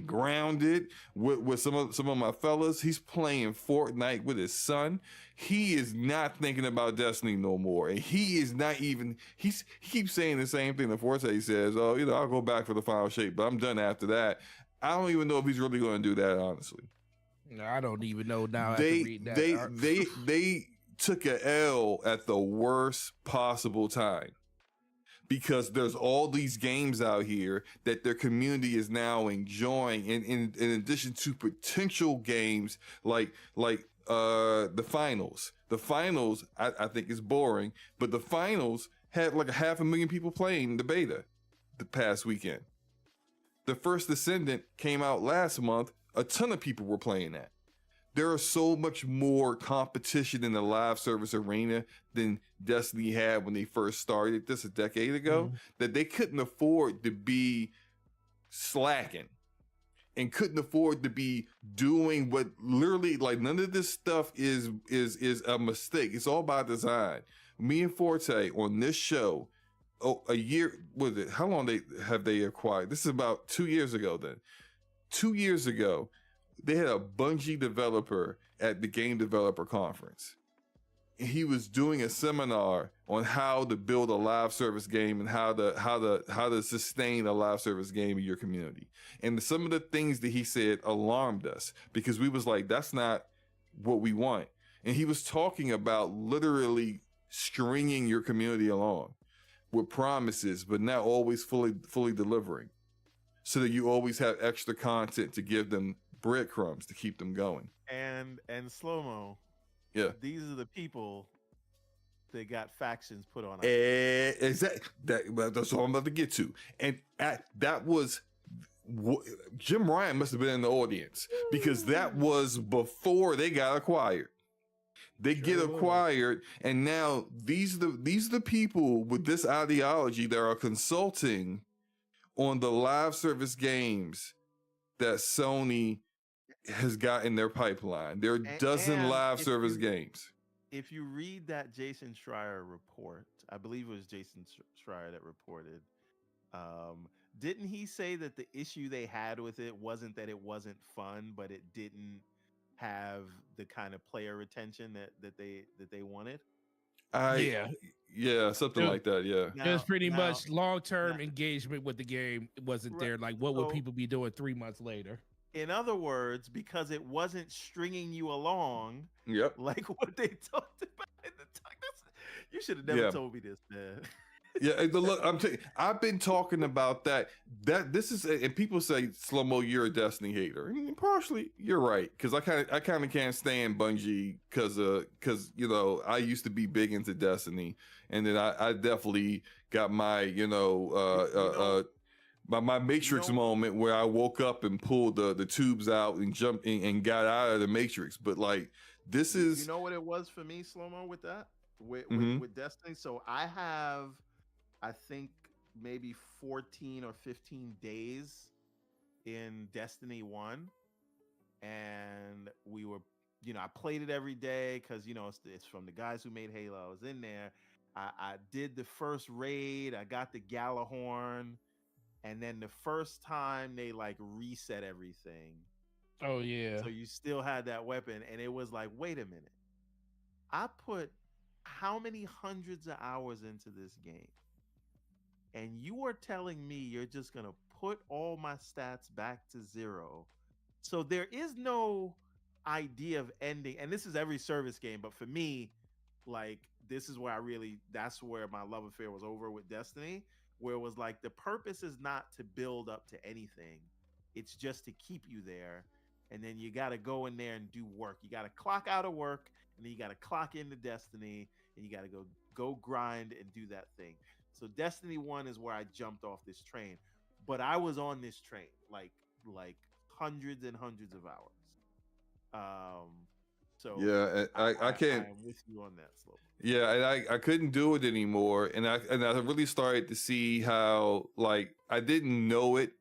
Grounded with some of my fellas. He's playing Fortnite with his son. He is not thinking about Destiny no more. And he is not even, he keeps saying the same thing that Forte says. Oh, I'll go back for the final shape, but I'm done after that. I don't even know if he's really going to do that, honestly. No, I don't even know now. After reading that. They took a L at the worst possible time, because there's all these games out here that their community is now enjoying, in addition to potential games like the finals. The finals, I think, is boring, but the finals had like 500,000 people playing the beta the past weekend. The First Descendant came out last month. A ton of people were playing that. There is so much more competition in the live service arena than Destiny had when they first started this a decade ago, that they couldn't afford to be slacking and couldn't afford to be doing what literally, like, none of this stuff is a mistake. It's all by design. Me and Forte on this show, a year, was it? How long have they acquired? This is about 2 years ago then. 2 years ago, they had a Bungie developer at the Game Developer Conference. And he was doing a seminar on how to build a live service game and how to sustain a live service game in your community. And some of the things that he said alarmed us, because we was like, that's not what we want. And he was talking about literally stringing your community along with promises, but not always fully delivering, so that you always have extra content to give them breadcrumbs to keep them going. And Slow-Mo, yeah, these are the people that got factions put on. Exactly. That's all I'm about to get to. And that was, Jim Ryan must have been in the audience, because that was before they got acquired. They get acquired, and now these are the people with this ideology that are consulting on the live service games that Sony has got in their pipeline. There are a dozen live service games. If you read that Jason Schreier report, I believe it was Jason Schreier that reported, didn't he say that the issue they had with it wasn't that it wasn't fun, but it didn't have the kind of player retention that they wanted? Yeah, something like that. Yeah, it was pretty much long-term engagement with the game. It wasn't there. Like, what would people be doing 3 months later? In other words, because it wasn't stringing you along. Yep. Like what they talked about in the talk. You should have never told me this, man. Yeah, look, I've been talking about that. This is, and people say, Slow-Mo, you're a Destiny hater. And partially, you're right, because I kind of can't stand Bungie because I used to be big into Destiny, and then I definitely got my my Matrix moment where I woke up and pulled the tubes out and jumped in and got out of the Matrix. But like, this is, you know what it was for me, Slow-Mo, with that with Destiny. So I have, I think, maybe 14 or 15 days in Destiny 1, and we were, I played it every day because it's from the guys who made Halo. I was in there. I did the first raid. I got the Galahorn. And then the first time they like reset everything. Oh yeah. So you still had that weapon, and it was like, wait a minute. I put how many hundreds of hours into this game, and you are telling me you're just gonna put all my stats back to 0. So there is no idea of ending. And this is every service game, but for me, like, this is where that's where my love affair was over with Destiny. Where it was like, the purpose is not to build up to anything. It's just to keep you there. And then you got to go in there and do work. You got to clock out of work, and then you got to clock into Destiny, and you got to go grind and do that thing. So Destiny 1 is where I jumped off this train. But I was on this train like hundreds and hundreds of hours. So yeah, I can't. I'm with you on that, Slow. Yeah, and I couldn't do it anymore, and I really started to see how, like, I didn't know it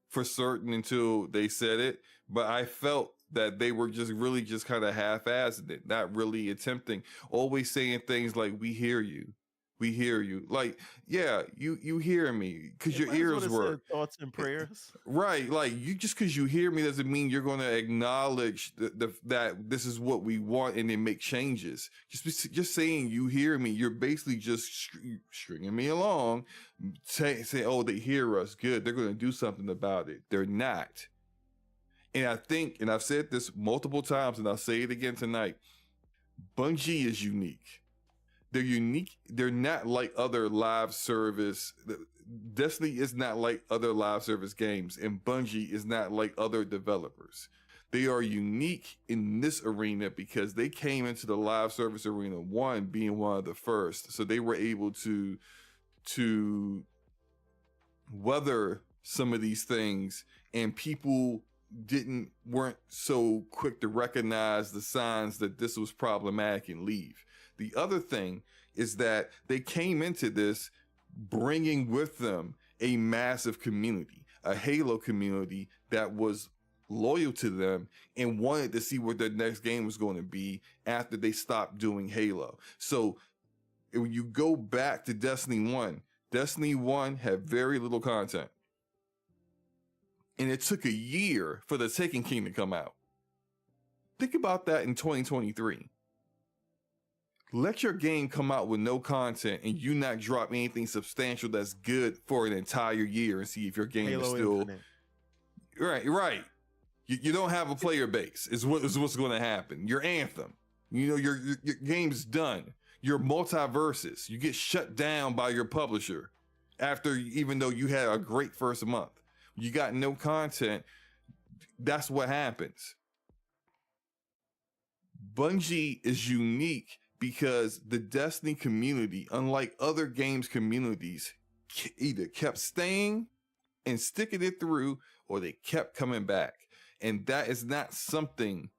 for certain until they said it, but I felt that they were just really just kind of half-assing it, not really attempting, always saying things like, we hear you. We hear you. Like, yeah, you hear me because your ears work. Thoughts and prayers. Right. Like, you just because you hear me doesn't mean you're going to acknowledge that this is what we want and then make changes. Just saying you hear me, you're basically just stringing me along, saying, oh, they hear us. Good. They're going to do something about it. They're not. And I think, and I've said this multiple times and I'll say it again tonight, Bungie is unique. They're unique. They're not like other live service. Destiny is not like other live service games, and Bungie is not like other developers. They are unique in this arena because they came into the live service arena, being one of the first. So they were able to weather some of these things, and people weren't so quick to recognize the signs that this was problematic and leave. The other thing is that they came into this bringing with them a massive community, a Halo community that was loyal to them and wanted to see what their next game was going to be after they stopped doing Halo. So when you go back to Destiny 1 had very little content. And it took a year for the Taken King to come out. Think about that in 2023. Let your game come out with no content and you not drop anything substantial that's good for an entire year and see if your game Halo is still Infinite. right. You don't have a player base is what's going to happen. Your Anthem, your game's done. Your multiverses, you get shut down by your publisher even though you had a great first month. You got no content. That's what happens. Bungie is unique because the Destiny community, unlike other games communities, either kept staying and sticking it through, or they kept coming back. And that is not something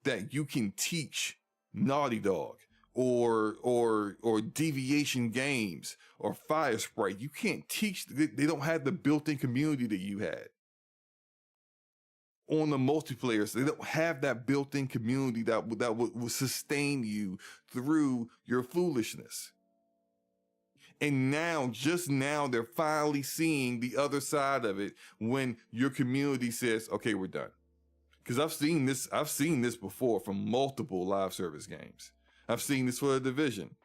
that you can teach Naughty Dog or Deviation Games or Fire Sprite. You can't teach. They don't have the built-in community that you had. On the multiplayer, so they don't have that built-in community that would sustain you through your foolishness. And just now, they're finally seeing the other side of it when your community says, okay, we're done. Because I've seen this before from multiple live service games. I've seen this for The Division.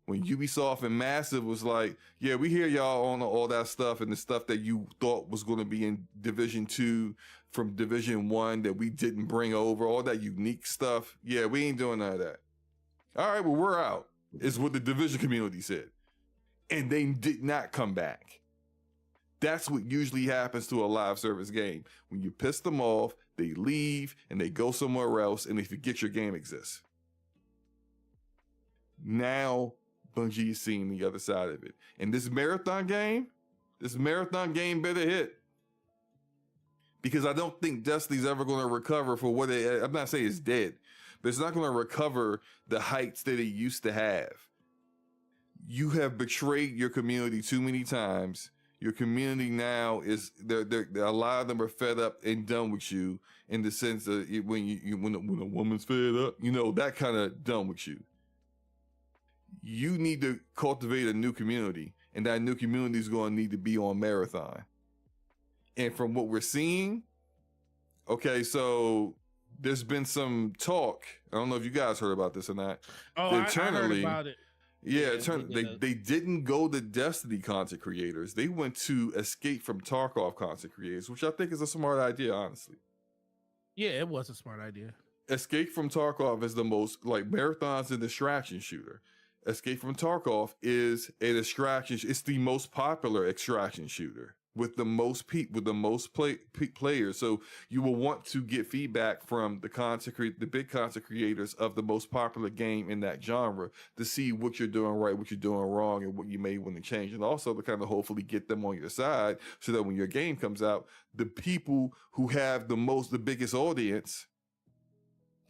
When Ubisoft and Massive was like, yeah, we hear y'all on all that stuff and the stuff that you thought was going to be in Division 2 from Division 1 that we didn't bring over, all that unique stuff. Yeah, we ain't doing none of that. All right, well, we're out, is what the Division community said. And they did not come back. That's what usually happens to a live service game. When you piss them off, they leave and they go somewhere else and they forget your game exists. Now, Bungie is seeing the other side of it. And this marathon game better hit. Because I don't think Destiny's ever going to recover for what I'm not saying it's dead, but it's not going to recover the heights that it used to have. You have betrayed your community too many times. Your community now is, a lot of them are fed up and done with you in the sense that when a woman's fed up, that kind of done with you. You need to cultivate a new community, and that new community is going to need to be on Marathon. And from what we're seeing, okay, so there's been some talk. I don't know if you guys heard about this or not. Oh, I heard about it. Yeah, they didn't go to Destiny content creators. They went to Escape from Tarkov content creators, which I think is a smart idea, honestly. Yeah, it was a smart idea. Escape from Tarkov is the most, like, Marathon's a distraction shooter. Escape from Tarkov is a distraction. It's the most popular extraction shooter with the most players. So you will want to get feedback from the big content creators of the most popular game in that genre to see what you're doing right, what you're doing wrong, and what you may want to change. And also to kind of hopefully get them on your side so that when your game comes out, the people who have the biggest audience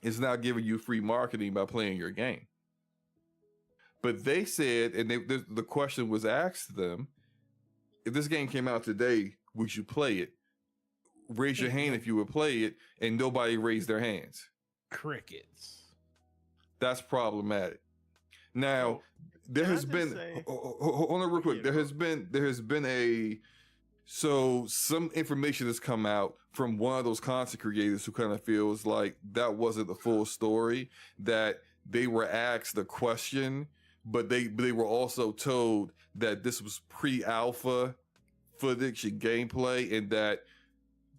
is now giving you free marketing by playing your game. But they said, and the question was asked to them, if this game came out today, would you play it? raise your hand if you would play it, and nobody raised their hands. Crickets. That's problematic. Now, there can I has just been say- hold on real quick. Yeah, There has been a some information has come out from one of those content creators who kind of feels like that wasn't the full story, that they were asked the question, but they were also told that this was pre-alpha footage and gameplay, and that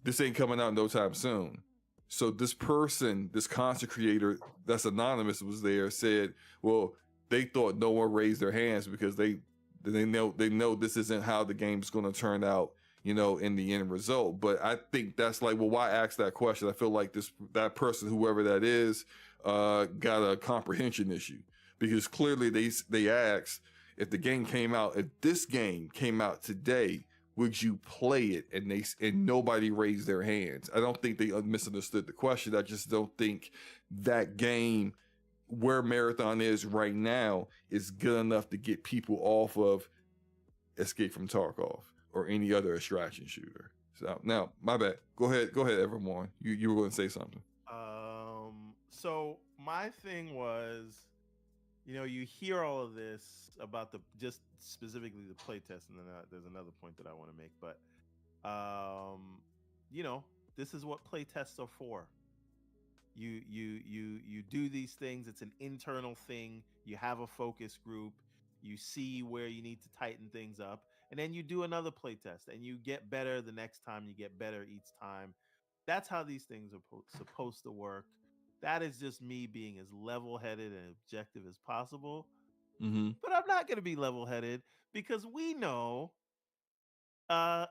this ain't coming out no time soon. So this person, this content creator that's anonymous, was there, said, well, they thought no one raised their hands because they know this isn't how the game's going to turn out, in the end result. But I think that's like, well, why ask that question? I feel like that person, whoever that is, got a comprehension issue, because clearly they asked, if this game came out today, would you play it? And nobody raised their hands. I don't think they misunderstood the question. I just don't think that game, where Marathon is right now, is good enough to get people off of Escape from Tarkov or any other extraction shooter. So now, my bad. Go ahead, Evermore. You were going to say something. So my thing was, you hear all of this about just specifically the playtest, and then there's another point that I want to make, but this is what playtests are for. You do these things. It's an internal thing. You have a focus group. You see where you need to tighten things up, and then you do another playtest, and you get better the next time. You get better each time. That's how these things are supposed to work. That is just me being as level-headed and objective as possible. Mm-hmm. But I'm not going to be level-headed, because we know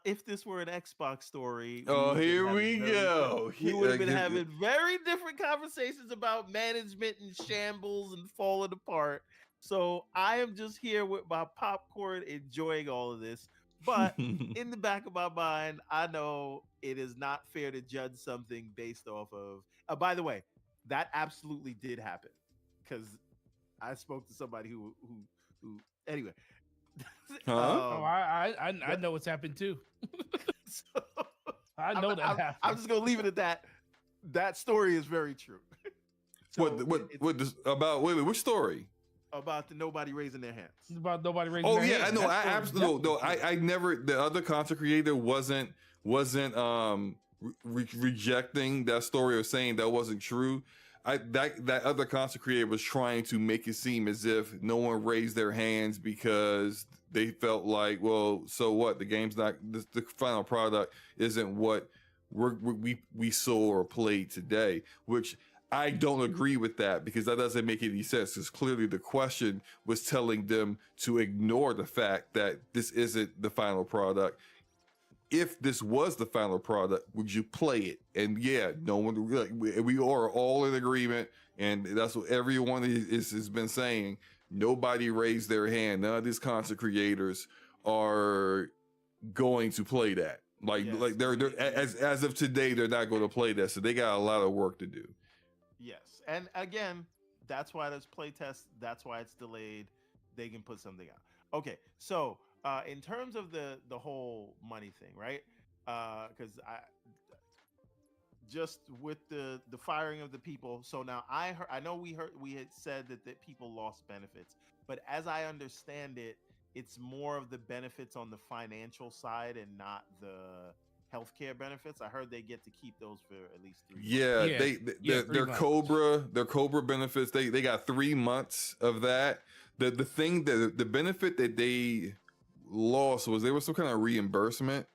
if this were an Xbox story, Here we go. We would have been having very different conversations about management and shambles and falling apart. So I am just here with my popcorn, enjoying all of this. But in the back of my mind, I know it is not fair to judge something based off of. By the way, that absolutely did happen, because I spoke to somebody who anyway. Huh? I know what's happened too. So, I know that happened. I'm just gonna leave it at that. That story is very true. So Which story? About nobody raising their hands. About nobody raising Oh their yeah, I hands. know. That's I what- absolutely no. I never. The other content creator wasn't rejecting that story or saying that wasn't true. That other content creator was trying to make it seem as if no one raised their hands because they felt like, well, so what? The game's not, the final product isn't what we saw or played today, which I don't agree with that, because that doesn't make any sense. Because clearly the question was telling them to ignore the fact that this isn't the final product. If this was the final product, would you play it? And yeah, no one, we are all in agreement, and that's what everyone has been saying. Nobody raised their hand. None of these content creators are going to play that. Like they're as of today, they're not going to play that. So they got a lot of work to do. Yes, and again, that's why there's playtests. That's why it's delayed. They can put something out. Okay, so in terms of the whole money thing, right? Because I just with the firing of the people. So now I know we had said that people lost benefits, but as I understand it, it's more of the benefits on the financial side and not the healthcare benefits. I heard they get to keep those for at least 3 months. Yeah, their Cobra benefits. They got 3 months of that. The thing that the benefit that they lost was there was some kind of reimbursement,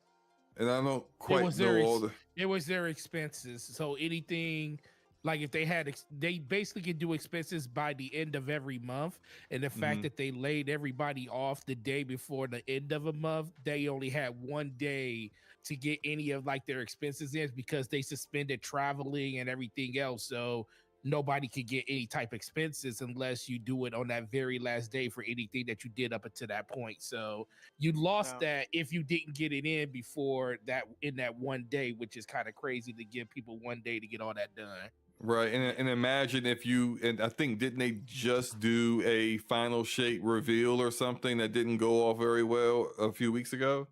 and I don't quite know all the. It was their expenses. So anything, like if they basically can do expenses by the end of every month, and the fact that they laid everybody off the day before the end of a month, they only had 1 day to get any of like their expenses in, because they suspended traveling and everything else. So nobody could get any type of expenses unless you do it on that very last day for anything that you did up until that point. So you lost that if you didn't get it in before that, in that 1 day, which is kind of crazy to give people 1 day to get all that done. Right, and imagine if and I think, didn't they just do a final shape reveal or something that didn't go off very well a few weeks ago?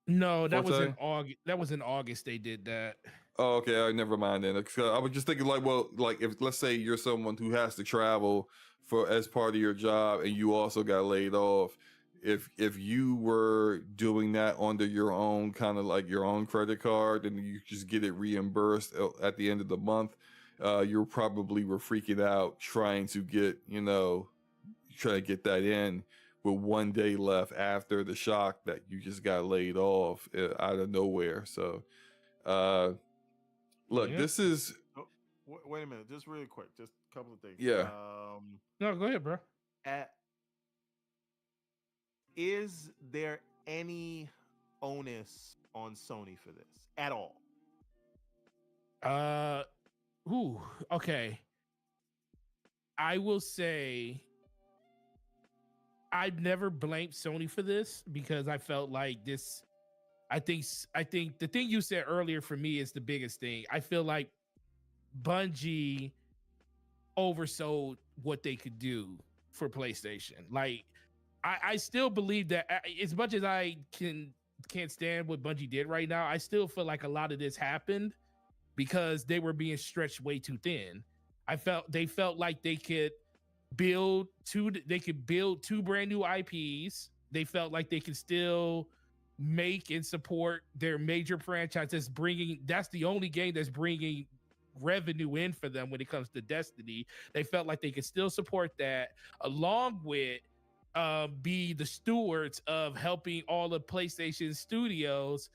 No, that was in Forte? August. That was in August. They did that. Oh, okay. Never mind then. 'Cause I was just thinking, like, well, like if let's say you're someone who has to travel for as part of your job, and you also got laid off. If you were doing that under your own kind of like your own credit card, and you just get it reimbursed at the end of the month, you probably were freaking out trying to get try to get that in with 1 day left after the shock that you just got laid off out of nowhere. So. Look, Yeah. this is Oh, wait a minute, just really quick, just a couple of things. Yeah. No, go ahead, bro. Is there any onus on Sony for this at all? Okay. I will say I've never blamed Sony for this because I felt like this. I think the thing you said earlier for me is the biggest thing. I feel like Bungie oversold what they could do for PlayStation. Like, I still believe that as much as I can't stand what Bungie did right now, I still feel like a lot of this happened because they were being stretched way too thin. They felt like they could build two brand new IPs. They felt like they could still make and support their major franchises. That's the only game that's bringing revenue in for them when it comes to Destiny. They felt like they could still support that, along with be the stewards of helping all the PlayStation studios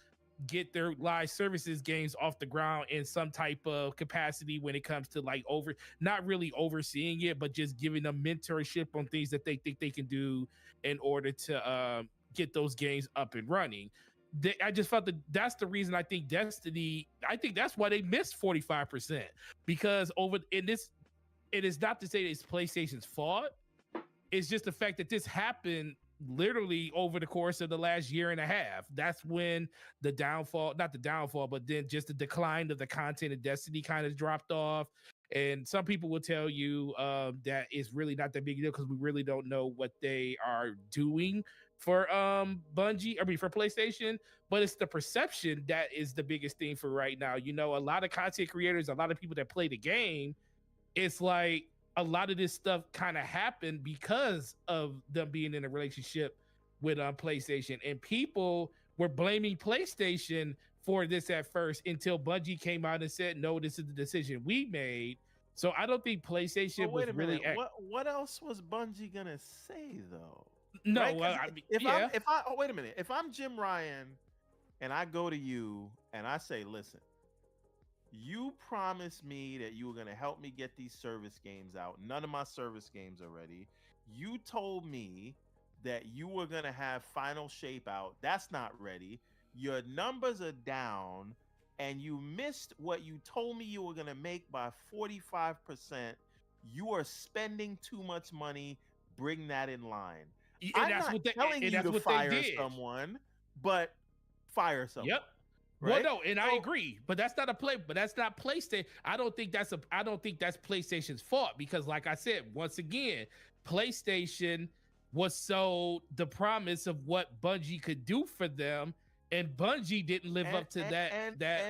get their live services games off the ground in some type of capacity when it comes to like not really overseeing it, but just giving them mentorship on things that they think they can do in order to get those games up and running. I just felt that's the reason I think Destiny, I think that's why they missed 45%, because it is not to say it's PlayStation's fault. It's just the fact that this happened literally over the course of the last year and a half. That's when not the downfall, but then just the decline of the content of Destiny kind of dropped off. And some people will tell you that it's really not that big a deal because we really don't know what they are doing for for PlayStation. But it's the perception that is the biggest thing for right now. You know, a lot of content creators, a lot of people that play the game, it's like a lot of this stuff kind of happened because of them being in a relationship with PlayStation, and people were blaming PlayStation for this at first until Bungie came out and said, no, this is the decision we made. So I don't think PlayStation was really. What else was Bungie gonna say though? No, right? I mean, wait a minute. If I'm Jim Ryan and I go to you and I say, listen, you promised me that you were going to help me get these service games out. None of my service games are ready. You told me that you were going to have Final Shape out. That's not ready. Your numbers are down and you missed what you told me you were going to make by 45%. You are spending too much money. Bring that in line. I'm not telling you to fire someone, but fire someone. Yep. Right? Well, no, and I agree, but that's not PlayStation. I don't think that's PlayStation's fault because, like I said, once again, PlayStation was sold the promise of what Bungie could do for them, and Bungie didn't live up to that. But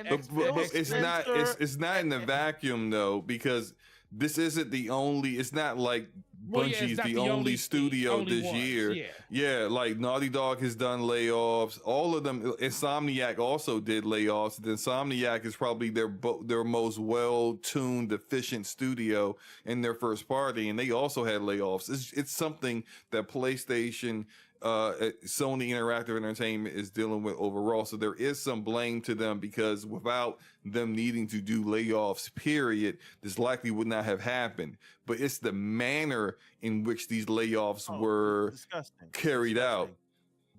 it's not in the vacuum though, because this isn't the only. It's not like Bungie's the only studio this year. Yeah, like Naughty Dog has done layoffs. All of them. Insomniac also did layoffs. The Insomniac is probably their most well-tuned, efficient studio in their first party, and they also had layoffs. It's something that PlayStation, Sony Interactive Entertainment is dealing with overall. So there is some blame to them, because without them needing to do layoffs, period, this likely would not have happened. But it's the manner in which these layoffs were carried out.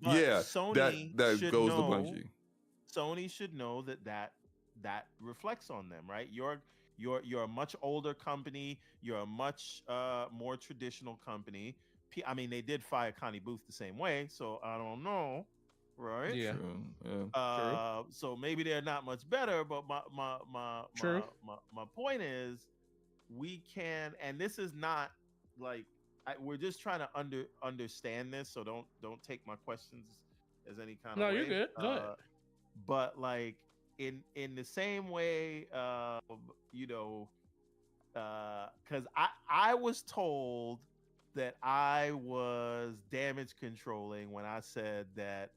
But yeah, Sony that goes to Bungie. Sony should know that reflects on them, right? You're a much older company. You're a much more traditional company. I mean, they did fire Connie Booth the same way, so I don't know, right? Yeah. True. So maybe they're not much better, but my point is, we can, and this is not like we're just trying to understand this. So don't take my questions as any kind No, of way. you're good. Go ahead. But like in the same way, you know, because I was told that I was damage controlling when I said that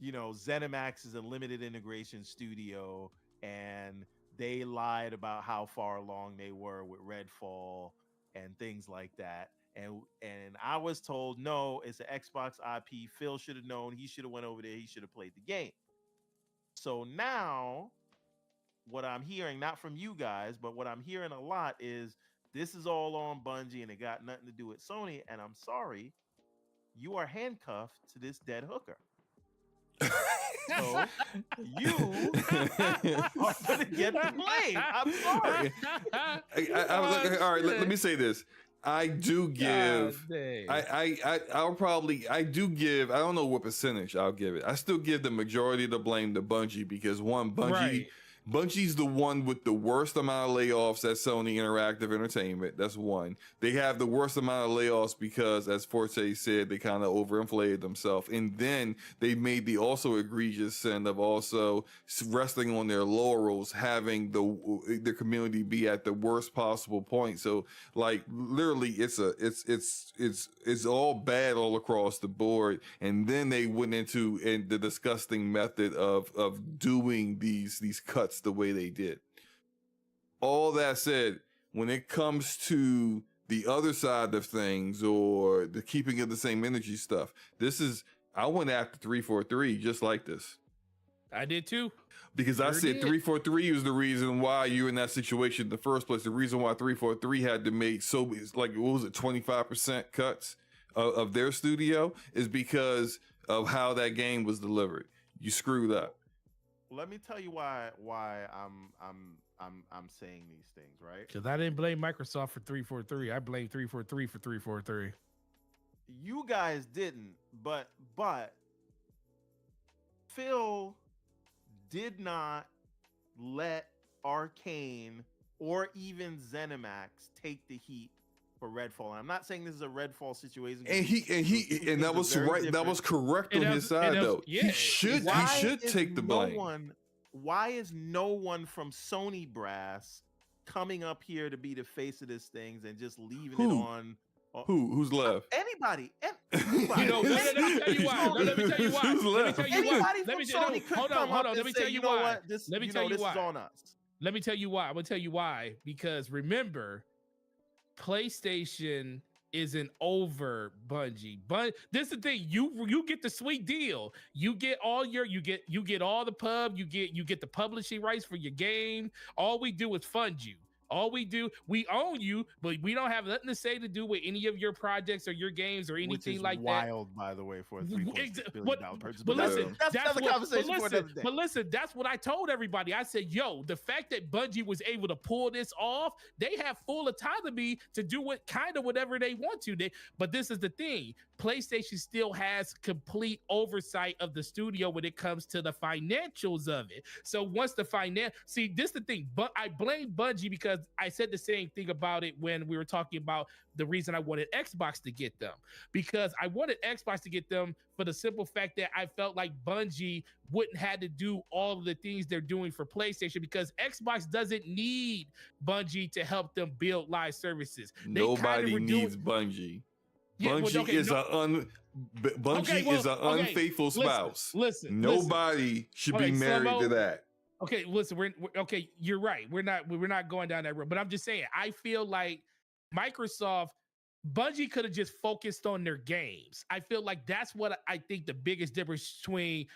you know, ZeniMax is a limited integration studio and they lied about how far along they were with Redfall and things like that. And I was told, no, it's an Xbox IP. Phil should have known. He should have went over there. He should have played the game. So now what I'm hearing, not from you guys, but what I'm hearing a lot is this is all on Bungie and it got nothing to do with Sony. And I'm sorry, you are handcuffed to this dead hooker. So you are gonna get the blame. I'm sorry. All right, let me say this. I do give. I do give. I don't know what percentage I'll give it. I still give the majority of the blame to Bungie because Bungie's the one with the worst amount of layoffs at Sony Interactive Entertainment. That's one. They have the worst amount of layoffs because, as Forte said, they kind of overinflated themselves. And then they made the also egregious sin of also resting on their laurels, having the community be at the worst possible point. So, like, literally, it's all bad all across the board. And then they went into the disgusting method of doing these cuts the way they did. All that said, when it comes to the other side of things or the keeping of the same energy stuff, I went after 343 just like this. I did too. Because I said 343 was the reason why you're in that situation in the first place. The reason why 343 had to make what was it, 25% cuts of their studio is because of how that game was delivered. You screwed up. Let me tell you why I'm saying these things, right? Because I didn't blame Microsoft for 343. I blame 343 for 343. You guys didn't, but Phil did not let Arcane or even ZeniMax take the heat for Redfall. And I'm not saying this is a Redfall situation. And that was right. That was correct on his side, though. Yeah, he should take the blame. Why is no one from Sony brass coming up here to be the face of this things and just leaving it on? Who's left? Anybody. You know, let me tell you why. Let me tell you why. Hold on. Let me tell you why. Let me tell you why. This is on us. Let me tell you why. I'm gonna tell you why. Because remember, PlayStation isn't over Bungie. But this is the thing: you get the sweet deal. You get all the pub. You get the publishing rights for your game. All we do is fund you. All we do, we own you, but we don't have nothing to say to do with any of your projects or your games or anything like that. Wild, by the way, for a $3.6 billion purchase. But listen, that's another conversation for another day. But listen, that's what I told everybody. I said, yo, the fact that Bungie was able to pull this off, they have full autonomy to do whatever they want to. But this is the thing. PlayStation still has complete oversight of the studio when it comes to the financials of it. So once the this is the thing, but I blame Bungie because I said the same thing about it when we were talking about the reason I wanted Xbox to get them, because I wanted Xbox to get them for the simple fact that I felt like Bungie wouldn't have to do all of the things they're doing for PlayStation, because Xbox doesn't need Bungie to help them build live services. Nobody needs Bungie. Bungie is an unfaithful spouse. Listen, nobody should be married to that. Okay, listen, we're okay. You're right. We're not going down that road. But I'm just saying, I feel like Bungie could have just focused on their games. I feel like that's what I think the biggest difference between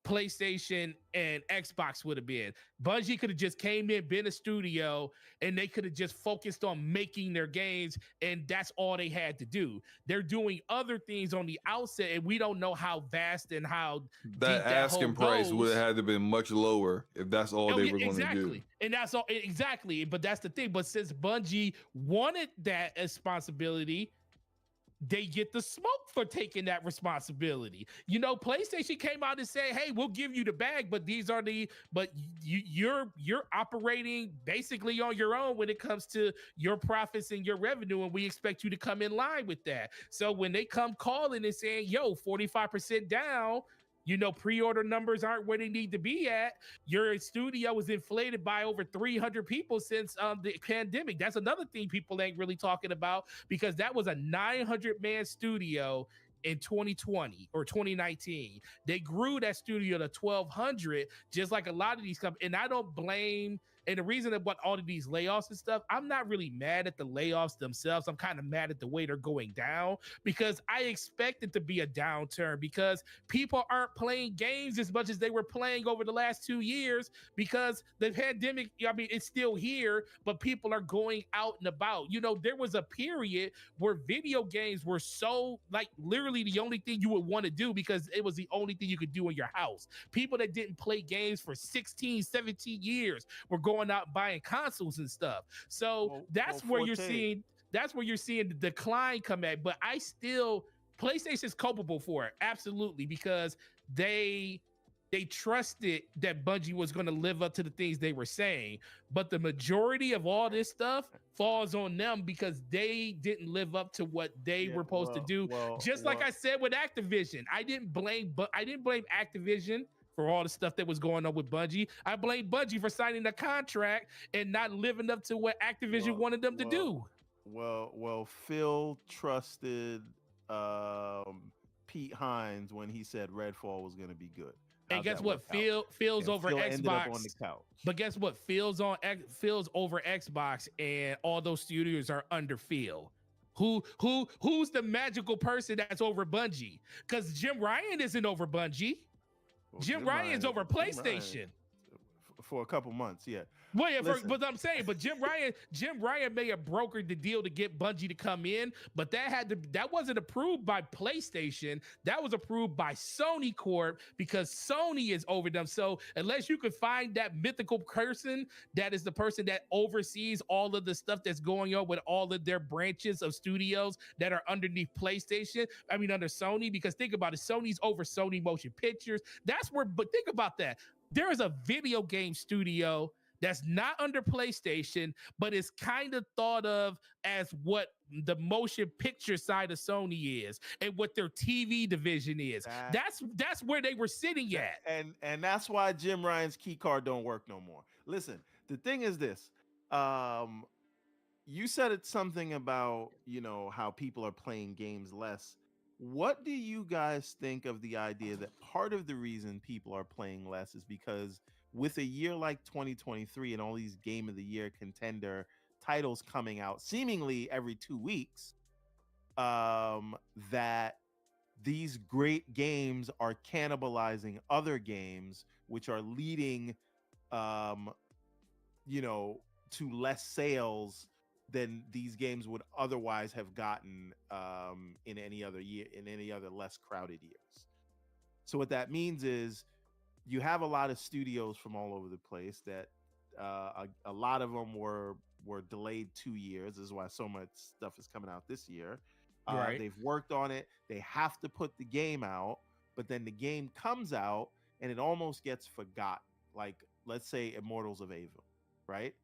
PlayStation and Xbox would have been. Bungie could have just came in, been a studio, and they could have just focused on making their games, and that's all they had to do. They're doing other things on the outset, and we don't know how vast and how that asking price would have had to been much lower if that's all they were going to do. And that's all exactly. But that's the thing. But since Bungie wanted that responsibility, they get the smoke for taking that responsibility. You know, PlayStation came out and said, "Hey, we'll give you the bag, but you're operating basically on your own when it comes to your profits and your revenue, and we expect you to come in line with that." So when they come calling and saying, "Yo, 45% down," you know, pre-order numbers aren't where they need to be at. Your studio was inflated by over 300 people since the pandemic. That's another thing people ain't really talking about, because that was a 900-man studio in 2020 or 2019. They grew that studio to 1,200, just like a lot of these companies. And I don't blame. And the reason about all of these layoffs and stuff, I'm not really mad at the layoffs themselves. I'm kind of mad at the way they're going down, because I expect it to be a downturn, because people aren't playing games as much as they were playing over the last 2 years, because the pandemic, I mean, it's still here, but people are going out and about. You know, there was a period where video games were so, like, literally the only thing you would want to do, because it was the only thing you could do in your house. People that didn't play games for 16, 17 years were going out buying consoles and stuff. So that's where you're seeing the decline come at. But I still, PlayStation's culpable for it, absolutely, because they trusted that Bungie was going to live up to the things they were saying. But the majority of all this stuff falls on them, because they didn't live up to what they were supposed to do. Just like I said with Activision, I didn't blame Activision for all the stuff that was going on with Bungie. I blame Bungie for signing the contract and not living up to what Activision wanted them to do. Well, Phil trusted Pete Hines when he said Redfall was going to be good. And guess what? Phil's over Xbox. Ended up on the couch. But guess what? Phil's over Xbox, and all those studios are under Phil. Who's the magical person that's over Bungie? Because Jim Ryan isn't over Bungie. Well, Jim Ryan's over PlayStation. For a couple months, yeah. Well, yeah, but I'm saying, but Jim Ryan may have brokered the deal to get Bungie to come in, but that wasn't approved by PlayStation. That was approved by Sony Corp, because Sony is over them. So unless you could find that mythical person that is the person that oversees all of the stuff that's going on with all of their branches of studios that are underneath PlayStation, I mean under Sony, because think about it, Sony's over Sony Motion Pictures. But think about that. There is a video game studio that's not under PlayStation, but is kind of thought of as what the motion picture side of Sony is, and what their TV division is. That's where they were sitting at. And that's why Jim Ryan's key card don't work no more. Listen, the thing is this. You said it's something about, you know, how people are playing games less. What do you guys think of the idea that part of the reason people are playing less is because with a year like 2023 and all these Game of the Year contender titles coming out seemingly every 2 weeks, that these great games are cannibalizing other games, which are leading, you know, to less sales than these games would otherwise have gotten in any other year, in any other less crowded years. So what that means is you have a lot of studios from all over the place that a lot of them were delayed 2 years. This is why so much stuff is coming out this year. Right. They've worked on it. They have to put the game out, but then the game comes out and it almost gets forgotten. Like, let's say Immortals of Aveum, right?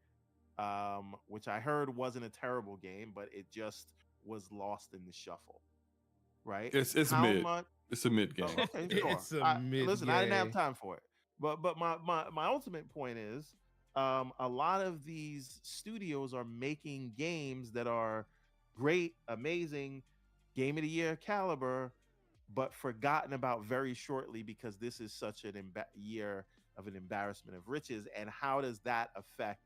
Which I heard wasn't a terrible game, but it just was lost in the shuffle, right? It's mid. It's a mid game. Oh, okay, sure. It's a mid listen, game. I didn't have time for it. But my ultimate point is, a lot of these studios are making games that are great, amazing, Game of the Year caliber, but forgotten about very shortly because this is such an year of an embarrassment of riches. And how does that affect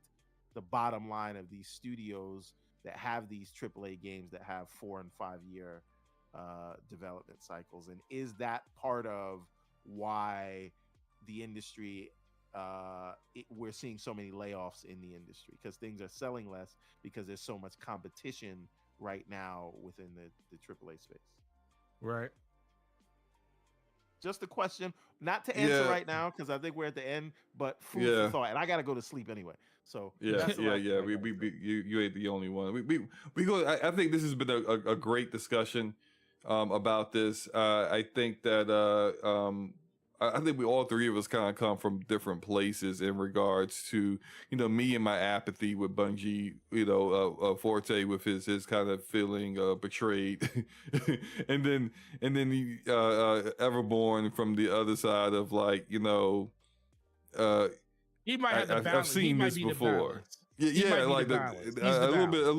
the bottom line of these studios that have these AAA games that have 4 and 5 year development cycles? And is that part of why the industry, we're seeing so many layoffs in the industry, because things are selling less because there's so much competition right now within the AAA space? Right. Just a question, not to answer right now, because I think we're at the end, but food for thought. And I got to go to sleep anyway. So Yeah, that's the yeah, last thing yeah. I We gotta say. you ain't the only one. We go. I think this has been a great discussion about this. I think that I think we all three of us kind of come from different places in regards to me and my apathy with Bungie. Forte with his kind of feeling betrayed, and then Everborn from the other side of uh, He might have the I've balance. He seen might this be the before. balance. Yeah, He might be like the the, balance. a, He's the a little bit, balance. a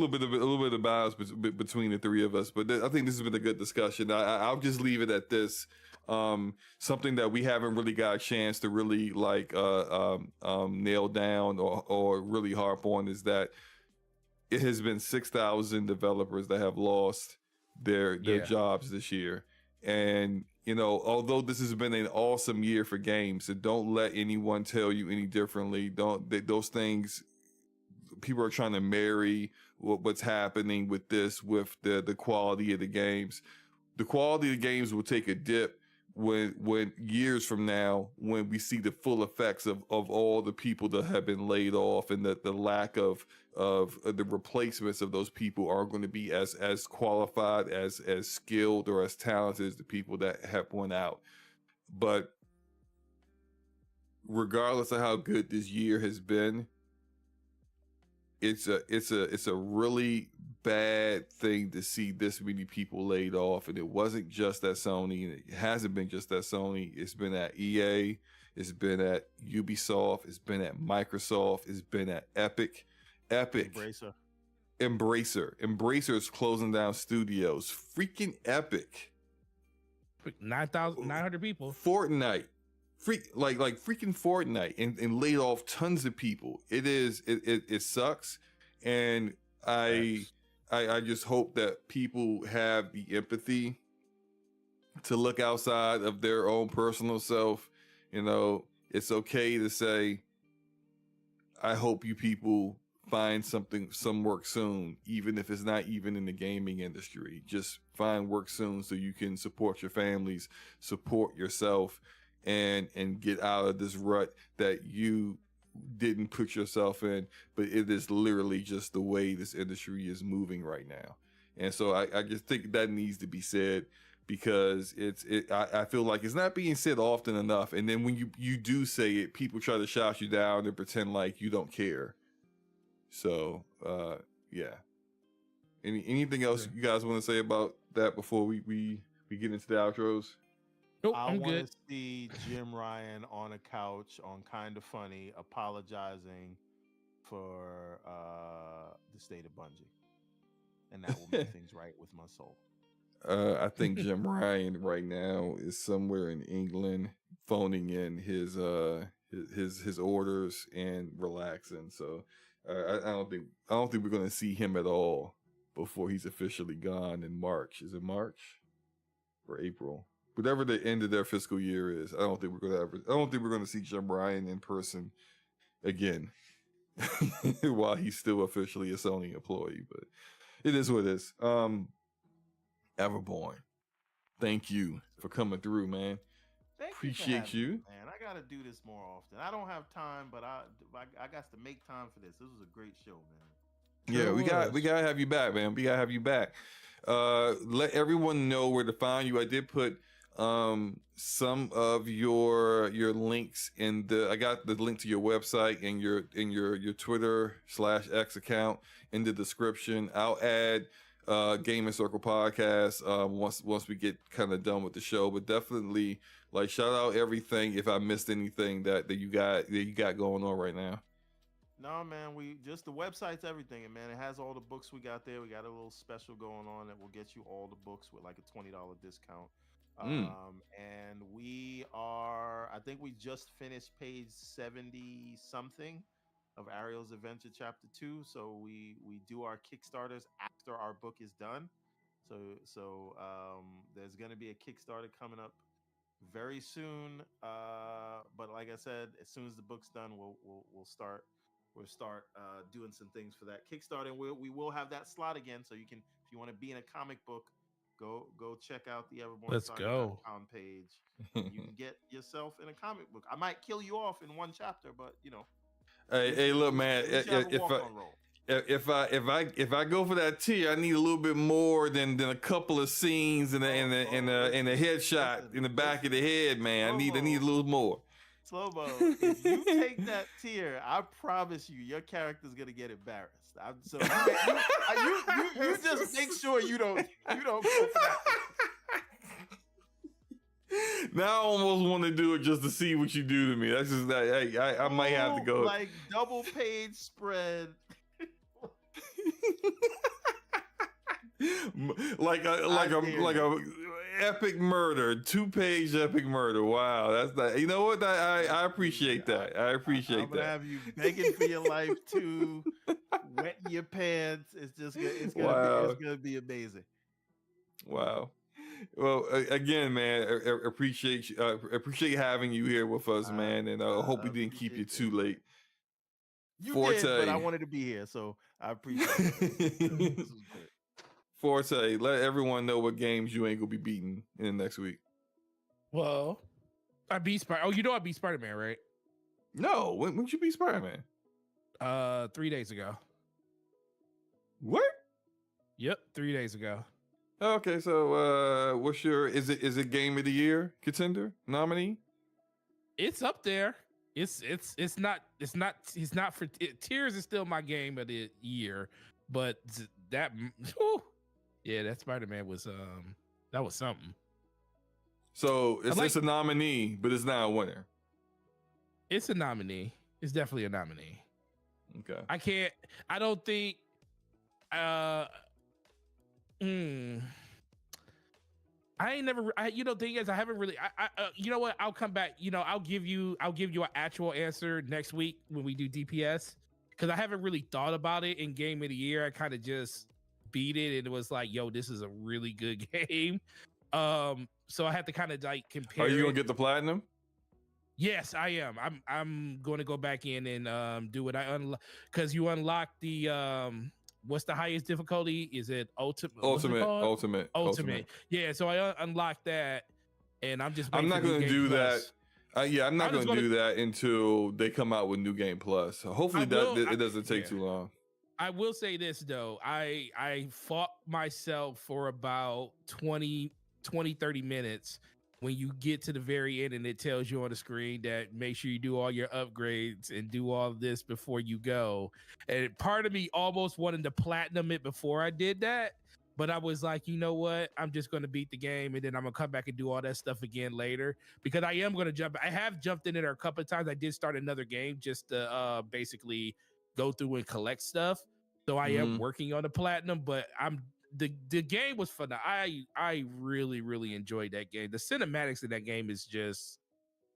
little bit of balance between the three of us. But I think this has been a good discussion. I'll just leave it at this. Something that we haven't really got a chance to really nail down or really harp on is that it has been 6,000 developers that have lost their Yeah. jobs this year. And although this has been an awesome year for games, so don't let anyone tell you any differently. Those things, people are trying to marry what's happening with this with the quality of the games. The quality of the games will take a dip when years from now, when we see the full effects of all the people that have been laid off, and the lack of the replacements of those people aren't going to be as qualified, as skilled, or as talented as the people that have went out. But regardless of how good this year has been, it's a really bad thing to see this many people laid off. And it wasn't just at Sony, and it hasn't been just at Sony. It's been at EA, it's been at Ubisoft, it's been at Microsoft, it's been at Epic. Embracer is closing down studios. Freaking Epic. 900 people. Fortnite. Freaking Fortnite, and laid off tons of people. It sucks. And I just hope that people have the empathy to look outside of their own personal self. It's okay to say, I hope you people find some work soon, even if it's not even in the gaming industry. Just find work soon so you can support your families, support yourself, and get out of this rut that you didn't put yourself in. But it is literally just the way this industry is moving right now. And so I just think that needs to be said, because I feel like it's not being said often enough. And then when you do say it, people try to shout you down and pretend like you don't care. So yeah. Anything else you guys want to say about that before we get into the outros? Nope, I I'm want good. to see Jim Ryan on a couch on Kind of Funny apologizing for the state of Bungie, and that will make things right with my soul. I think Jim Ryan right now is somewhere in England phoning in his orders and relaxing. So I don't think we're going to see him at all before he's officially gone in March. Is it March or April? Whatever the end of their fiscal year is, I don't think we're going to see Jim Ryan in person again while he's still officially a Sony employee. But it is what it is. Everborn, thank you for coming through, man. Appreciate you. Man. I gotta do this more often. I don't have time, but I got to make time for this. This was a great show, man. Yeah, we gotta have you back, man. We gotta have you back. Let everyone know where to find you. I did put some of your links in I got the link to your website and your Twitter/X account in the description. I'll add Gaming Circle podcast once we get kind of done with the show. But definitely shout out everything if I missed anything that you got going on right now. No, man, the website's everything, and man, it has all the books we got there. We got a little special going on that will get you all the books with like a $20 discount. And I think we just finished page 70 something of Ariel's Adventure Chapter 2. So we do our Kickstarters after our book is done. So there's going to be a Kickstarter coming up very soon. But like I said, as soon as the book's done, we'll start doing some things for that Kickstarter. We will have that slot again. So you can, if you want to be in a comic book, go check out the everbornsaga.com page. You can get yourself in a comic book. I might kill you off in one chapter, but Hey, look, man. At least you have a walk-on role. If I go for that tier, I need a little bit more than a couple of scenes and a headshot in the back of the head, man. I need a little more. Slow-mo, if you take that tier, I promise you, your character's gonna get embarrassed. So you just make sure you don't go for that. Now I almost want to do it just to see what you do to me. That's just that. I might have to go like double page spread. like a epic murder, 2-page epic murder. Wow, that's that. You know what? I appreciate that. I appreciate I'm gonna that. have you begging for your life too, wetting your pants. It's gonna be amazing. Wow. Well, again, man, appreciate having you here with us, man, and I hope we didn't keep you too late. You did, but I wanted to be here, so I appreciate it. This was great. Forte, let everyone know what games you ain't gonna be beating in the next week. Well, I beat Spider. Oh, you know I beat Spider-Man, right? No, when did you beat Spider-Man? 3 days ago. What? Yep, 3 days ago. Okay, so what's your is it game of the year contender nominee? It's up there. It's not for Tears is still my game of the year, but that yeah, that Spider-Man was that was something. So it's a nominee, but it's not a winner. It's a nominee. It's definitely a nominee. Okay. I don't think thing is I haven't really you know what, I'll come back, I'll give you an actual answer next week when we do DPS, because I haven't really thought about it in game of the year. I kind of just beat it and it was like, yo, this is a really good game. So I have to kind of like compare. Are you gonna get the platinum? Yes, I am. I'm going to go back in and do it. Because you unlock the what's the highest difficulty? Is it ultimate? Ultimate. Yeah, so I unlocked that, and I'm just. I'm not going to do that. I'm not going to do that until they come out with New Game Plus. So hopefully it doesn't take too long. I will say this though. I fought myself for about 20, 30 minutes. When you get to the very end and it tells you on the screen that make sure you do all your upgrades and do all of this before you go. And part of me almost wanted to platinum it before I did that. But I was like, you know what? I'm just going to beat the game and then I'm going to come back and do all that stuff again later. Because I am going to jump. I have jumped in there a couple of times. I did start another game just to basically go through and collect stuff. So I am working on the platinum, but the game was fun. I really, really enjoyed that game. The cinematics in that game is just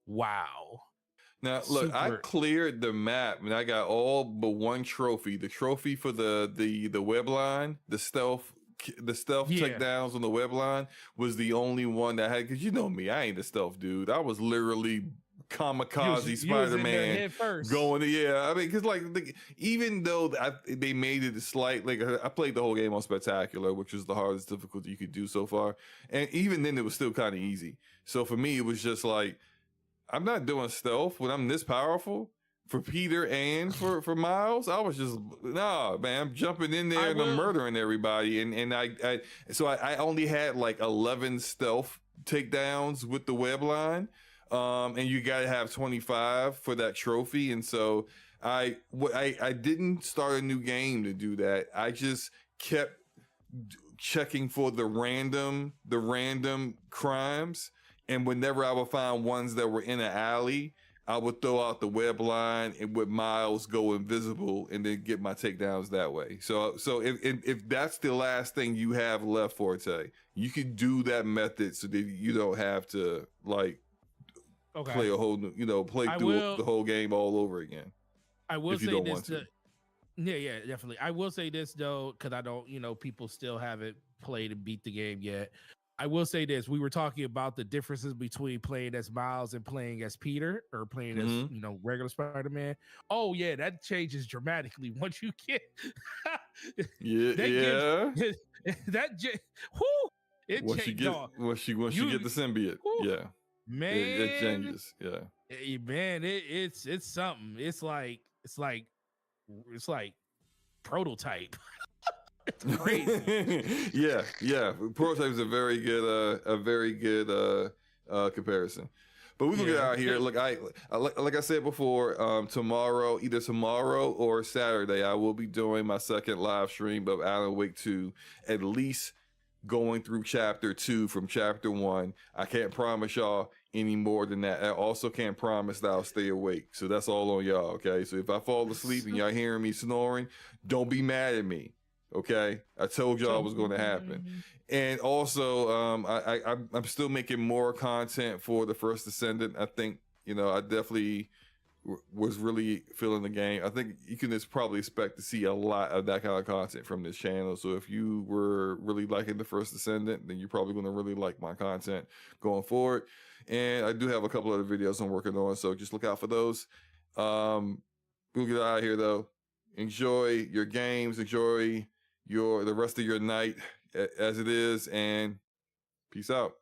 wow. Now look, I cleared the map and I got all but one trophy. The trophy for the web line, the stealth takedowns on the web line was the only one that had, because you know me, I ain't the stealth dude. I was literally kamikaze Spider-Man going to, I mean, because even though they made it slight, like I played the whole game on spectacular, which was the hardest difficulty you could do so far, and even then it was still kind of easy. So for me it was just like, I'm not doing stealth when I'm this powerful. For Peter and for Miles, I was just, nah, man, I'm jumping in there and I'm murdering everybody, and I only had like 11 stealth takedowns with the web line. And you got to have 25 for that trophy. And so I didn't start a new game to do that. I just kept checking for the random crimes. And whenever I would find ones that were in an alley, I would throw out the web line and with Miles go invisible and then get my takedowns that way. So if that's the last thing you have left, Forte, you could do that method so that you don't have to play a whole, play through the whole game all over again. I will say this. Yeah, definitely. I will say this though, because I don't, people still haven't played and beat the game yet. I will say this. We were talking about the differences between playing as Miles and playing as Peter, or playing as, regular Spider-Man. Oh yeah, that changes dramatically once you get. Once you get the symbiote, man, it changes. Yeah, man, it's something. It's like it's like prototype. It's crazy. yeah. Prototype is a very good comparison. But we can get out of here. Look, like I said before, either tomorrow or Saturday, I will be doing my second live stream of Alan Wake 2, at least going through chapter 2 from chapter 1. I can't promise y'all any more than that. I also can't promise that I'll stay awake. So that's all on y'all, okay? So if I fall asleep and y'all hearing me snoring, don't be mad at me, okay? I told y'all it was going to happen. And also, I'm still making more content for the First Descendant. I think, I definitely was really feeling the game. I think you can just probably expect to see a lot of that kind of content from this channel. So if you were really liking the First Descendant, then you're probably going to really like my content going forward. And I do have a couple other videos I'm working on, so just look out for those. We'll get out of here though. Enjoy your games, enjoy the rest of your night as it is, and peace out.